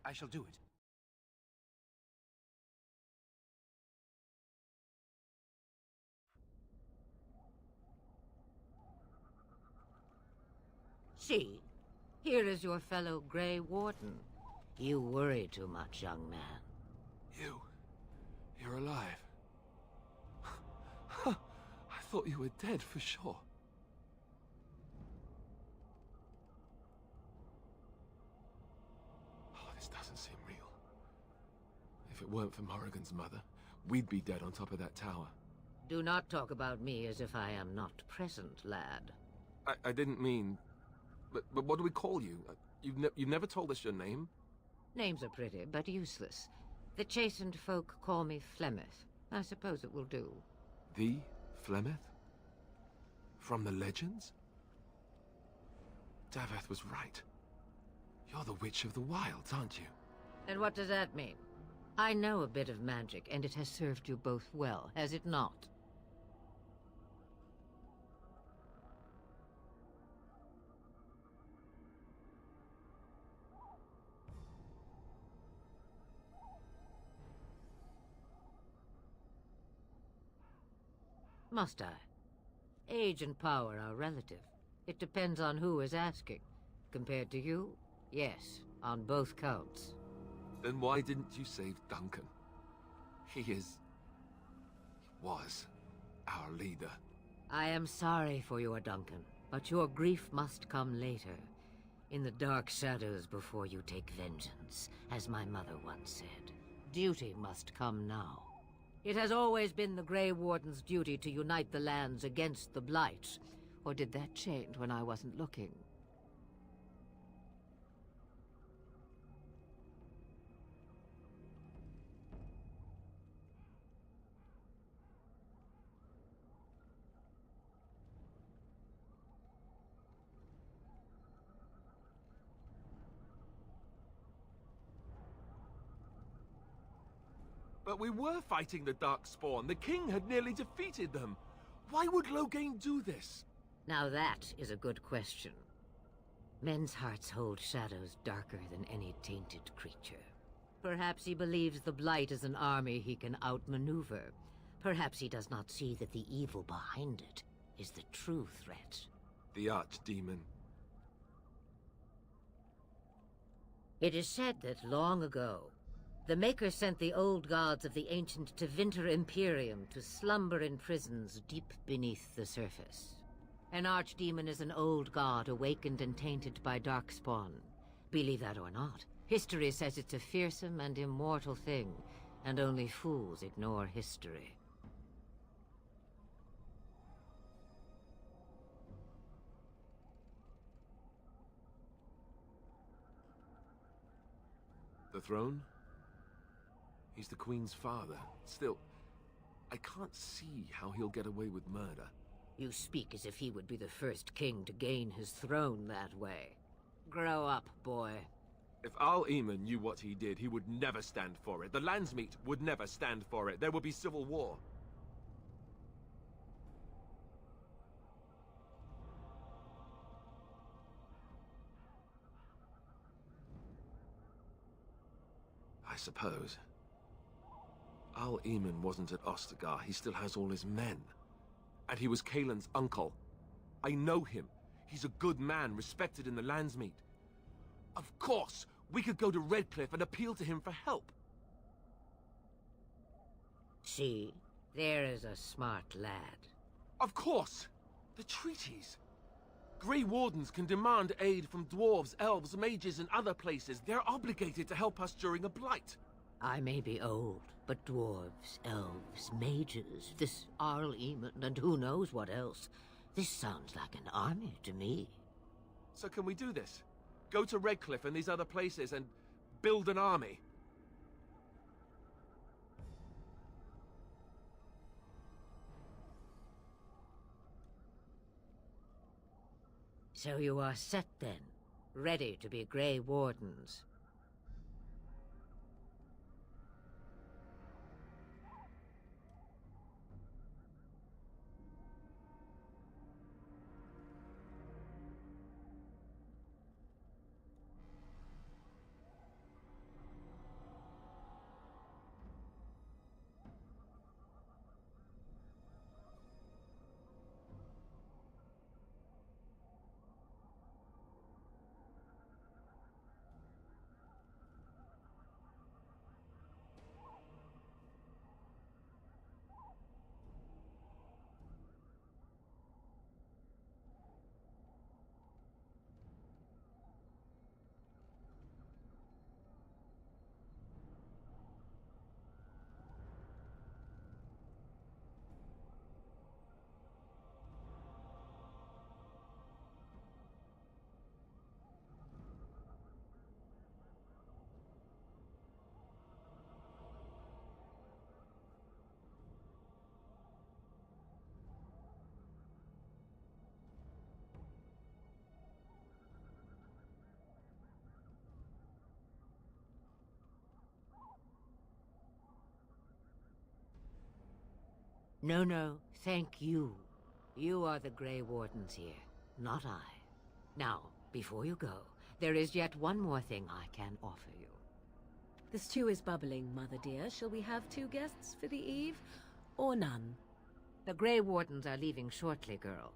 O: I shall do it.
S: See, here is your fellow Grey Warden. You worry too much, young man.
K: You're alive. I thought you were dead for sure. Oh, this doesn't seem real. If it weren't for Morrigan's mother, we'd be dead on top of that tower.
S: Do not talk about me as if I am not present, lad.
K: I didn't mean... But what do we call you? You've never told us your name?
S: Names are pretty, but useless. The chastened folk call me Flemeth. I suppose it will do.
K: The Flemeth? From the legends? Daveth was right. You're the Witch of the Wilds, aren't you?
S: And what does that mean? I know a bit of magic, and it has served you both well, has it not? Must I? Age and power are relative. It depends on who is asking. Compared to you, yes, on both counts.
K: Then why didn't you save Duncan? He was our leader.
S: I am sorry for your Duncan, but your grief must come later. In the dark shadows before you take vengeance, as my mother once said. Duty must come now. It has always been the Grey Warden's duty to unite the lands against the Blight. Or did that change when I wasn't looking?
K: But we were fighting the darkspawn. The king had nearly defeated them. Why would Loghain do this?
S: Now that is a good question. Men's hearts hold shadows darker than any tainted creature. Perhaps he believes the Blight is an army he can outmaneuver. Perhaps he does not see that the evil behind it is the true threat.
K: The archdemon.
S: It is said that long ago, the Maker sent the old gods of the ancient Tevinter Imperium to slumber in prisons deep beneath the surface. An archdemon is an old god awakened and tainted by darkspawn. Believe that or not, history says it's a fearsome and immortal thing, and only fools ignore history.
K: The throne? He's the Queen's father. Still, I can't see how he'll get away with murder.
S: You speak as if he would be the first king to gain his throne that way. Grow up, boy.
K: If Al Eamon knew what he did, he would never stand for it. The Landsmeet would never stand for it. There would be civil war. I suppose. Al Eamon wasn't at Ostagar. He still has all his men. And he was Cailan's uncle. I know him. He's a good man, respected in the Landsmeet. Of course, we could go to Redcliffe and appeal to him for help.
S: See, there is a smart lad.
K: Of course! The treaties! Grey Wardens can demand aid from dwarves, elves, mages, and other places. They're obligated to help us during a blight.
S: I may be old, but dwarves, elves, mages, this Arl Eamon, and who knows what else. This sounds like an army to me.
K: So can we do this? Go to Redcliffe and these other places and build an army?
S: So you are set then, ready to be Grey Wardens. No, no, thank you. You are the Grey Wardens here, not I. Now, before you go, there is yet one more thing I can offer you.
G: The stew is bubbling, Mother dear. Shall we have 2 guests for the eve, or none?
S: The Grey Wardens are leaving shortly, girl.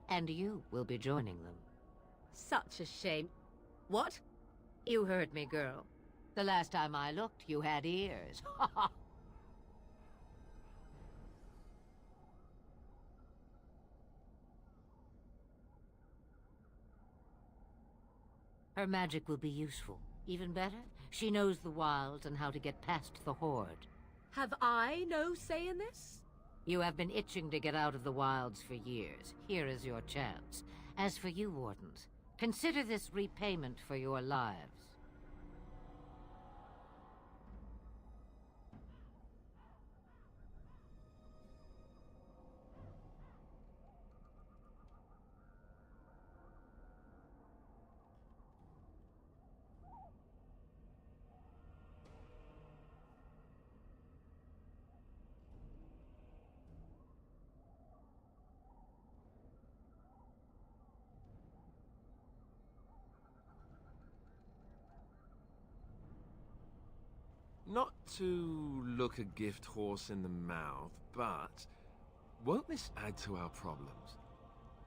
S: And you will be joining them.
J: Such a shame. What?
S: You heard me, girl. The last time I looked, you had ears. Her magic will be useful. Even better, she knows the wilds and how to get past the horde.
J: Have I no say in this?
S: You have been itching to get out of the wilds for years. Here is your chance. As for you, Wardens, consider this repayment for your lives.
N: Not to look a gift horse in the mouth, but won't this add to our problems?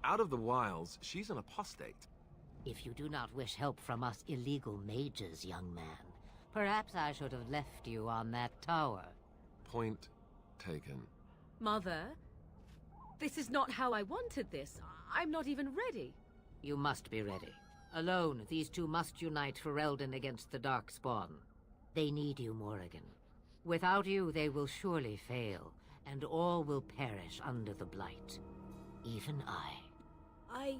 N: Out of the wilds, she's an apostate.
S: If you do not wish help from us illegal mages, young man, perhaps I should have left you on that tower.
N: Point taken.
J: Mother, this is not how I wanted this. I'm not even ready.
S: You must be ready. Alone, these two must unite Ferelden against the darkspawn. They need you, Morrigan. Without you, they will surely fail, and all will perish under the Blight. Even I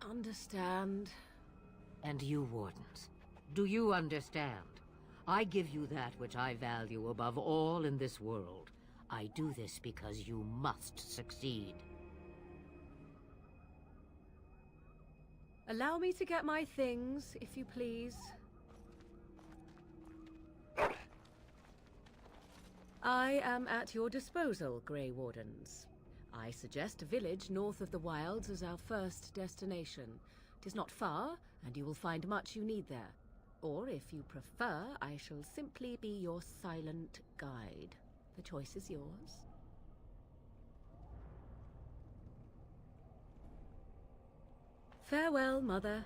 J: understand.
S: And you, Wardens, do you understand? I give you that which I value above all in this world. I do this because you must succeed.
J: Allow me to get my things, if you please. I am at your disposal, Grey Wardens. I suggest a village north of the wilds as our first destination. 'Tis not far, and you will find much you need there. Or, if you prefer, I shall simply be your silent guide. The choice is yours. Farewell, Mother.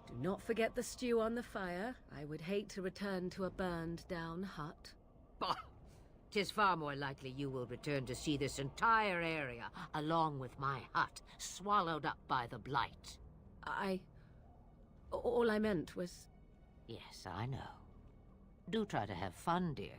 J: Do not forget the stew on the fire. I would hate to return to a burned-down hut.
S: Bah! 'Tis far more likely you will return to see this entire area, along with my hut, swallowed up by the Blight.
J: All I meant was...
S: Yes, I know. Do try to have fun, dear.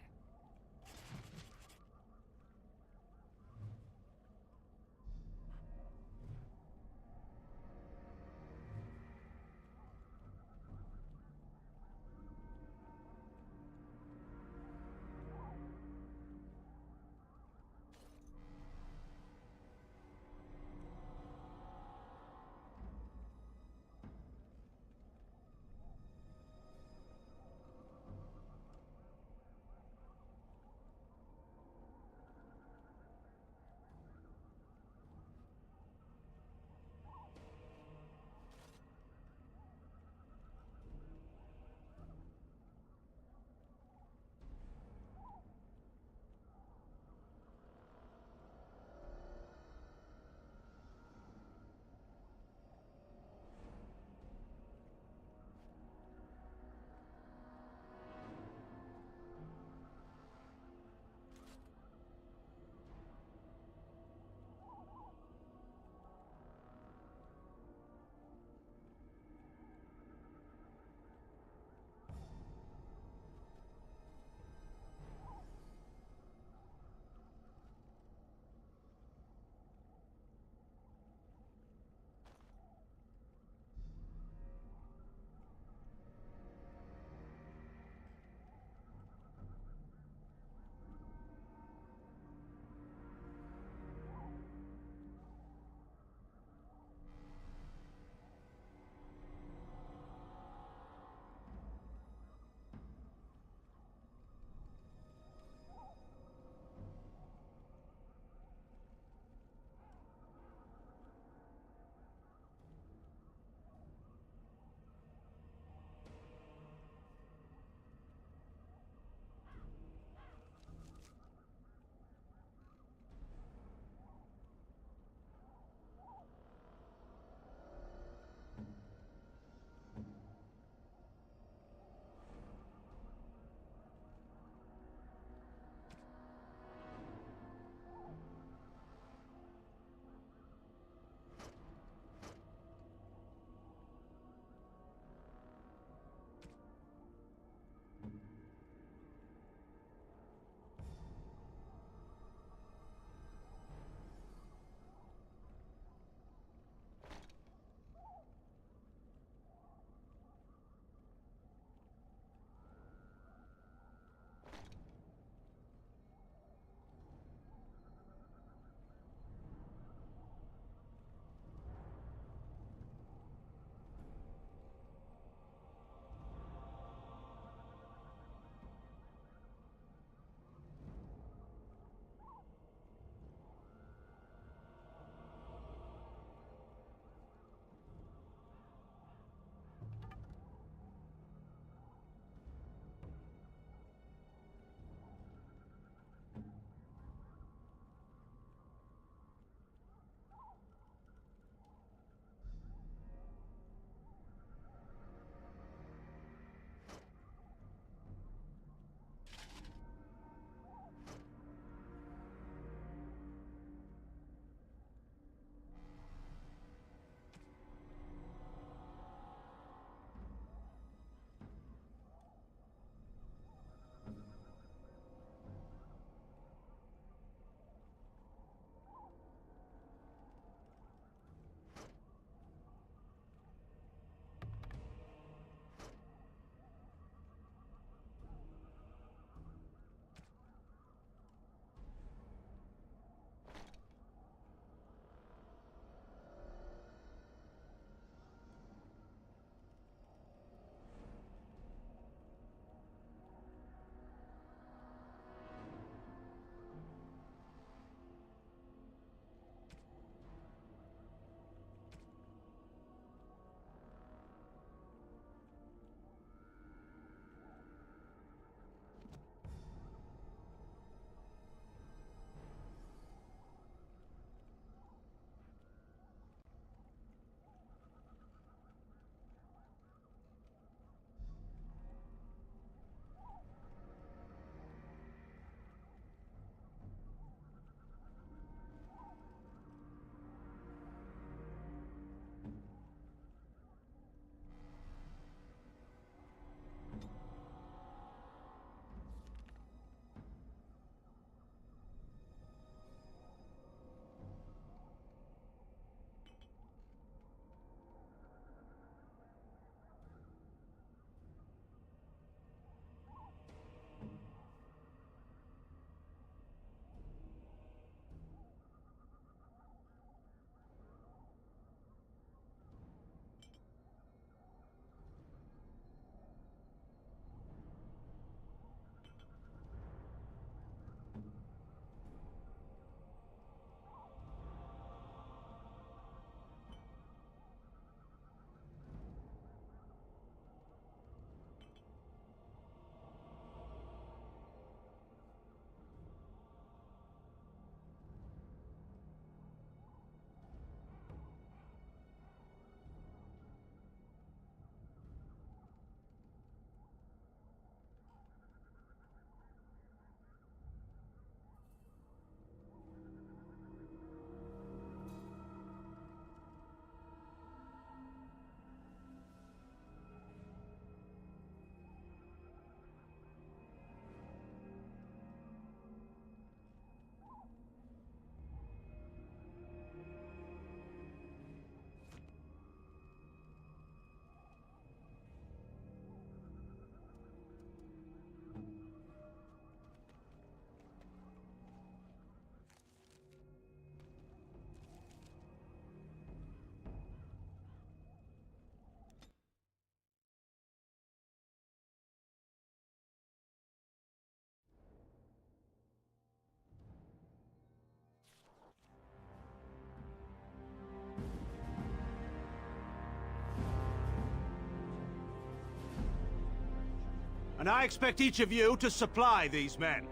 H: And I expect each of you to supply these men.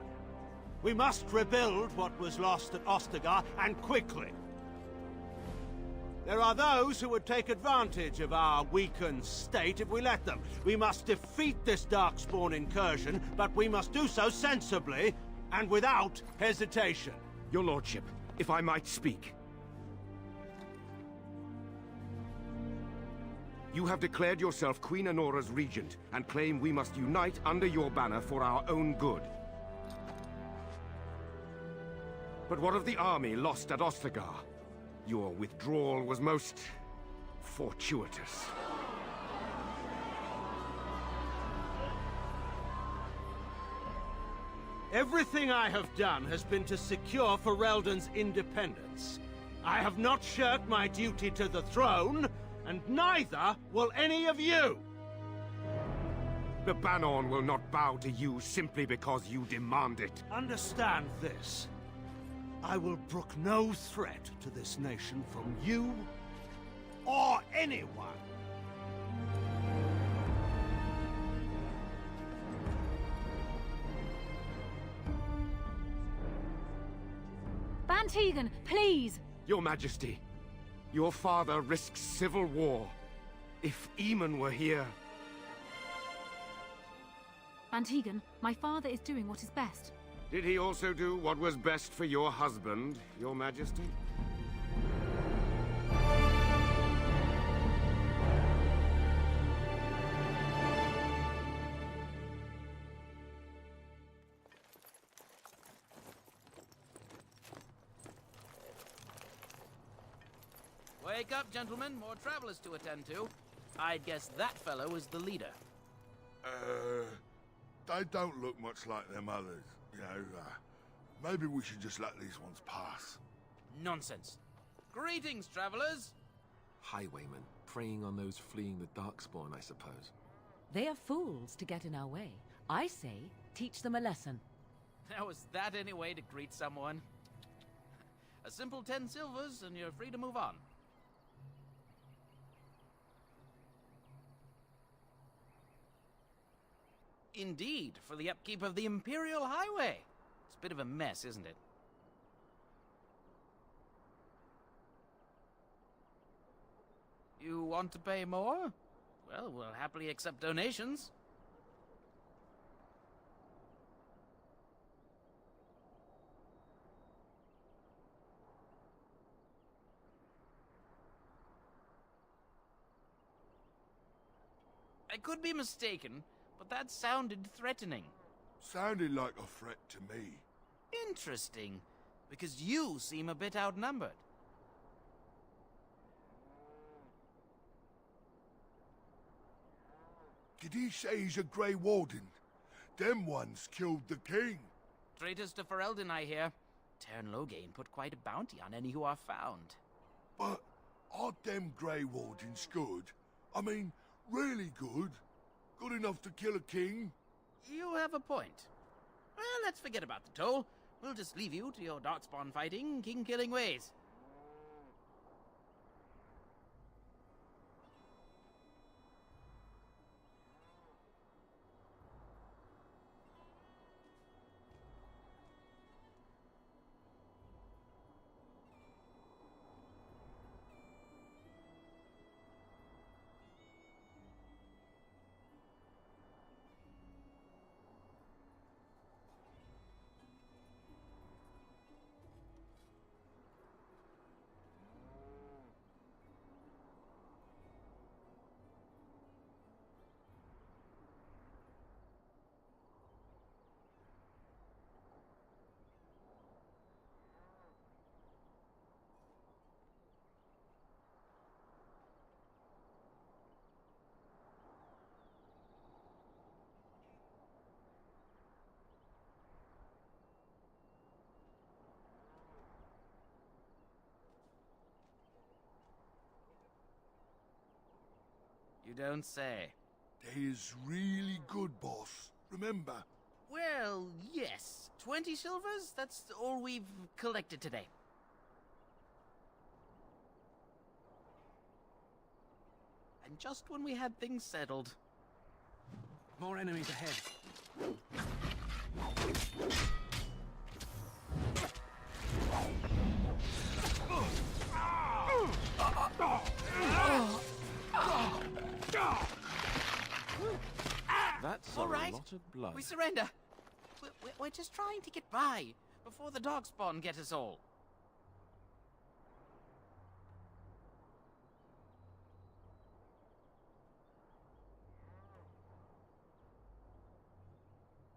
H: We must rebuild what was lost at Ostagar, and quickly. There are those who would take advantage of our weakened state if we let them. We must defeat this darkspawn incursion, but we must do so sensibly and without hesitation.
B: Your lordship, if I might speak. You have declared yourself Queen Anora's regent, and claim we must unite under your banner for our own good. But what of the army lost at Ostagar? Your withdrawal was most fortuitous.
H: Everything I have done has been to secure Ferelden's independence. I have not shirked my duty to the throne, and neither will any of you!
B: The Banorn will not bow to you simply because you demand it.
H: Understand this. I will brook no threat to this nation from you or anyone.
M: Bantegan, please!
B: Your Majesty, your father risks civil war. If Eamon were here...
M: Bantegan, my father is doing what is best.
B: Did he also do what was best for your husband, Your Majesty?
W: Wake up, gentlemen. More travelers to attend to. I'd guess that fellow is the leader.
R: They don't look much like them others. You know, maybe we should just let these ones pass.
W: Nonsense. Greetings, travelers.
K: Highwaymen, preying on those fleeing the darkspawn, I suppose.
J: They are fools to get in our way. I say, teach them a lesson.
W: Now, is that any way to greet someone? A simple 10 silvers, and you're free to move on. Indeed, for the upkeep of the Imperial Highway. It's a bit of a mess, isn't it? You want to pay more? Well, we'll happily accept donations. I could be mistaken, but that sounded threatening.
R: Sounded like a threat to me.
W: Interesting, because you seem a bit outnumbered.
R: Did he say he's a Grey Warden? Them ones killed the king.
W: Traitors to Ferelden, I hear. Teyrn Loghain put quite a bounty on any who are found.
R: But aren't them Grey Wardens good? I mean, really good? Good enough to kill a king?
W: You have a point. Well, let's forget about the toll. We'll just leave you to your darkspawn fighting, king-killing ways. You don't say.
R: They is really good, boss. Remember?
W: Well, yes. 20 silvers? That's all we've collected today. And just when we had things settled.
T: More enemies ahead.
N: That's
W: All
N: a
W: right.
N: lot of blood.
W: We surrender. We're just trying to get by before the darkspawn get us all.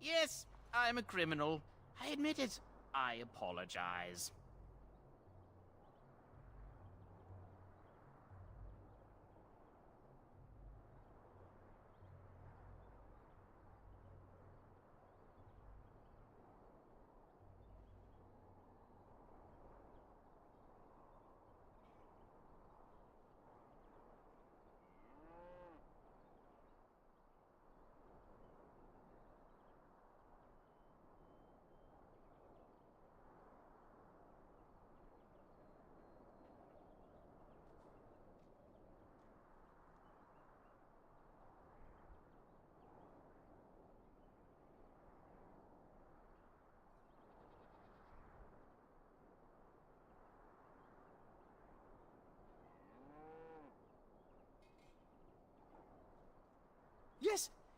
W: Yes, I'm a criminal. I admit it. I apologize.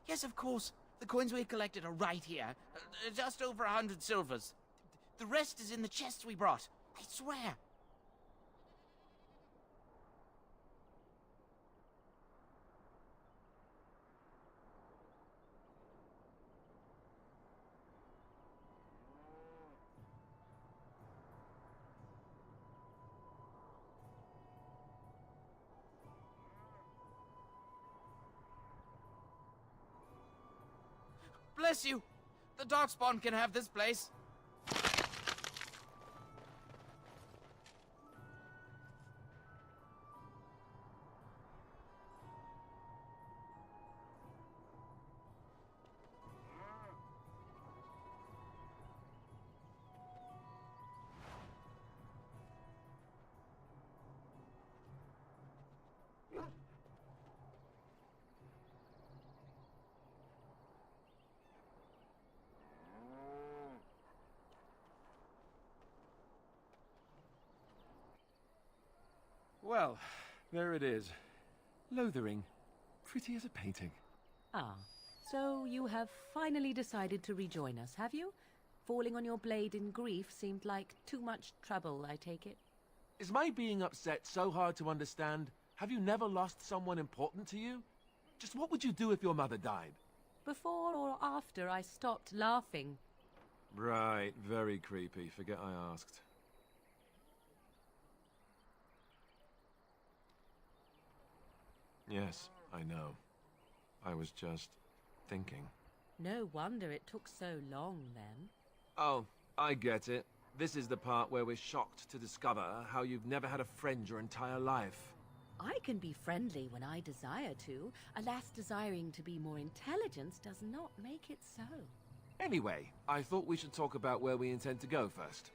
W: Yes, of course. The coins we collected are right here. Just over 100 silvers. The rest is in the chests we brought. I swear. Bless you! The darkspawn can have this place.
N: Well, there it is. Lothering. Pretty as a painting.
G: Ah, so you have finally decided to rejoin us, have you? Falling on your blade in grief seemed like too much trouble, I take it.
N: Is my being upset so hard to understand? Have you never lost someone important to you? Just what would you do if your mother died?
G: Before or after I stopped laughing.
N: Right, very creepy. Forget I asked. Yes, I know. I was just thinking.
G: No wonder it took so long, then.
N: Oh, I get it. This is the part where we're shocked to discover how you've never had a friend your entire life.
G: I can be friendly when I desire to. Alas, desiring to be more intelligent does not make it so.
N: Anyway, I thought we should talk about where we intend to go first.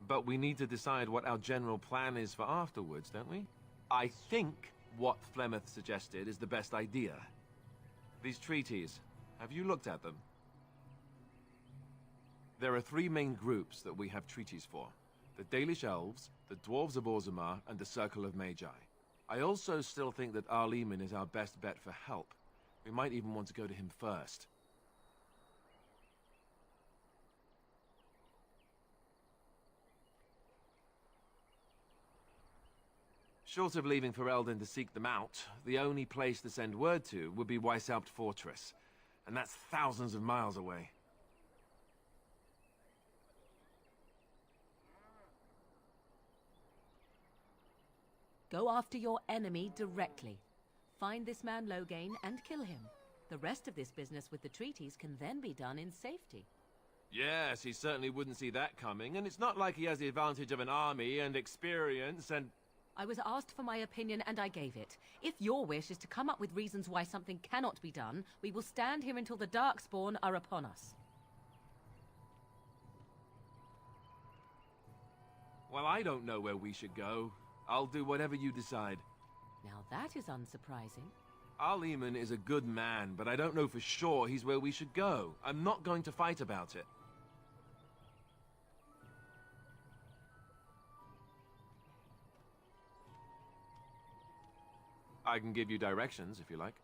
N: But we need to decide what our general plan is for afterwards, don't we? I think what Flemeth suggested is the best idea. These treaties, have you looked at them? There are three main groups that we have treaties for. The Dalish Elves, the Dwarves of Orzammar, and the Circle of Magi. I also still think that Arleman is our best bet for help. We might even want to go to him first. Short of leaving Ferelden to seek them out, the only place to send word to would be Weishaupt Fortress. And that's thousands of miles away.
G: Go after your enemy directly. Find this man Loghain and kill him. The rest of this business with the treaties can then be done in safety.
N: Yes, he certainly wouldn't see that coming, and it's not like he has the advantage of an army and experience and...
G: I was asked for my opinion and I gave it. If your wish is to come up with reasons why something cannot be done, we will stand here until the darkspawn are upon us.
N: Well, I don't know where we should go. I'll do whatever you decide.
J: Now that is unsurprising.
N: Eamon is a good man, but I don't know for sure he's where we should go. I'm not going to fight about it. I can give you directions, if you like.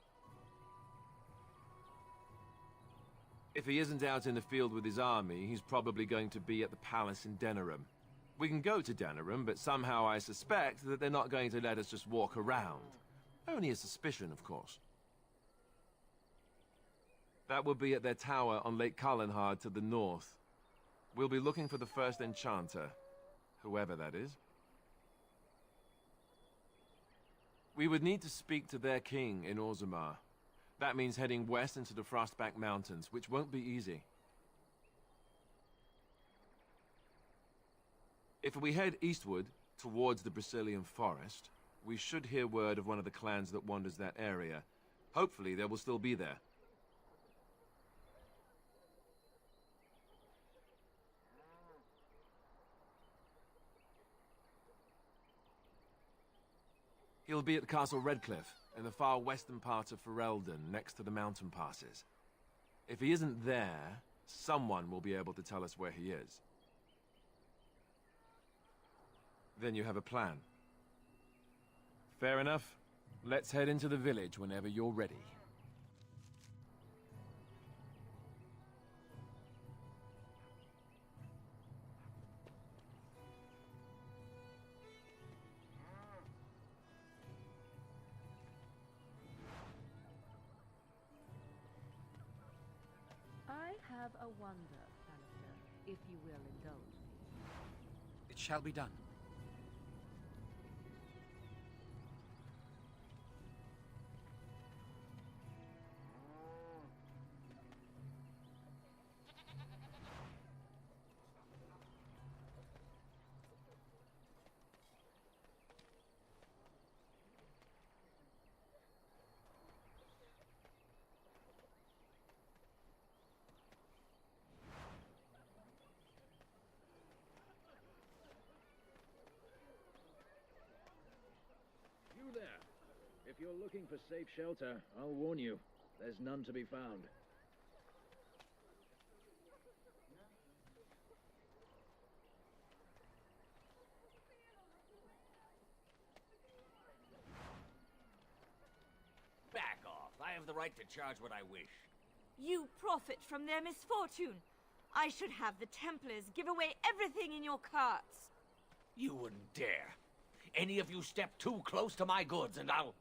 N: If he isn't out in the field with his army, he's probably going to be at the palace in Denerim. We can go to Denerim, but somehow I suspect that they're not going to let us just walk around. Only a suspicion, of course. That will be at their tower on Lake Calenhard to the north. We'll be looking for the first enchanter, whoever that is. We would need to speak to their king in Orzammar. That means heading west into the Frostback Mountains, which won't be easy. If we head eastward, towards the Brazilian forest, we should hear word of one of the clans that wanders that area. Hopefully they will still be there. He'll be at Castle Redcliffe, in the far western part of Ferelden, next to the mountain passes. If he isn't there, someone will be able to tell us where he is. Then you have a plan. Fair enough. Let's head into the village whenever you're ready.
J: I have a wonder, Alistair, if you will indulge me.
O: It shall be done.
C: If you're looking for safe shelter, I'll warn you, there's none to be found.
E: Back off. I have the right to charge what I wish.
I: You profit from their misfortune. I should have the Templars give away everything in your carts.
E: You wouldn't dare. Any of you step too close to my goods and I'll...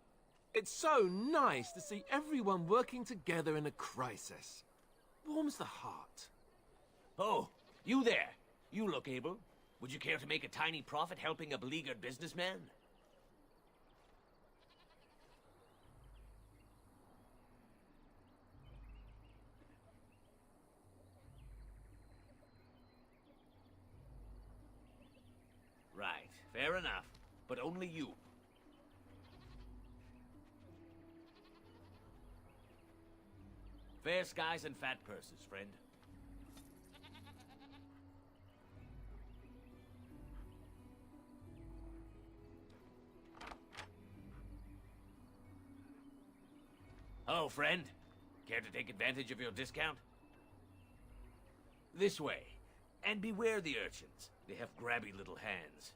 N: It's so nice to see everyone working together in a crisis. Warms the heart.
E: Oh, you there. You look able. Would you care to make a tiny profit helping a beleaguered businessman? Right, fair enough. But only you. Fair skies and fat purses, friend. Hello, friend. Care to take advantage of your discount? This way. And beware the urchins. They have grabby little hands.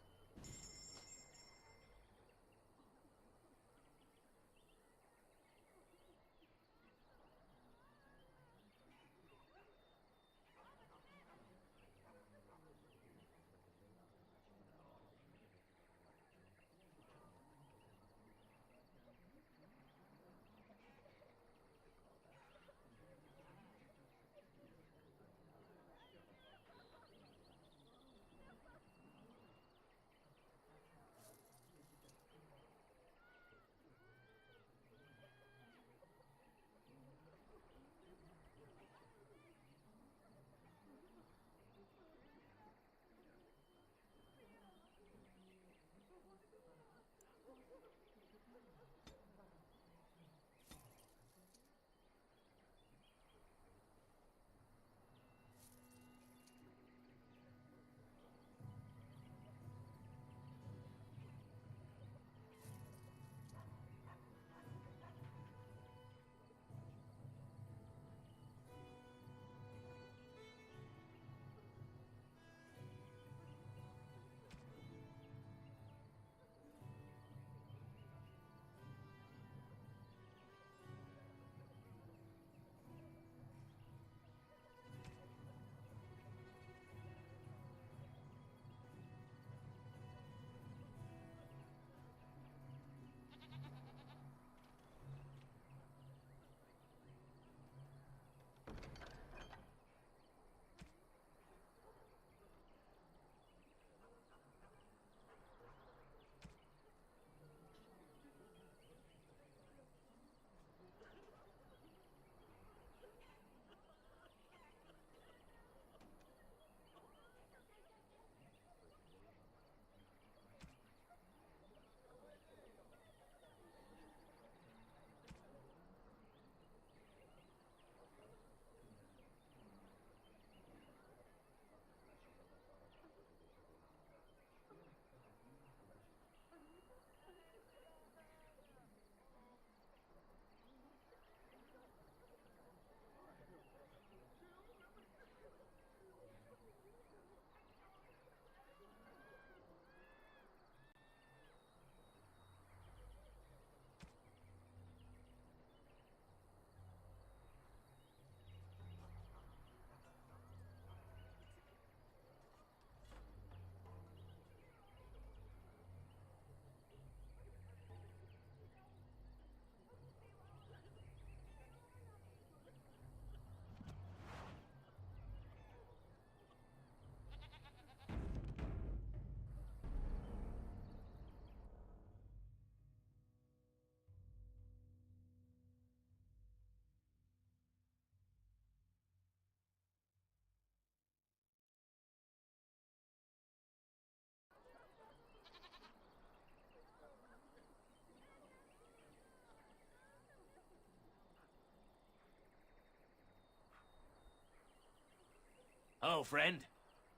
E: Hello, friend.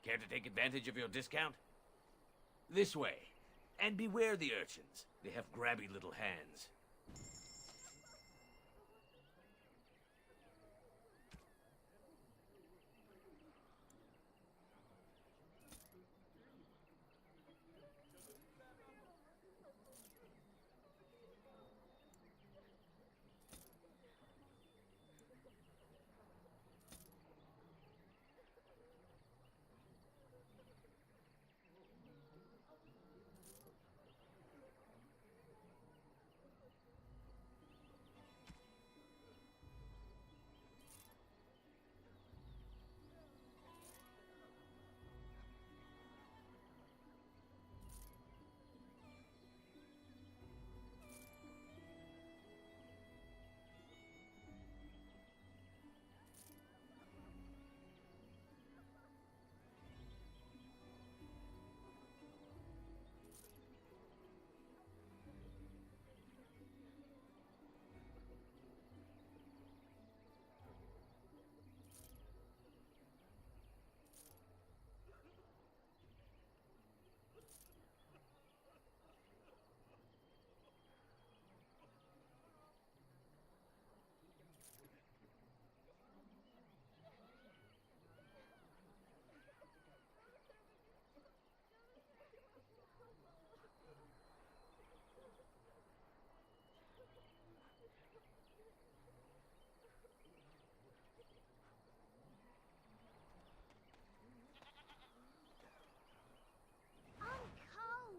E: Care to take advantage of your discount? This way. And beware the urchins. They have grabby little hands.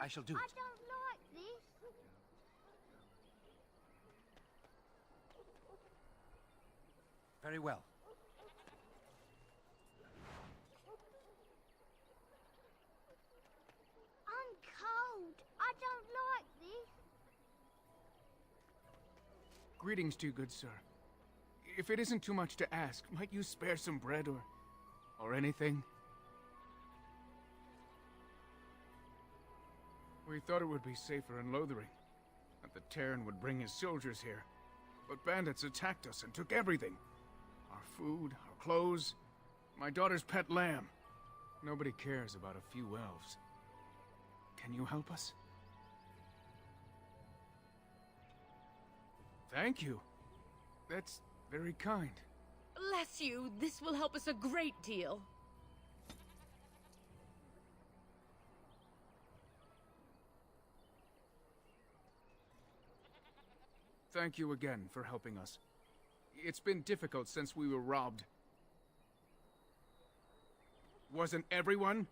O: I shall do it.
A: I don't like this.
O: Very well.
A: I'm cold. I don't like this.
F: Greetings to you, good sir. If it isn't too much to ask, might you spare some bread or anything? We thought it would be safer in Lothering, that the Theirin would bring his soldiers here. But bandits attacked us and took everything. Our food, our clothes, my daughter's pet lamb. Nobody cares about a few elves. Can you help us? Thank you. That's very kind.
J: Bless you. This will help us a great deal.
F: Thank you again for helping us. It's been difficult since we were robbed. Wasn't everyone?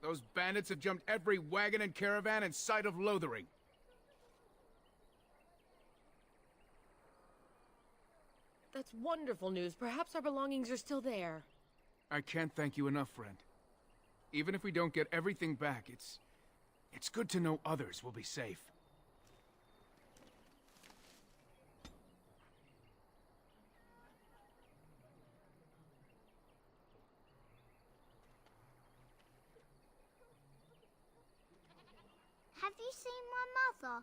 F: Those bandits have jumped every wagon and caravan in sight of Lothering.
J: That's wonderful news. Perhaps our belongings are still there.
F: I can't thank you enough, friend. Even if we don't get everything back, it's good to know others will be safe.
A: Have you seen my mother?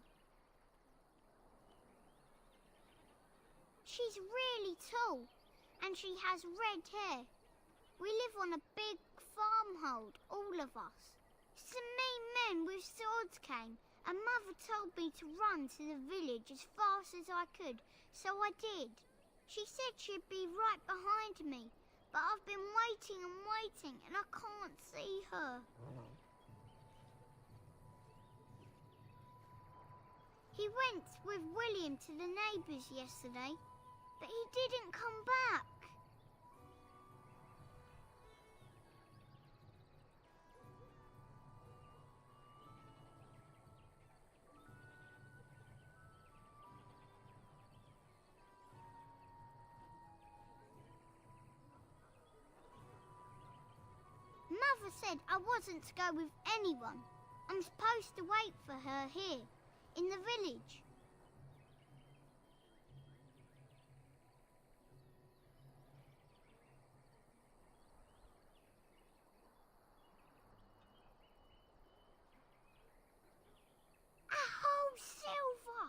A: She's really tall, and she has red hair. We live on a big farmhold, all of us. Some mean men with swords came, and Mother told me to run to the village as fast as I could, so I did. She said she'd be right behind me, but I've been waiting and waiting, and I can't see her. He went with William to the neighbours yesterday, but he didn't come back. Mother said I wasn't to go with anyone. I'm supposed to wait for her here, in the village. A whole silver!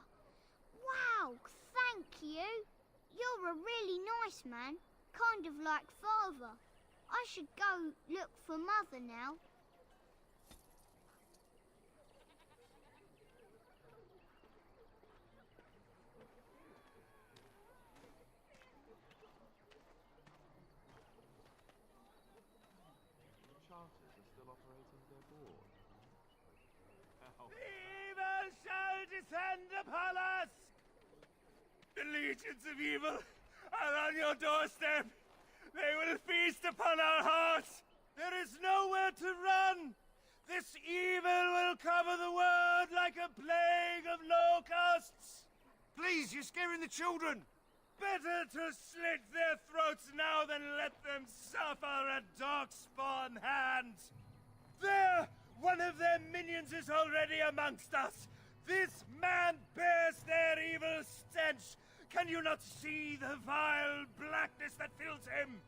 A: Wow, thank you. You're a really nice man, kind of like father. I should go look for Mother now.
N: Charters are still operating their board.
D: Evil shall descend upon us! The legions of evil are on your doorstep! They will feast upon our hearts! There is nowhere to run! This evil will cover the world like a plague of locusts!
H: Please, you're scaring the children!
D: Better to slit their throats now than let them suffer at darkspawn hands! There! One of their minions is already amongst us! This man bears their evil stench! Can you not see the vile blackness that fills him?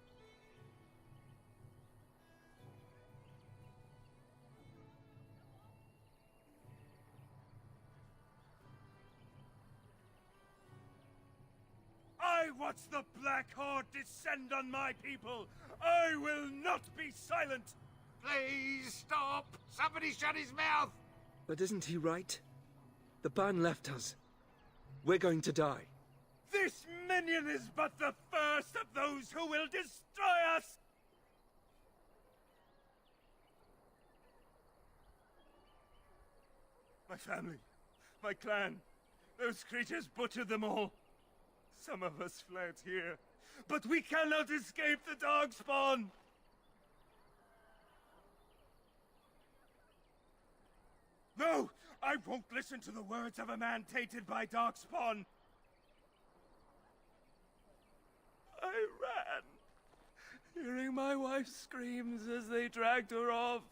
D: I watch the Black Horde descend on my people! I will not be silent!
H: Please, stop! Somebody shut his mouth!
L: But isn't he right? The ban left us. We're going to die.
D: This minion is but the first of those who will destroy us! My family, my clan, those creatures butchered them all. Some of us fled here, but we cannot escape the darkspawn! No! I won't listen to the words of a man tainted by darkspawn! I ran, hearing my wife's screams as they dragged her off.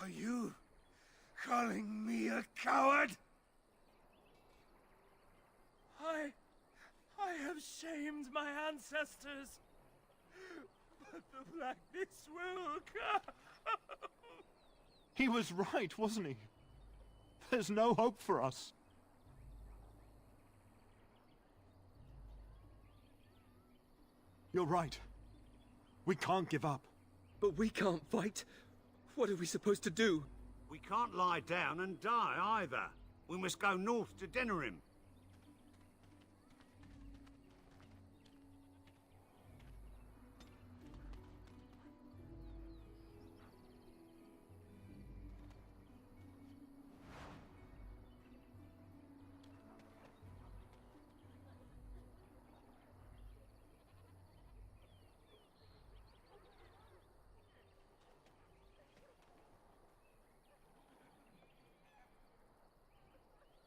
D: Are you calling me a coward? I have shamed my ancestors, but the blackness will come.
H: He was right, wasn't he? There's no hope for us. You're right. We can't give up.
L: But we can't fight. What are we supposed to do?
H: We can't lie down and die either. We must go north to Denerim.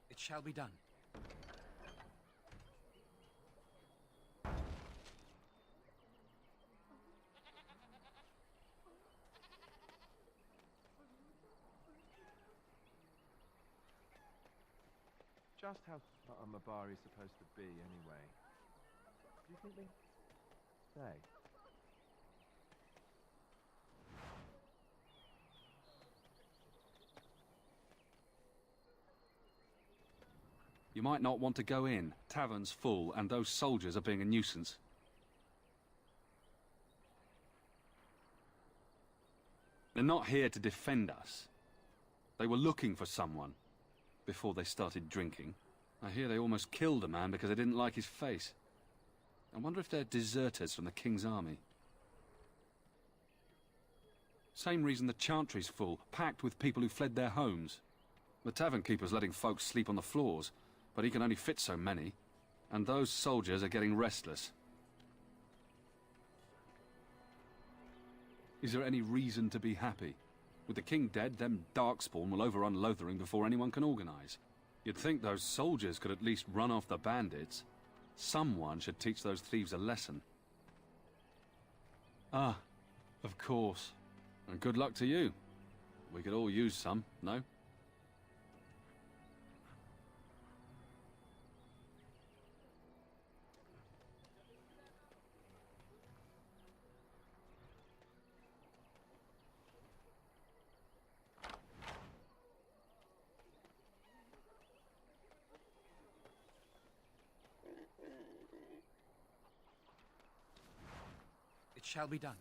O: It shall be done.
N: Just how far Mabari is supposed to be, anyway? Do you think they stay?
O: You might not want to go in. Tavern's full, and those soldiers are being a nuisance. They're not here to defend us. They were looking for someone before they started drinking. I hear they almost killed a man because they didn't like his face. I wonder if they're deserters from the King's army. Same reason the Chantry's full, packed with people who fled their homes. The tavern keeper's letting folks sleep on the floors, but he can only fit so many, and those soldiers are getting restless. Is there any reason to be happy? With the king dead, them darkspawn will overrun Lothering before anyone can organize. You'd think those soldiers could at least run off the bandits. Someone should teach those thieves a lesson. Ah, of course. And good luck to you. We could all use some, no?
P: shall be done.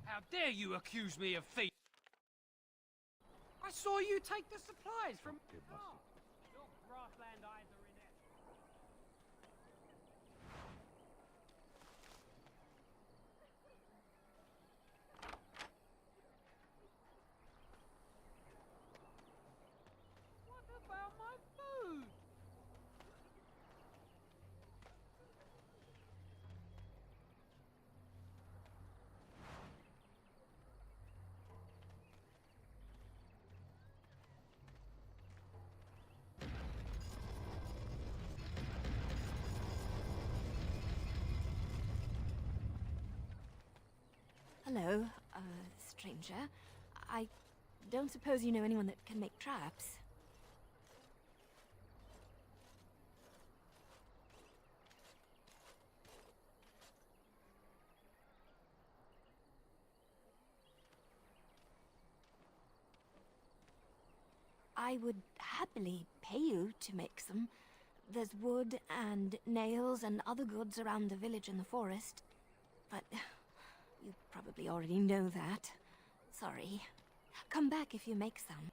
Q: How dare you accuse me of thief? I saw you take the supplies from... Oh, your grassland eyes are in it. What about my food?
U: Hello, stranger. I don't suppose you know anyone that can make traps? I would happily pay you to make some. There's wood and nails and other goods around the village and the forest, but... you probably already know that. Sorry. Come back if you make some.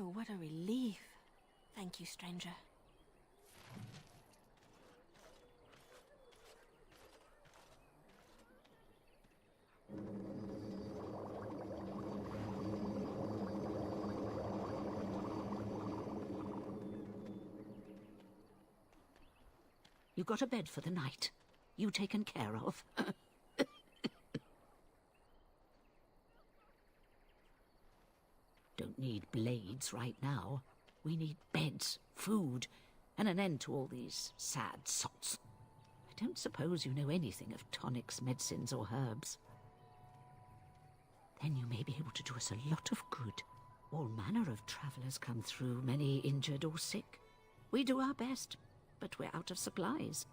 U: Oh, what a relief. Thank you, stranger.
S: You got a bed for the night. You taken care of. Don't need blades right now. We need beds, food, and an end to all these sad sots. I don't suppose you know anything of tonics, medicines, or herbs. Then you may be able to do us a lot of good. All manner of travellers come through, many injured or sick. We do our best, but we're out of supplies.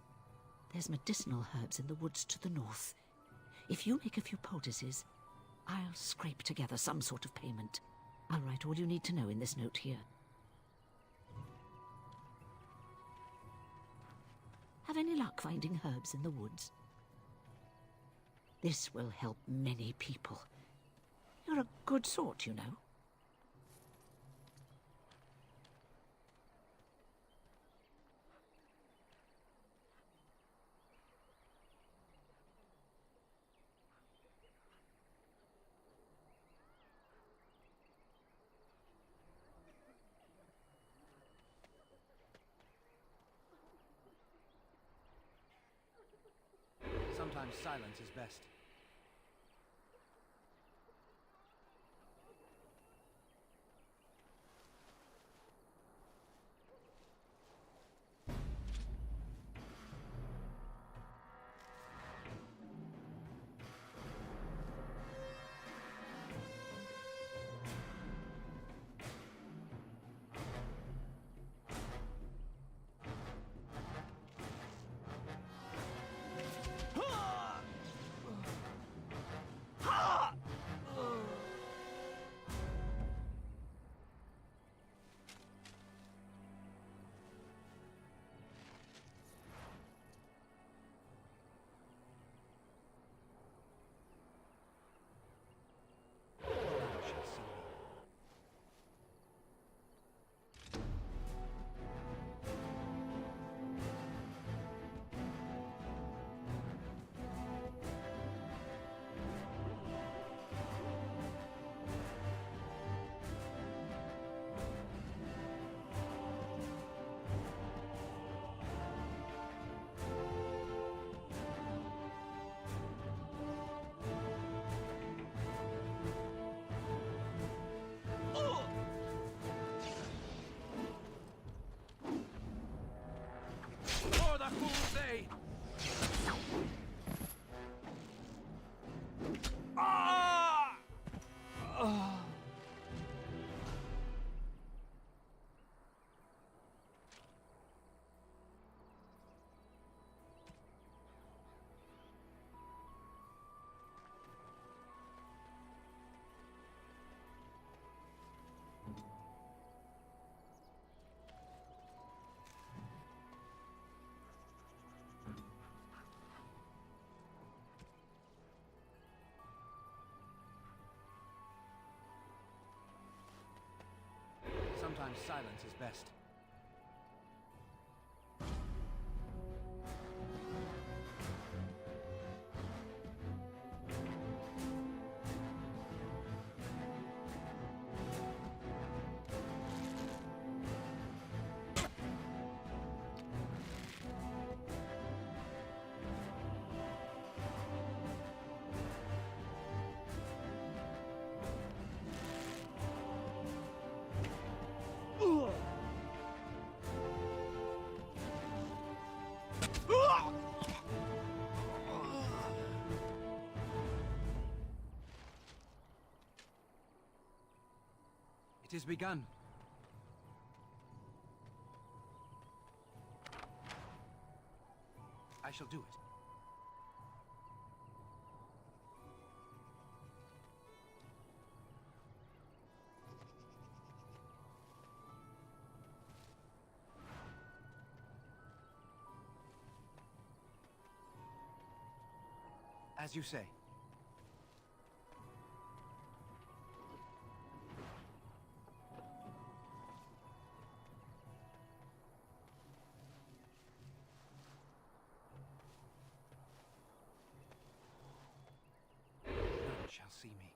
S: There's medicinal herbs in the woods to the north. If you make a few poultices, I'll scrape together some sort of payment. I'll write all you need to know in this note here. Have any luck finding herbs in the woods? This will help many people. You're a good sort, you know.
P: Sometimes silence is best.
L: They...
Q: Ah!
P: Sometimes silence is best. It has begun. I shall do it. As you say. None shall see me.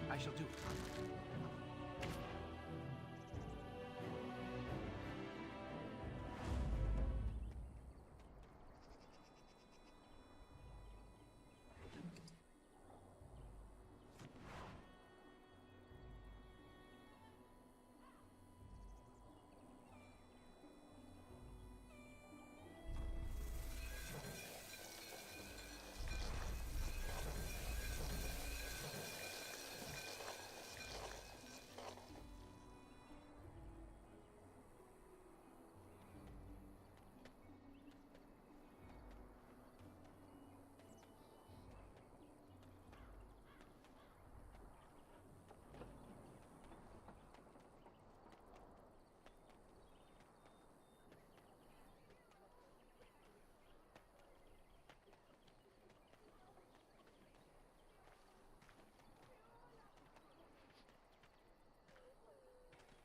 P: I shall do it.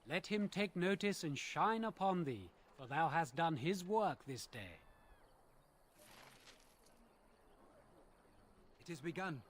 Q: Let him take notice and shine upon thee, for thou hast done his work this day.
P: It has begun.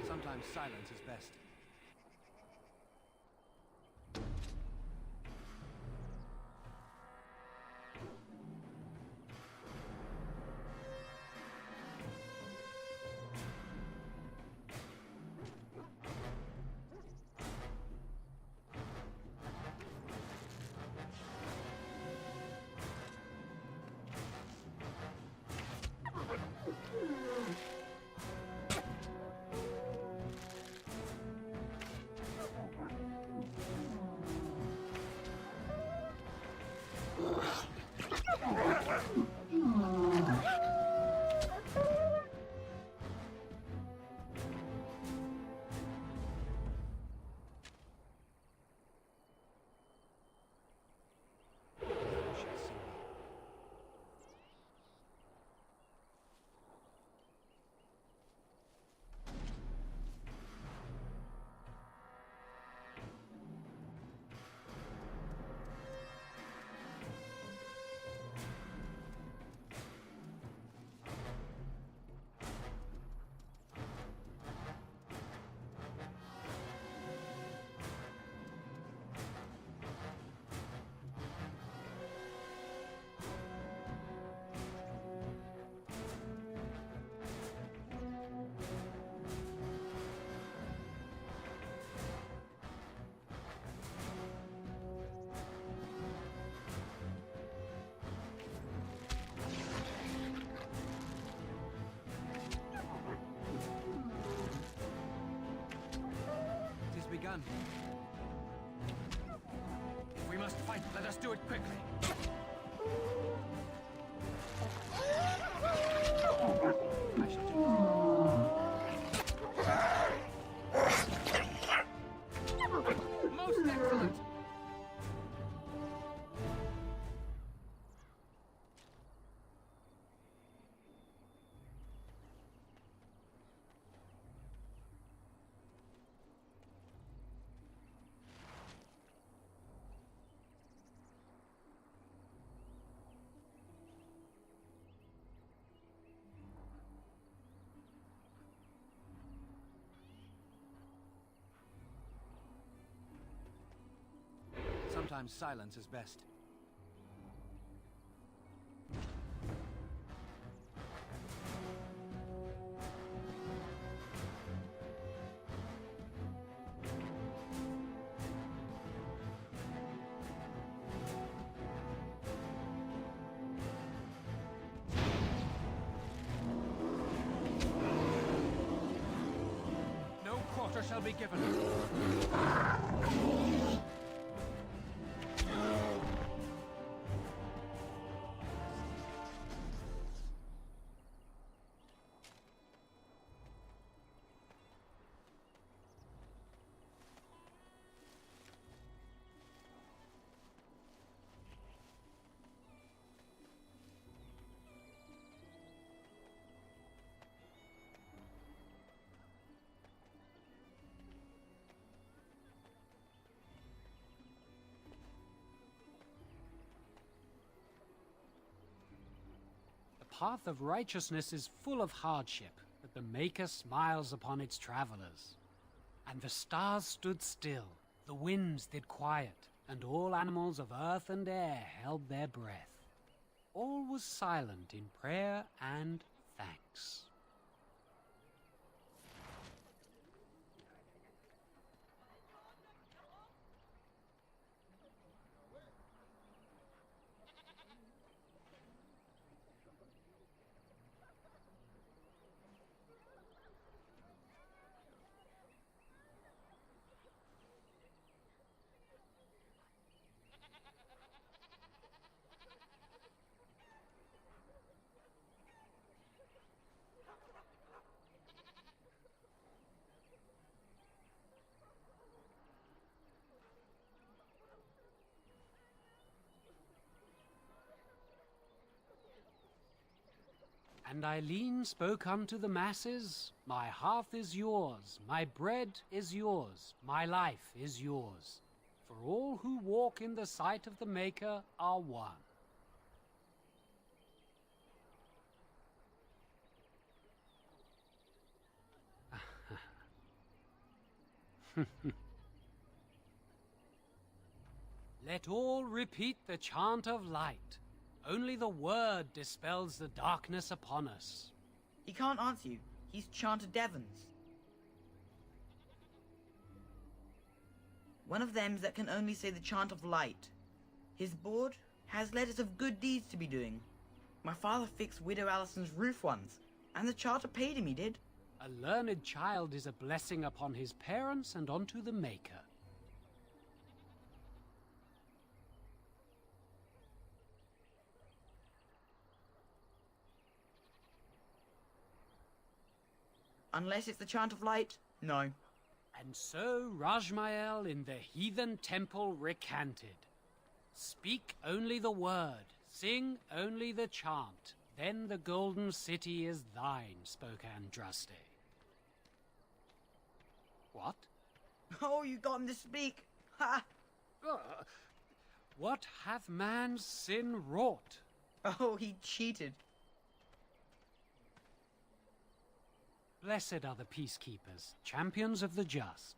P: Sometimes silence is best. done. If we must fight, let us do it quickly. I shall do it. Most excellent! Sometimes silence is best. No quarter shall be given.
Q: The path of righteousness is full of hardship, but the Maker smiles upon its travelers. And the stars stood still, the winds did quiet, and all animals of earth and air held their breath. All was silent in prayer and thanks. And Eileen spoke unto the masses, My hearth is yours, my bread is yours, my life is yours. For all who walk in the sight of the Maker are one. Let all repeat the chant of light. Only the word dispels the darkness upon us.
B: He can't answer you. He's chanted Devons. One of them's that can only say the chant of light. His board has letters of good deeds to be doing. My father fixed Widow Alison's roof once, and the charter paid him, he did.
Q: A learned child is a blessing upon his parents and unto the Maker.
B: Unless it's the chant of light, no.
Q: And so Rajmael in the heathen temple recanted. Speak only the word, sing only the chant, then the golden city is thine, spoke Andraste. What?
B: Oh, you got him to speak! Ha!
Q: What hath man's sin wrought?
B: Oh, he cheated.
Q: Blessed are the peacekeepers, champions of the just.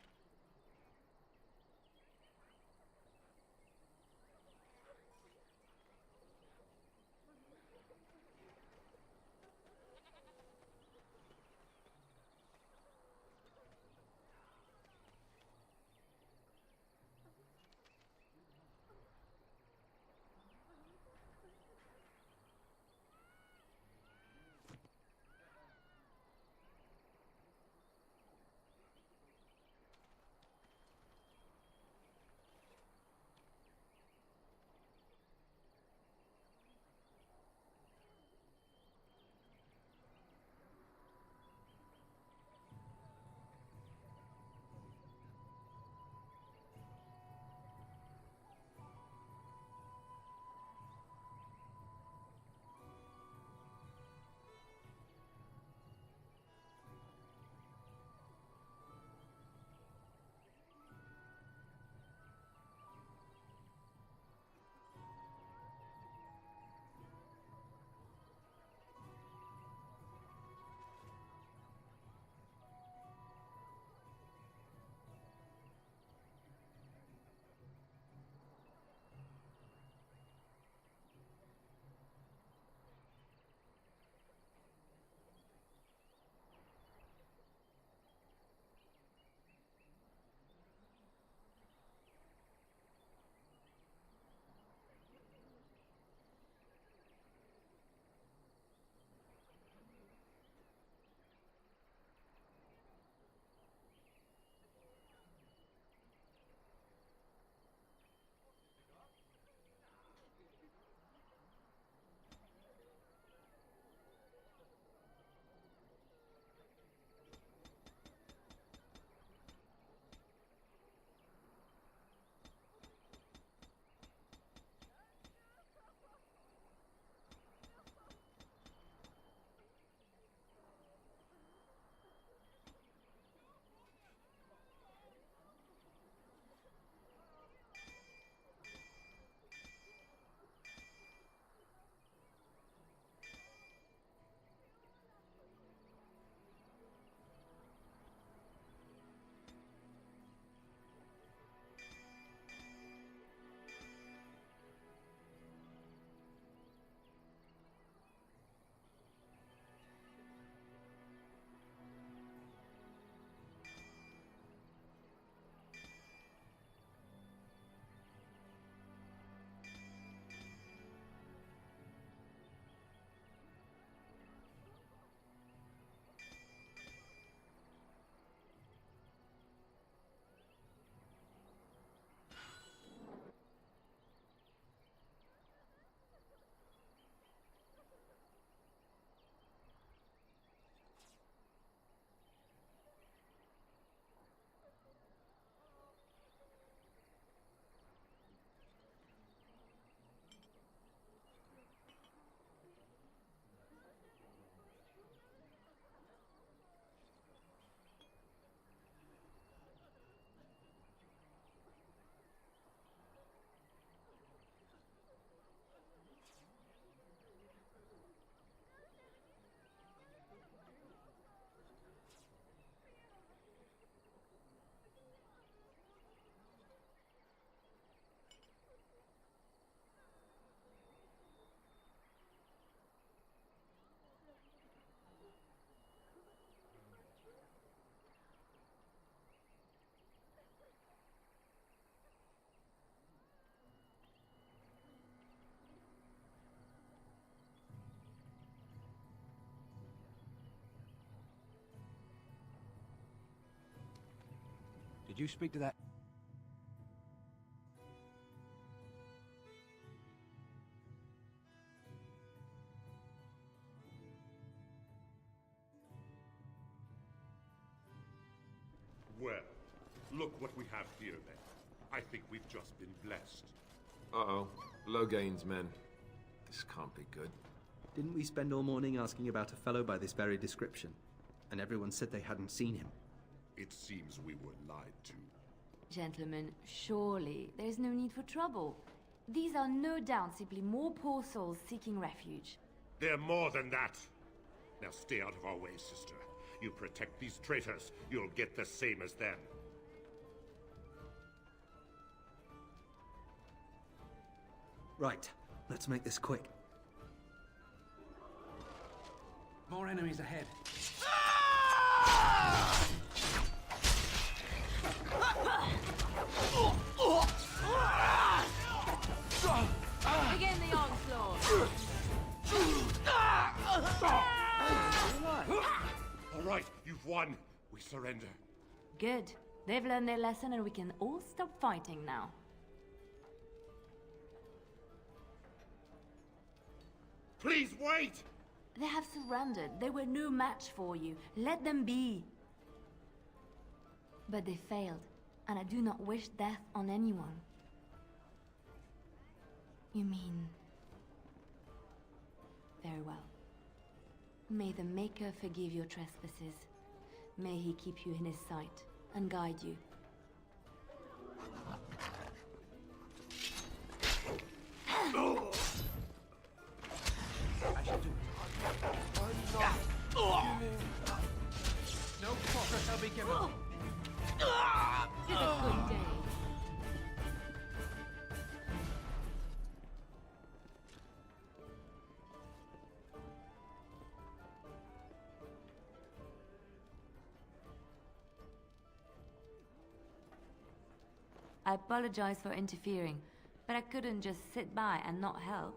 P: Did you speak to that?
K: Well, look what we have here then. I think we've just been blessed.
N: Uh-oh. Logain's men. This can't be good.
M: Didn't we spend all morning asking about a fellow by this very description? And everyone said they hadn't seen him.
K: It seems we were lied to.
V: Gentlemen, surely there's no need for trouble. These are no doubt simply more poor souls seeking refuge.
K: They're more than that. Now stay out of our way, sister. You protect these traitors, you'll get the same as them.
M: Right, let's make this quick.
P: More enemies ahead.
V: Begin the onslaught!
K: All right, you've won. We surrender.
V: Good. They've learned their lesson and we can all stop fighting now.
K: Please wait!
V: They have surrendered. They were no match for you. Let them be. But they failed, and I do not wish death on anyone. You mean... Very well. May the Maker forgive your trespasses. May he keep you in his sight and guide you.
P: I shall do it. No quarter shall be given.
V: Tis a good day. I apologize for interfering, but I couldn't just sit by and not help.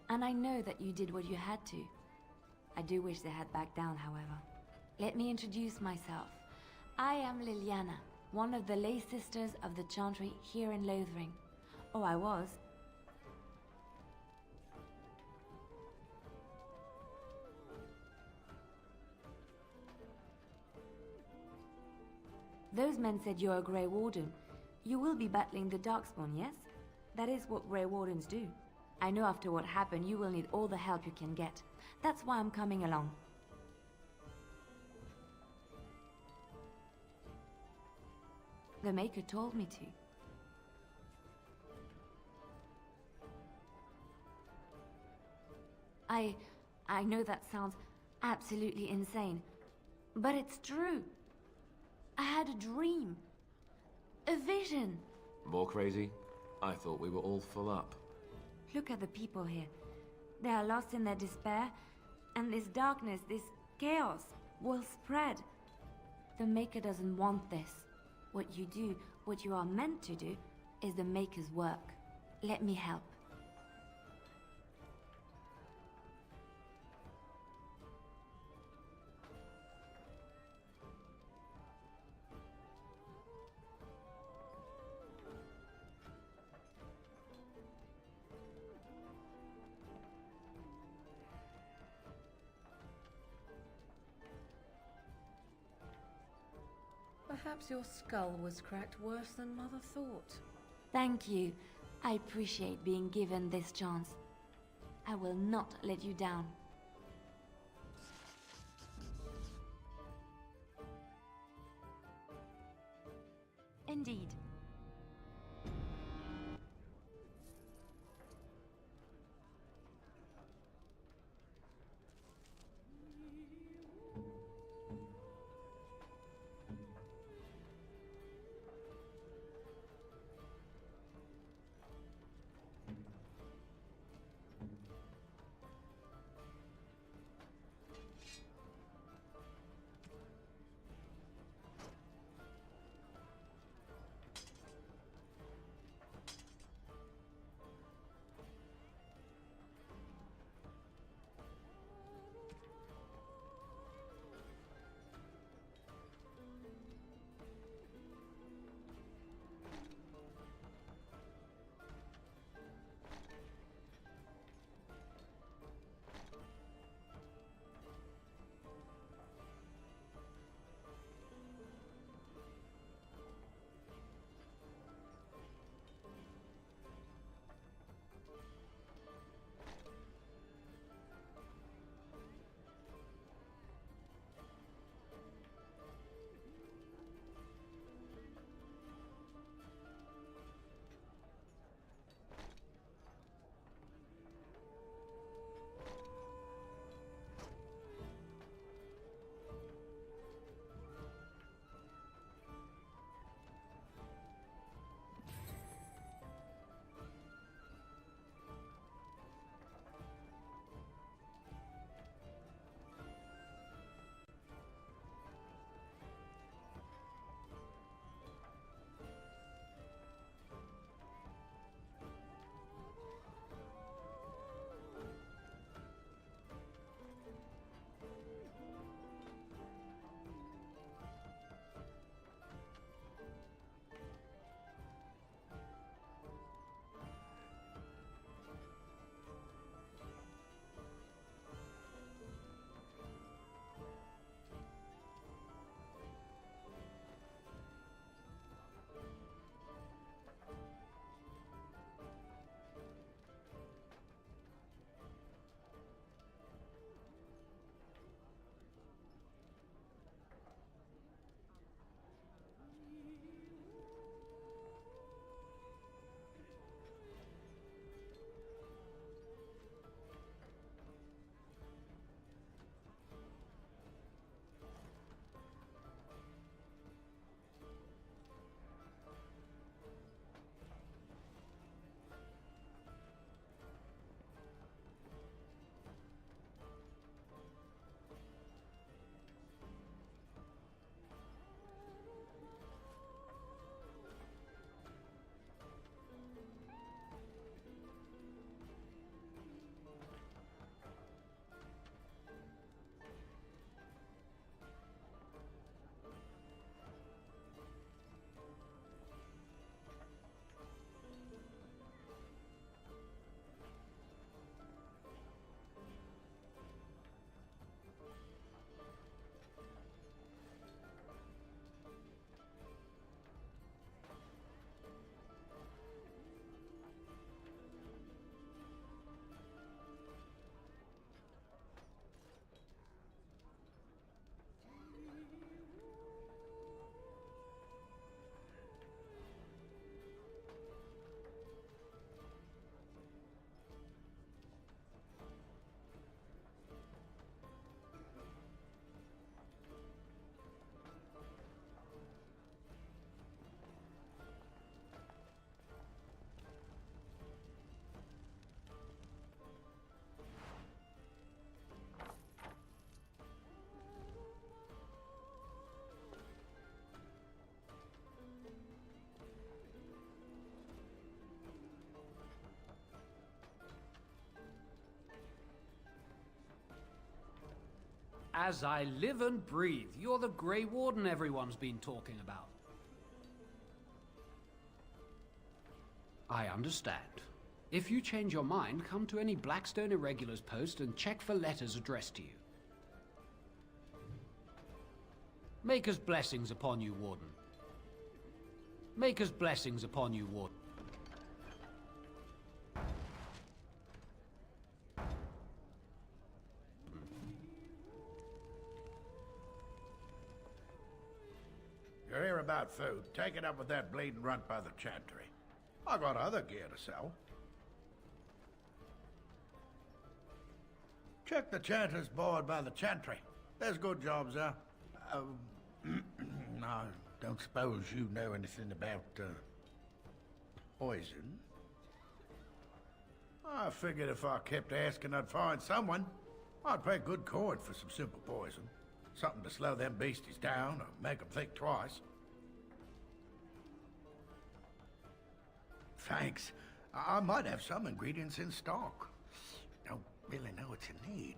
V: And I know that you did what you had to. I do wish they had backed down, however. Let me introduce myself. I am Liliana, one of the lay sisters of the Chantry here in Lothering. Oh, I was. Those men said you're a Grey Warden. You will be battling the darkspawn, yes? That is what Grey Wardens do. I know after what happened, you will need all the help you can get. That's why I'm coming along. The Maker told me to. I know that sounds absolutely insane, but it's true. I had a dream. A vision.
N: More crazy? I thought we were all full up.
V: Look at the people here. They are lost in their despair, and this darkness, this chaos, will spread. The Maker doesn't want this. What you do, what you are meant to do, is the Maker's work. Let me help.
J: Perhaps your skull was cracked worse than Mother thought.
V: Thank you. I appreciate being given this chance. I will not let you down. Indeed.
Q: As I live and breathe, you're the Grey Warden everyone's been talking about. I understand. If you change your mind, come to any Blackstone Irregulars post and check for letters addressed to you. Maker's blessings upon you, Warden. Maker's blessings upon you, Warden.
R: You hear about food? Take it up with that bleeding runt by the chantry. I got other gear to sell. Check the chanter's board by the chantry. There's good jobs there. I don't suppose you know anything about poison. I figured if I kept asking, I'd find someone. I'd pay good coin for some simple poison. Something to slow them beasties down or make them think twice. Thanks. I might have some ingredients in stock. Don't really know what you need.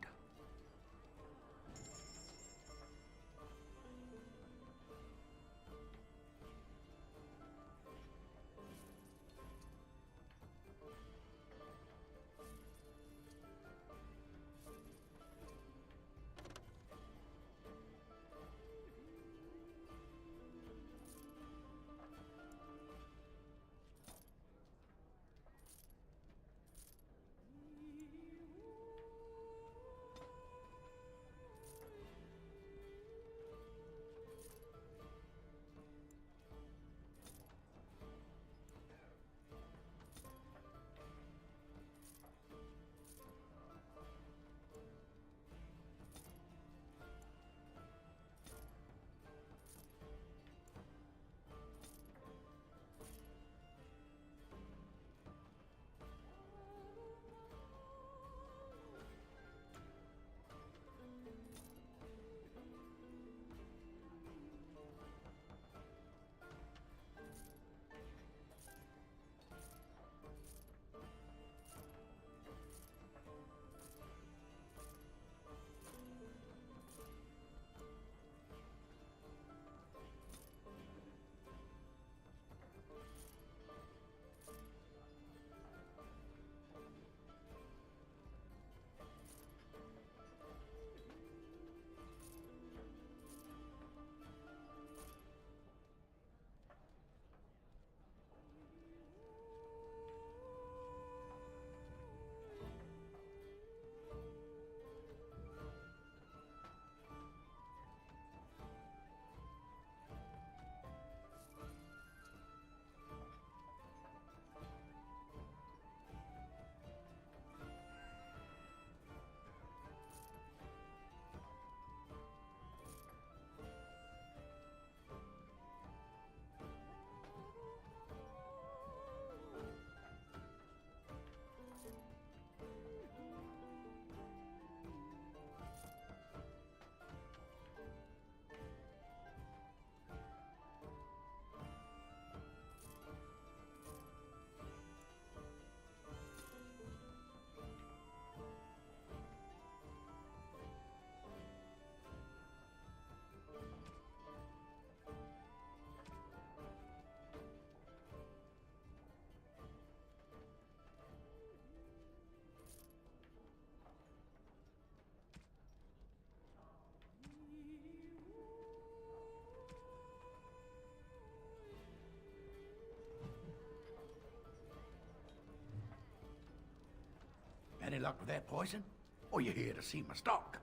R: Any luck with that poison? Or you here to see my stock?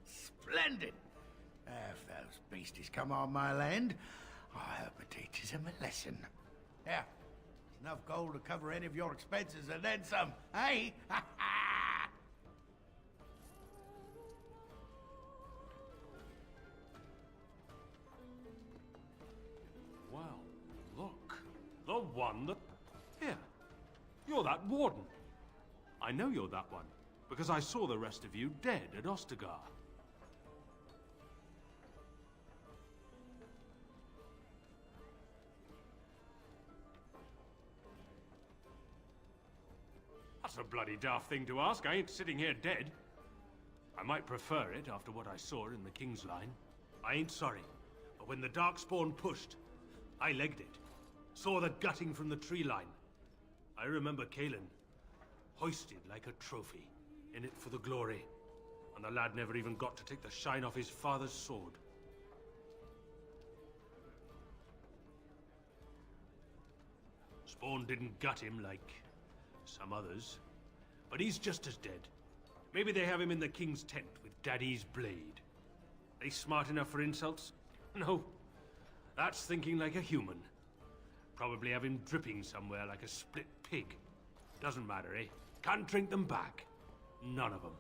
R: Splendid! If those beasties come on my land, I hope it teaches them a lesson. Yeah, there's enough gold to cover any of your expenses and then some, eh?
T: Well, look. The one that... Here. You're that warden. I know you're that one, because I saw the rest of you dead at Ostagar. That's a bloody daft thing to ask. I ain't sitting here dead. I might prefer it after what I saw in the King's Line. I ain't sorry, but when the darkspawn pushed, I legged it. Saw the gutting from the tree line. I remember Cailan, hoisted like a trophy, in it for the glory, and the lad never even got to take the shine off his father's sword. Spawn didn't gut him like some others, but he's just as dead. Maybe they have him in the king's tent with Daddy's blade. They smart enough for insults? No, that's thinking like a human. Probably have him dripping somewhere like a split pig. Doesn't matter, eh? Can't drink them back. None of them.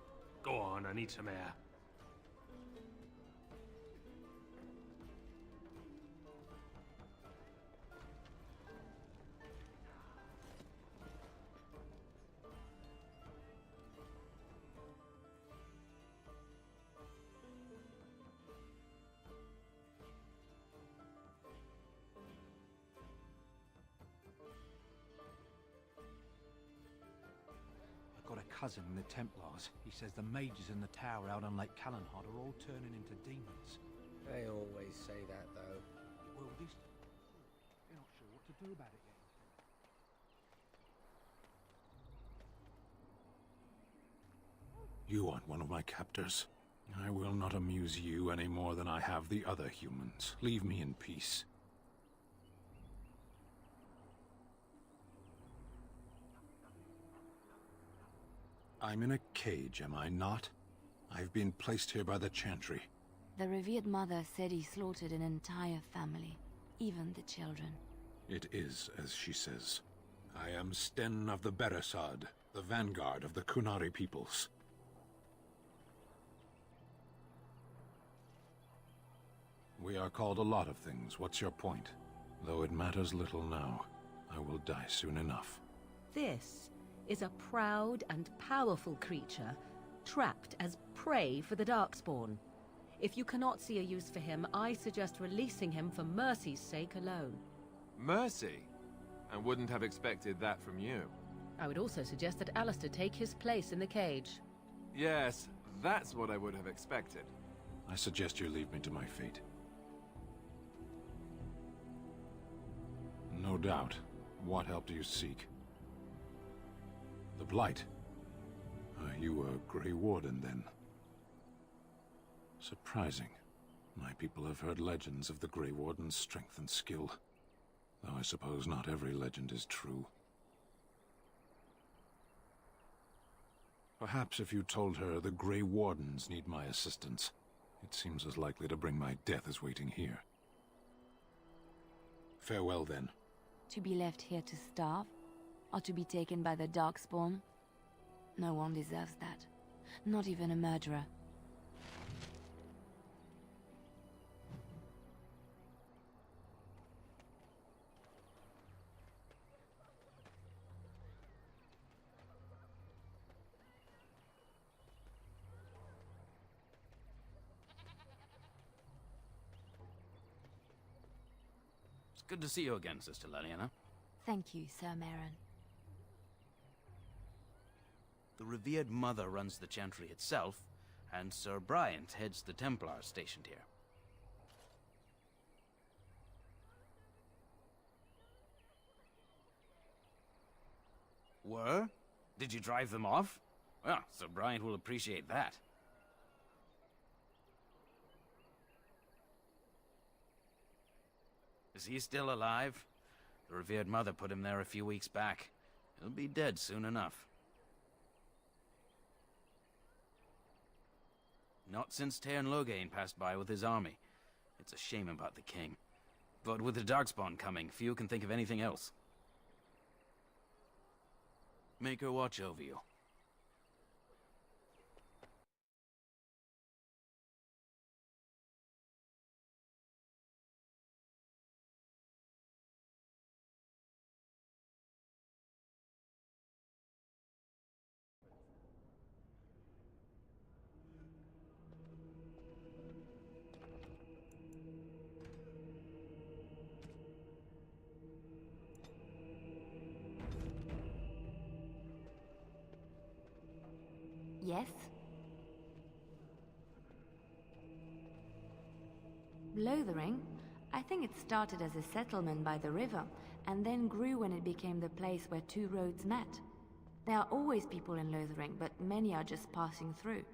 T: Go on, I need some air.
P: Got a cousin in the Templars. He says the mages in the tower out on Lake Calenhard are all turning into demons.
C: They always say that, though.
P: Well, this... They're not sure what to do about it yet.
G: You aren't one of my captors. I will not amuse you any more than I have the other humans. Leave me in peace. I'm in a cage, am I not? I've been placed here by the Chantry.
U: The revered mother said he slaughtered an entire family, even the children.
G: It is as she says. I am Sten of the Beresad, the vanguard of the Kunari peoples. We are called a lot of things. What's your point? Though it matters little now. I will die soon enough.
J: This is a proud and powerful creature, trapped as prey for the darkspawn. If you cannot see a use for him, I suggest releasing him for mercy's sake alone.
N: Mercy? I wouldn't have expected that from you.
J: I would also suggest that Alistair take his place in the cage.
N: Yes, that's what I would have expected.
G: I suggest you leave me to my fate. No doubt. What help do you seek? The Blight? Are you a Grey Warden, then? Surprising. My people have heard legends of the Grey Warden's strength and skill. Though I suppose not every legend is true. Perhaps if you told her the Grey Wardens need my assistance, it seems as likely to bring my death as waiting here. Farewell, then.
U: To be left here to starve? Or to be taken by the darkspawn? No one deserves that. Not even a murderer.
W: It's good to see you again, Sister Leliana.
U: Thank you, Sir Merrin.
W: The revered mother runs the Chantry itself, and Sir Bryant heads the Templars stationed here. Were? Did you drive them off? Well, Sir Bryant will appreciate that. Is he still alive? The revered mother put him there a few weeks back. He'll be dead soon enough. Not since Tairn Loghain passed by with his army. It's a shame about the king. But with the darkspawn coming, few can think of anything else. Make her watch over you.
U: Yes?
V: Lothering? I think it started as a settlement by the river, and then grew when it became the place where two roads met. There are always people in Lothering, but many are just passing through.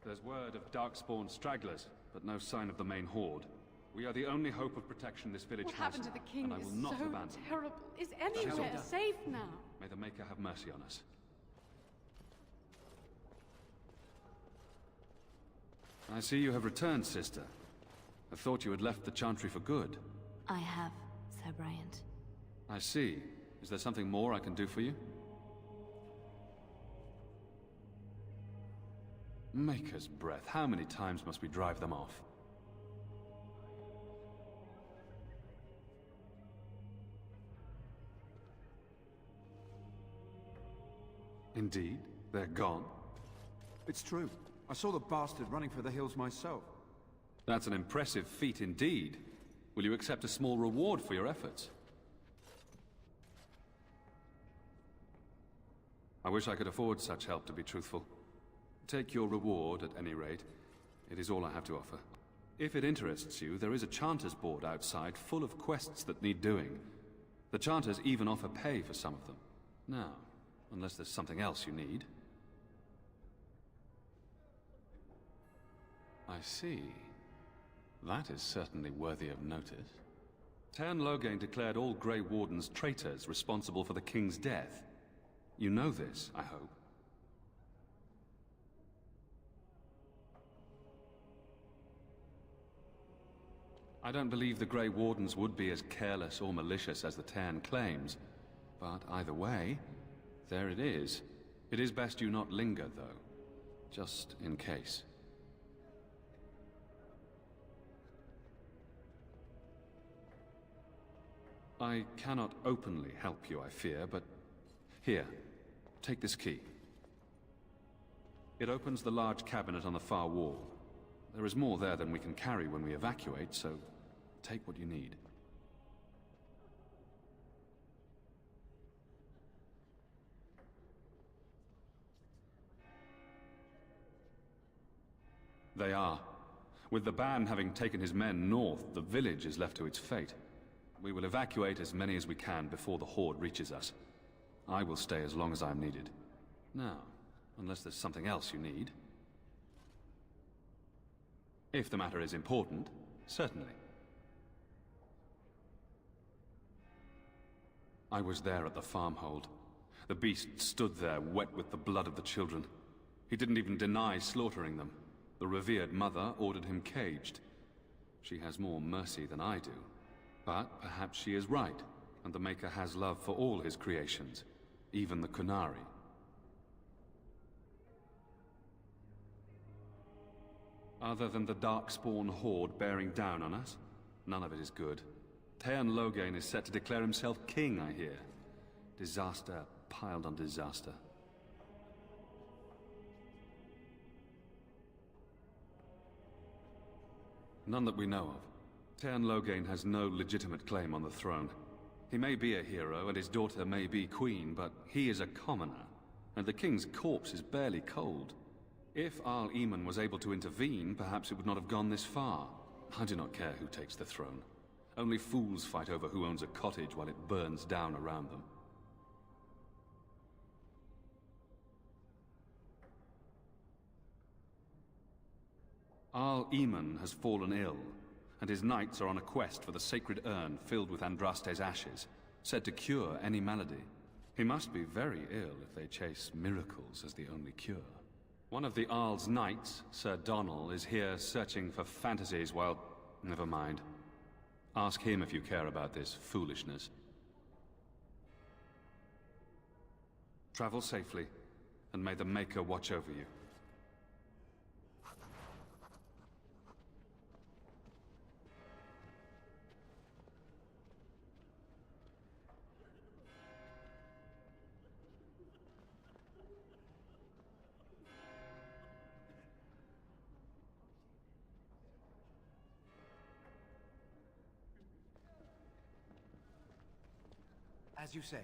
O: There's word of darkspawn stragglers, but no sign of the main horde. We are the only hope of protection this village
E: What
O: has,
E: happened to the king
O: and I
E: is
O: will not
E: so
O: abandon them.
E: terrible. Is anywhere safe now?
O: May the Maker have mercy on us. I see you have returned, sister. I thought you had left the Chantry for good.
U: I have, Sir Bryant.
O: I see. Is there something more I can do for you? Maker's breath. How many times must we drive them off? Indeed? They're gone?
P: It's true. I saw the bastard running for the hills myself.
O: That's an impressive feat indeed. Will you accept a small reward for your efforts? I wish I could afford such help, to be truthful. Take your reward, at any rate. It is all I have to offer. If it interests you, there is a Chanter's board outside full of quests that need doing. The Chanters even offer pay for some of them. Now, unless there's something else you need. I see. That is certainly worthy of notice. Tern Loghain declared all Grey Wardens traitors responsible for the King's death. You know this, I hope. I don't believe the Grey Wardens would be as careless or malicious as the Tern claims. But either way, there it is. It is best you not linger, though. Just in case. I cannot openly help you, I fear, but... Here, take this key. It opens the large cabinet on the far wall. There is more there than we can carry when we evacuate, so take what you need. They are. With the ban having taken his men north, the village is left to its fate. We will evacuate as many as we can before the horde reaches us. I will stay as long as I am needed. Now, unless there's something else you need. If the matter is important, certainly. I was there at the farmhold. The beast stood there, wet with the blood of the children. He didn't even deny slaughtering them. The revered mother ordered him caged. She has more mercy than I do. But perhaps she is right, and the Maker has love for all his creations, even the Qunari. Other than the darkspawn horde bearing down on us, none of it is good. Tern Loghain is set to declare himself king, I hear. Disaster piled on disaster. None that we know of. Tern Loghain has no legitimate claim on the throne. He may be a hero, and his daughter may be queen, but he is a commoner, and the king's corpse is barely cold. If Arl Eamon was able to intervene, perhaps it would not have gone this far. I do not care who takes the throne. Only fools fight over who owns a cottage while it burns down around them. Arl Eamon has fallen ill, and his knights are on a quest for the sacred urn filled with Andraste's ashes, said to cure any malady. He must be very ill if they chase miracles as the only cure. One of the Arl's knights, Sir Donnell, is here searching for fantasies while... Never mind. Ask him if you care about this foolishness. Travel safely, and may the Maker watch over you.
P: As you say.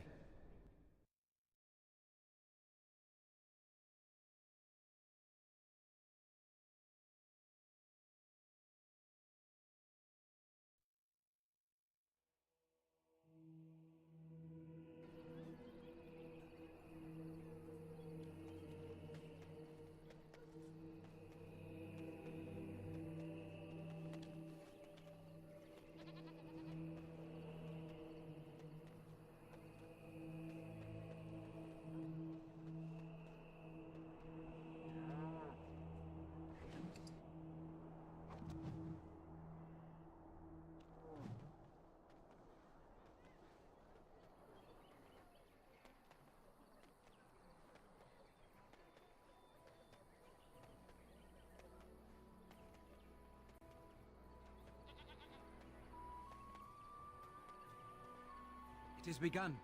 P: It has begun.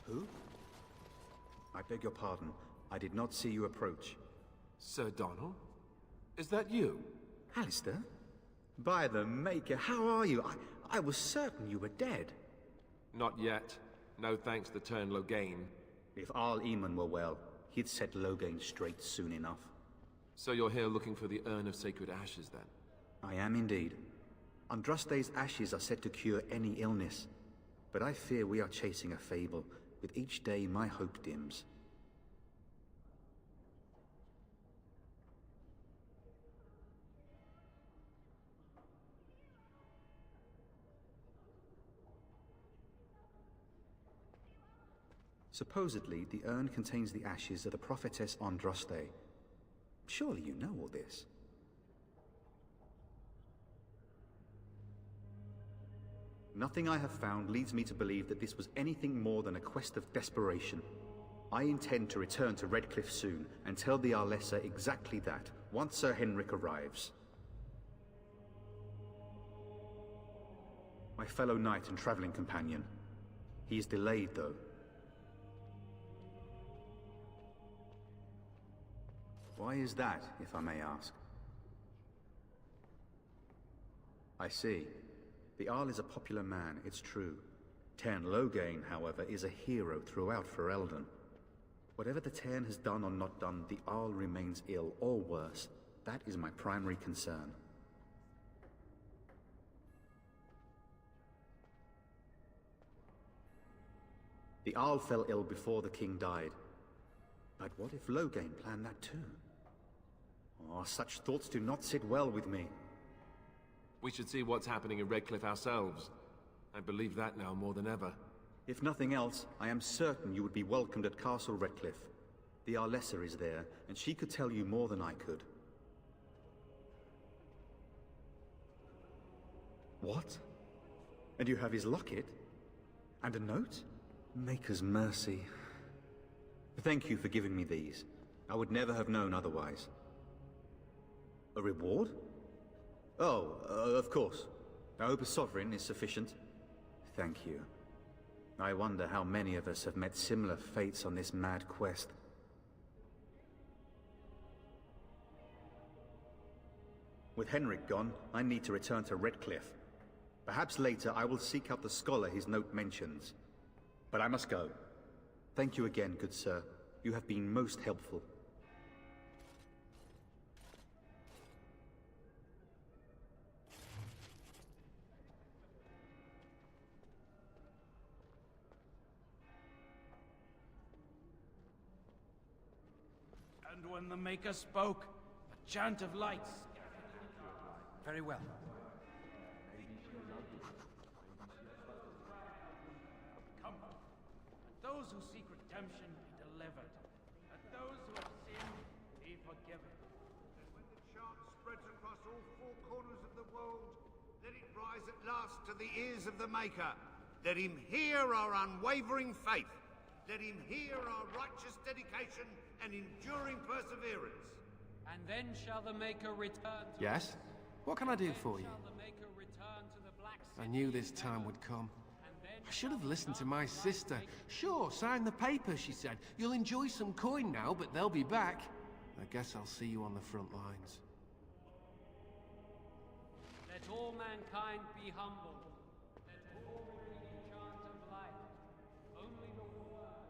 A: Who? I beg your pardon. I did not see you approach.
N: Sir Donald? Is that you?
A: Alistair? By the Maker, how are you? I was certain you were dead.
N: Not yet. No thanks to Turn Loghain.
A: If Arl Eamon were well, he'd set Loghain straight soon enough.
N: So you're here looking for the Urn of Sacred Ashes, then?
A: I am indeed. Andraste's ashes are said to cure any illness. But I fear we are chasing a fable. With each day, my hope dims. Supposedly, the urn contains the ashes of the prophetess Andraste. Surely you know all this. Nothing I have found leads me to believe that this was anything more than a quest of desperation. I intend to return to Redcliffe soon and tell the Arlessa exactly that, once Sir Henrik arrives. My fellow knight and traveling companion. He is delayed, though. Why is that, if I may ask? I see. The Arl is a popular man, it's true. Turn Loghain, however, is a hero throughout Ferelden. Whatever the Turn has done or not done, the Arl remains ill, or worse. That is my primary concern. The Arl fell ill before the king died. But what if Loghain planned that too? Oh, such thoughts do not sit well with me.
N: We should see what's happening in Redcliffe ourselves. I believe that now more than ever.
A: If nothing else, I am certain you would be welcomed at Castle Redcliffe. The Arlessa is there, and she could tell you more than I could. What? And you have his locket? And a note? Maker's mercy. Thank you for giving me these. I would never have known otherwise. A reward? Oh, of course. I hope a sovereign is sufficient. Thank you. I wonder how many of us have met similar fates on this mad quest. With Henrik gone, I need to return to Redcliffe. Perhaps later I will seek out the scholar his note mentions. But I must go. Thank you again, good sir. You have been most helpful.
P: And when the Maker spoke, a chant of lights. Very well. Come. Let those who seek redemption be delivered. Let those who have sinned be forgiven.
R: And when the chant spreads across all four corners of the world, let it rise at last to the ears of the Maker. Let him hear our unwavering faith. Let him hear our righteous dedication and enduring perseverance.
Q: And then shall the Maker return to
D: Yes? What can I do for you?
Q: shall the Maker return to the Black
D: I knew this time would come. I should have listened to my sister. Sure, sign the paper, she said. You'll enjoy some coin now, but they'll be back. I guess I'll see you on the front lines.
Q: Let all mankind be humble. Let all repeat the chant of life. Only the word.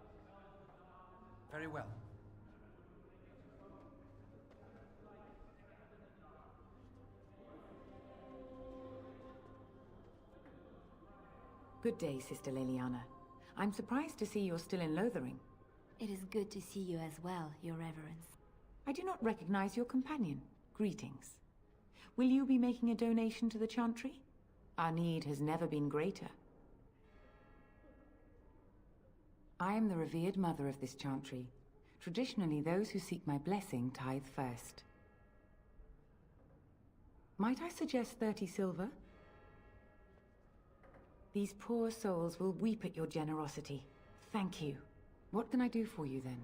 M: Very well.
F: Good day, Sister Leliana. I'm surprised to see you're still in Lothering.
U: It is good to see you as well, Your Reverence.
F: I do not recognize your companion. Greetings. Will you be making a donation to the Chantry? Our need has never been greater. I am the revered mother of this Chantry. Traditionally, those who seek my blessing tithe first. Might I suggest 30 silver? These poor souls will weep at your generosity. Thank you. What can I do for you then?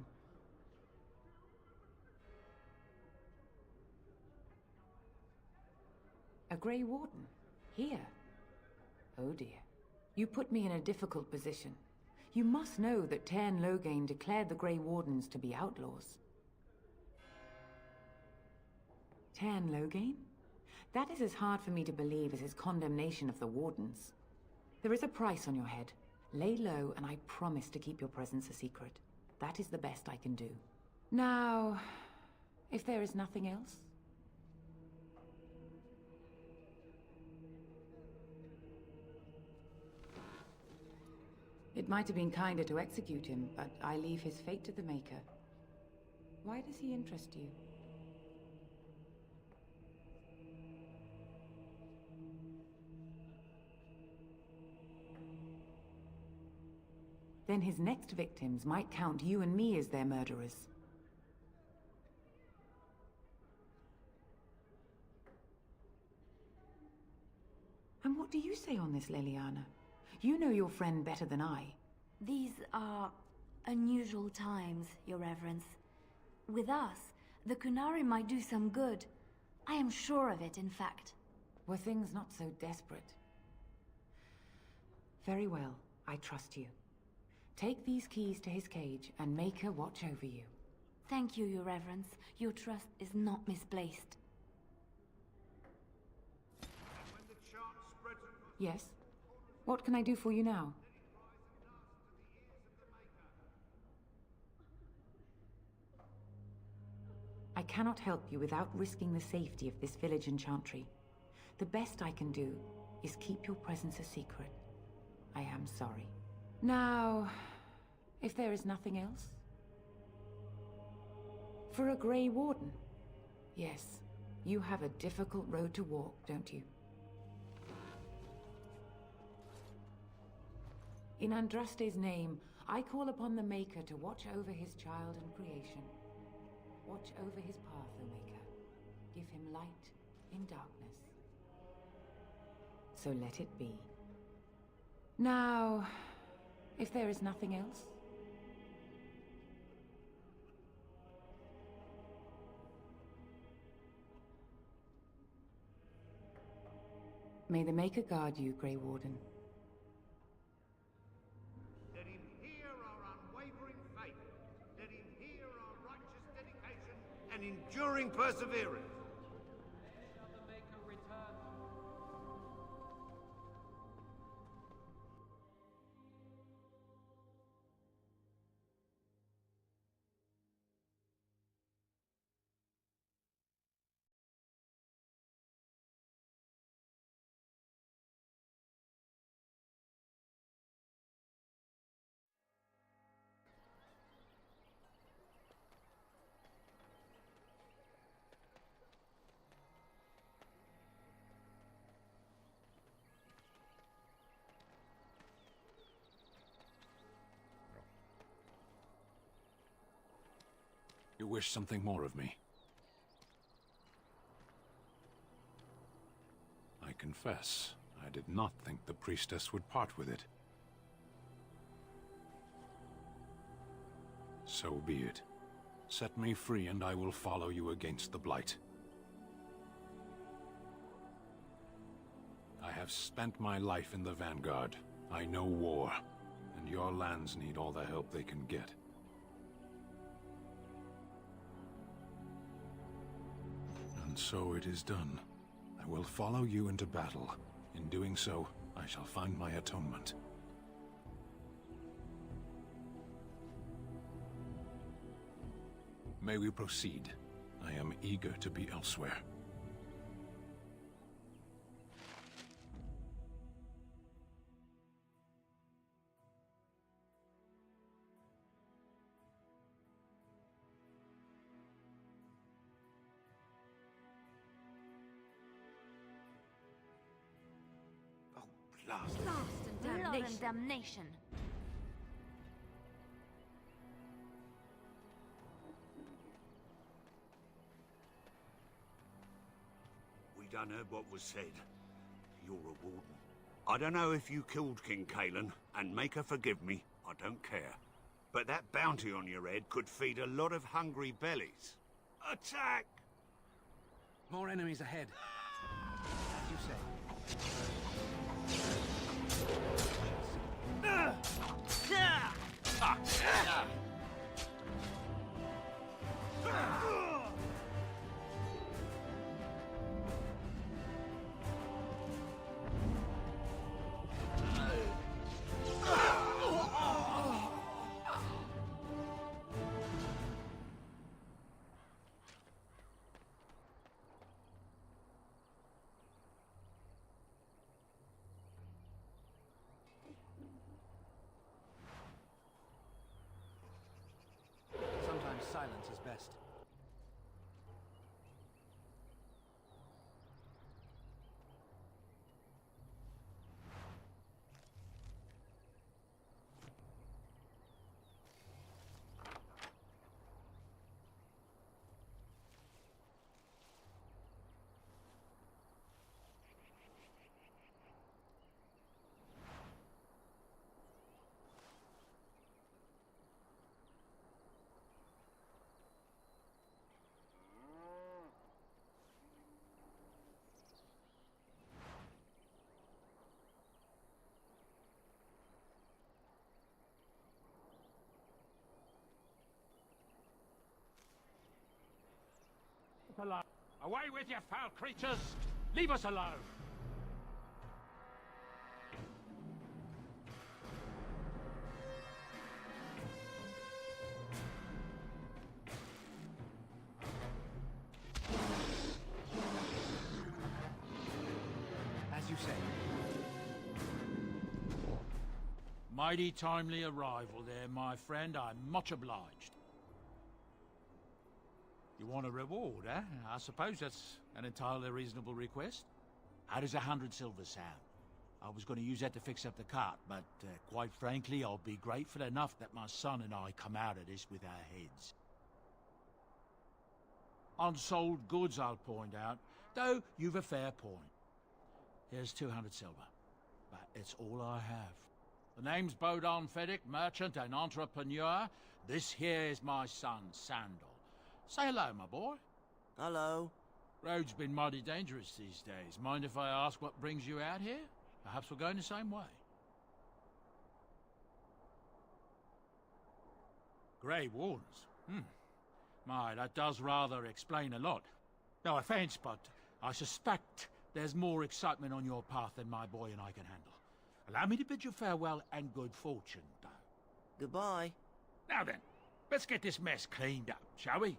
F: A Grey Warden? Here? Oh dear. You put me in a difficult position. You must know that Tairn Loghain declared the Grey Wardens to be outlaws. Tairn Loghain? That is as hard for me to believe as his condemnation of the Wardens. There is a price on your head. Lay low, and I promise to keep your presence a secret. That is the best I can do. Now, if there is nothing else... It might have been kinder to execute him, but I leave his fate to the Maker. Why does he interest you? Then his next victims might count you and me as their murderers. And what do you say on this, Leliana? You know your friend better than I.
U: These are unusual times, Your Reverence. With us, the Kunari might do some good. I am sure of it, in fact.
F: Were things not so desperate? Very well, I trust you. Take these keys to his cage, and Maker watch over you.
U: Thank you, Your Reverence. Your trust is not misplaced.
F: Yes? What can I do for you now? I cannot help you without risking the safety of this village and Chantry. The best I can do is keep your presence a secret. I am sorry. Now, if there is nothing else? For a Grey Warden? Yes, you have a difficult road to walk, don't you? In Andraste's name, I call upon the Maker to watch over his child and creation. Watch over his path, O Maker. Give him light in darkness. So let it be. Now, if there is nothing else? May the Maker guard you, Grey Warden.
R: Let him hear our unwavering faith. Let him hear our righteous dedication and enduring perseverance.
Q: Shall the Maker return?
G: You wish something more of me? I confess, I did not think the priestess would part with it. So be it. Set me free and I will follow you against the Blight. I have spent my life in the Vanguard. I know war, and your lands need all the help they can get. And so it is done. I will follow you into battle. In doing so, I shall find my atonement. May we proceed? I am eager to be elsewhere.
R: Blast
V: and damnation.
R: We done heard what was said. You're a warden. I don't know if you killed King Cailan, and make her forgive me, I don't care. But that bounty on your head could feed a lot of hungry bellies. Attack!
C: More enemies ahead. As you say. Sometimes silence is best.
P: Alone. Away with you, foul creatures! Leave us alone!
C: As you say.
P: Mighty timely arrival there, my friend. I'm much obliged. You want a reward, eh? I suppose that's an entirely reasonable request. How does 100 silver sound? I was going to use that to fix up the cart, but quite frankly, I'll be grateful enough that my son and I come out of this with our heads. Unsold goods, I'll point out, though you've a fair point. Here's 200 silver, but it's all I have. The name's Bodon Feddick, merchant and entrepreneur. This here is my son, Sandal. Say hello, my boy.
H: Hello.
P: Road's been mighty dangerous these days. Mind if I ask what brings you out here? Perhaps we're going the same way. Grey Wardens? My, that does rather explain a lot. No offense, but I suspect there's more excitement on your path than my boy and I can handle. Allow me to bid you farewell and good fortune, though.
H: Goodbye.
P: Now then, let's get this mess cleaned up, shall we?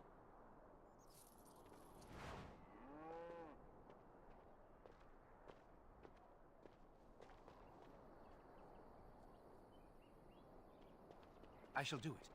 C: I shall do it.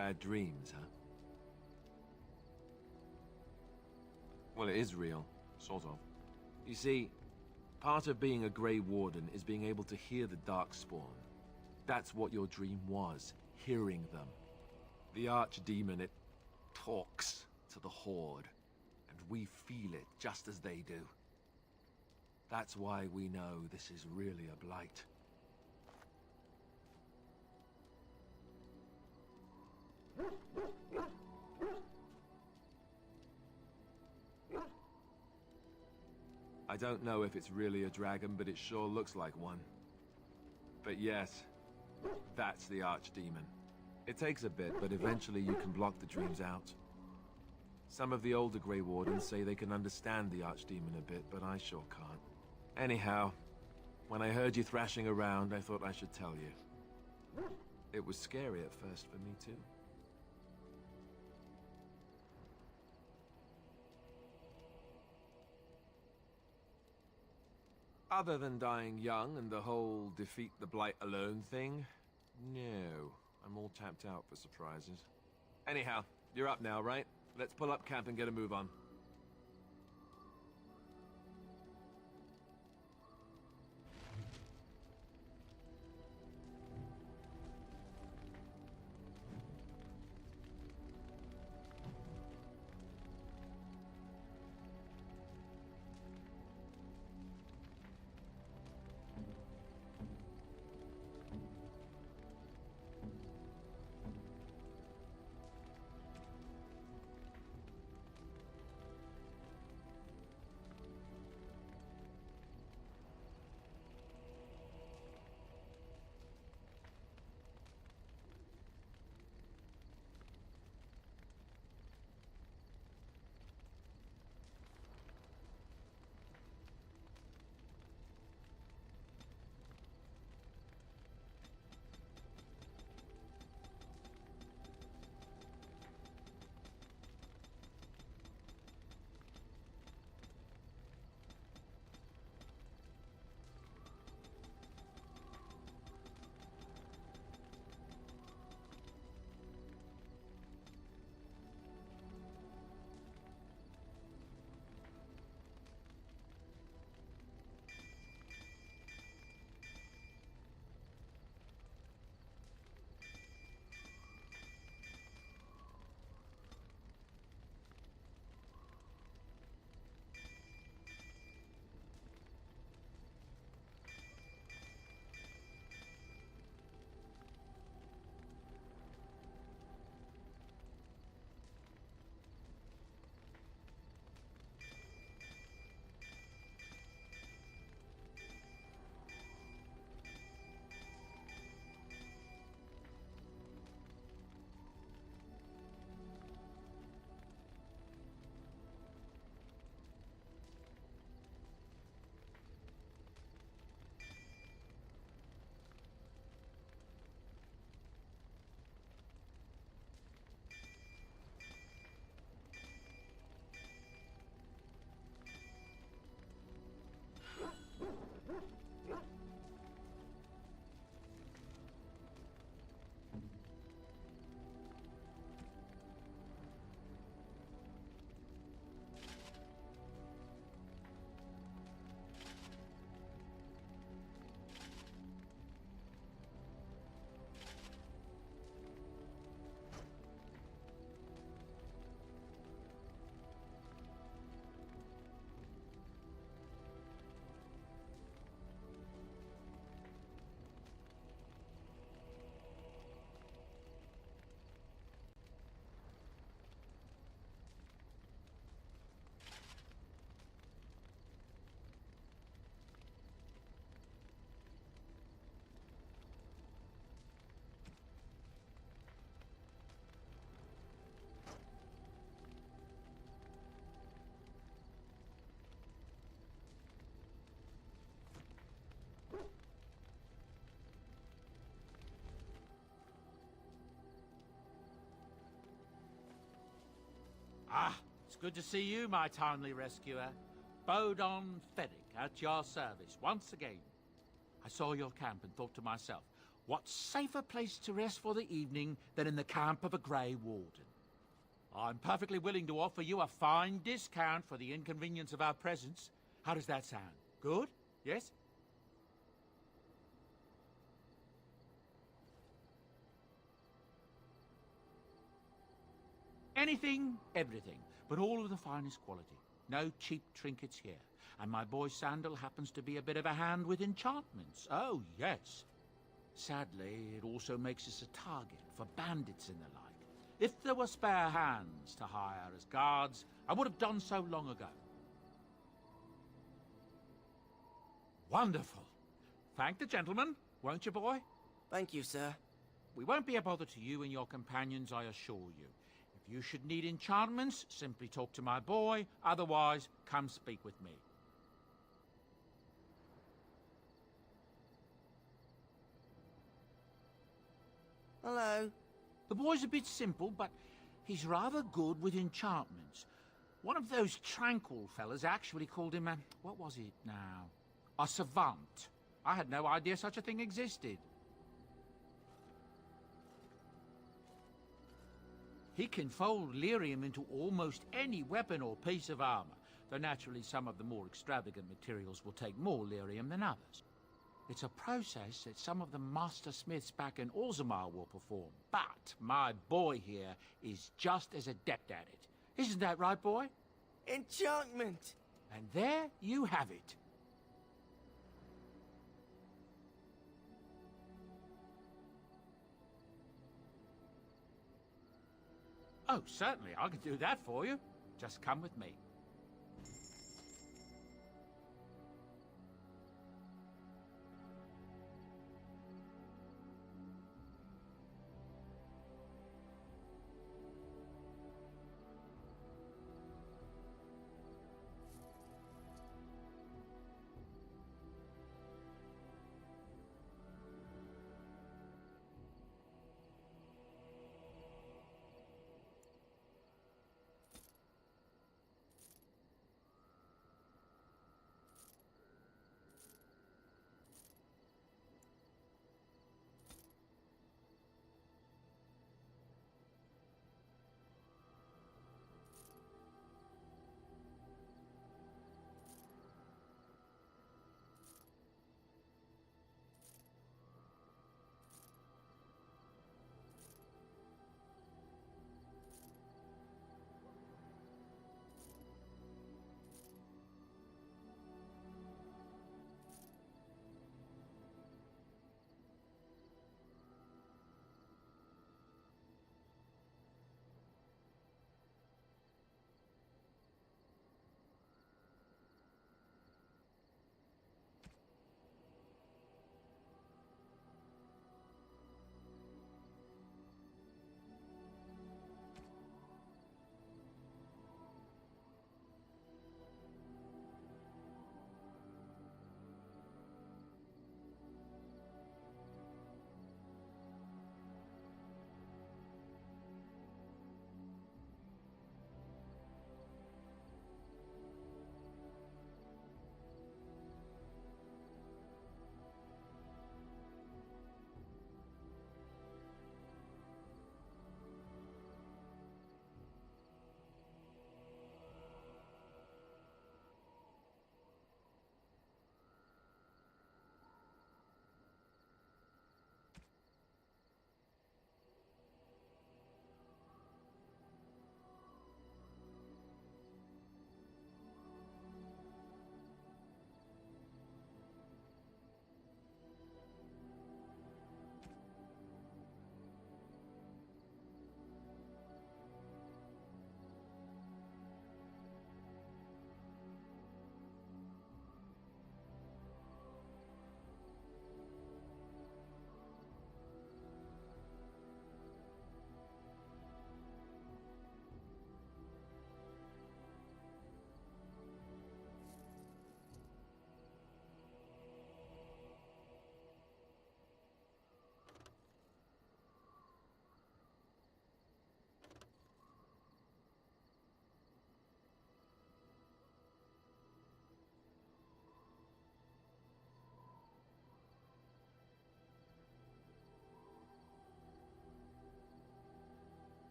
N: Bad dreams, huh? Well, it is real, sort of. You see, part of being a Grey Warden is being able to hear the darkspawn. That's what your dream was, hearing them. The archdemon, it talks to the horde, and we feel it just as they do. That's why we know this is really a blight. I don't know if it's really a dragon, but it sure looks like one. But yes, that's the archdemon. It takes a bit, but eventually you can block the dreams out. Some of the older Grey Wardens say they can understand the archdemon a bit, but I sure can't. Anyhow, when I heard you thrashing around, I thought I should tell you. It was scary at first for me too. Other than dying young and the whole defeat the Blight alone thing, no. I'm all tapped out for surprises. Anyhow, you're up now, right? Let's pull up camp and get a move on.
P: Ah, it's good to see you, my timely rescuer. Bodon Feddick, at your service once again. I saw your camp and thought to myself, what safer place to rest for the evening than in the camp of a Grey Warden? I'm perfectly willing to offer you a fine discount for the inconvenience of our presence. How does that sound? Good? Yes? Anything, everything, but all of the finest quality. No cheap trinkets here. And my boy Sandal happens to be a bit of a hand with enchantments. Oh, yes. Sadly, it also makes us a target for bandits and the like. If there were spare hands to hire as guards, I would have done so long ago. Wonderful. Thank the gentleman, won't you, boy?
H: Thank you, sir.
P: We won't be a bother to you and your companions, I assure you. If you should need enchantments, simply talk to my boy. Otherwise, come speak with me.
H: Hello.
P: The boy's a bit simple, but he's rather good with enchantments. One of those tranquil fellas actually called him a... what was it now? A savant. I had no idea such a thing existed. He can fold lyrium into almost any weapon or piece of armor, though naturally some of the more extravagant materials will take more lyrium than others. It's a process that some of the master smiths back in Orzammar will perform, but my boy here is just as adept at it. Isn't that right, boy?
H: Enchantment!
P: And there you have it. Oh, certainly, I can do that for you. Just come with me.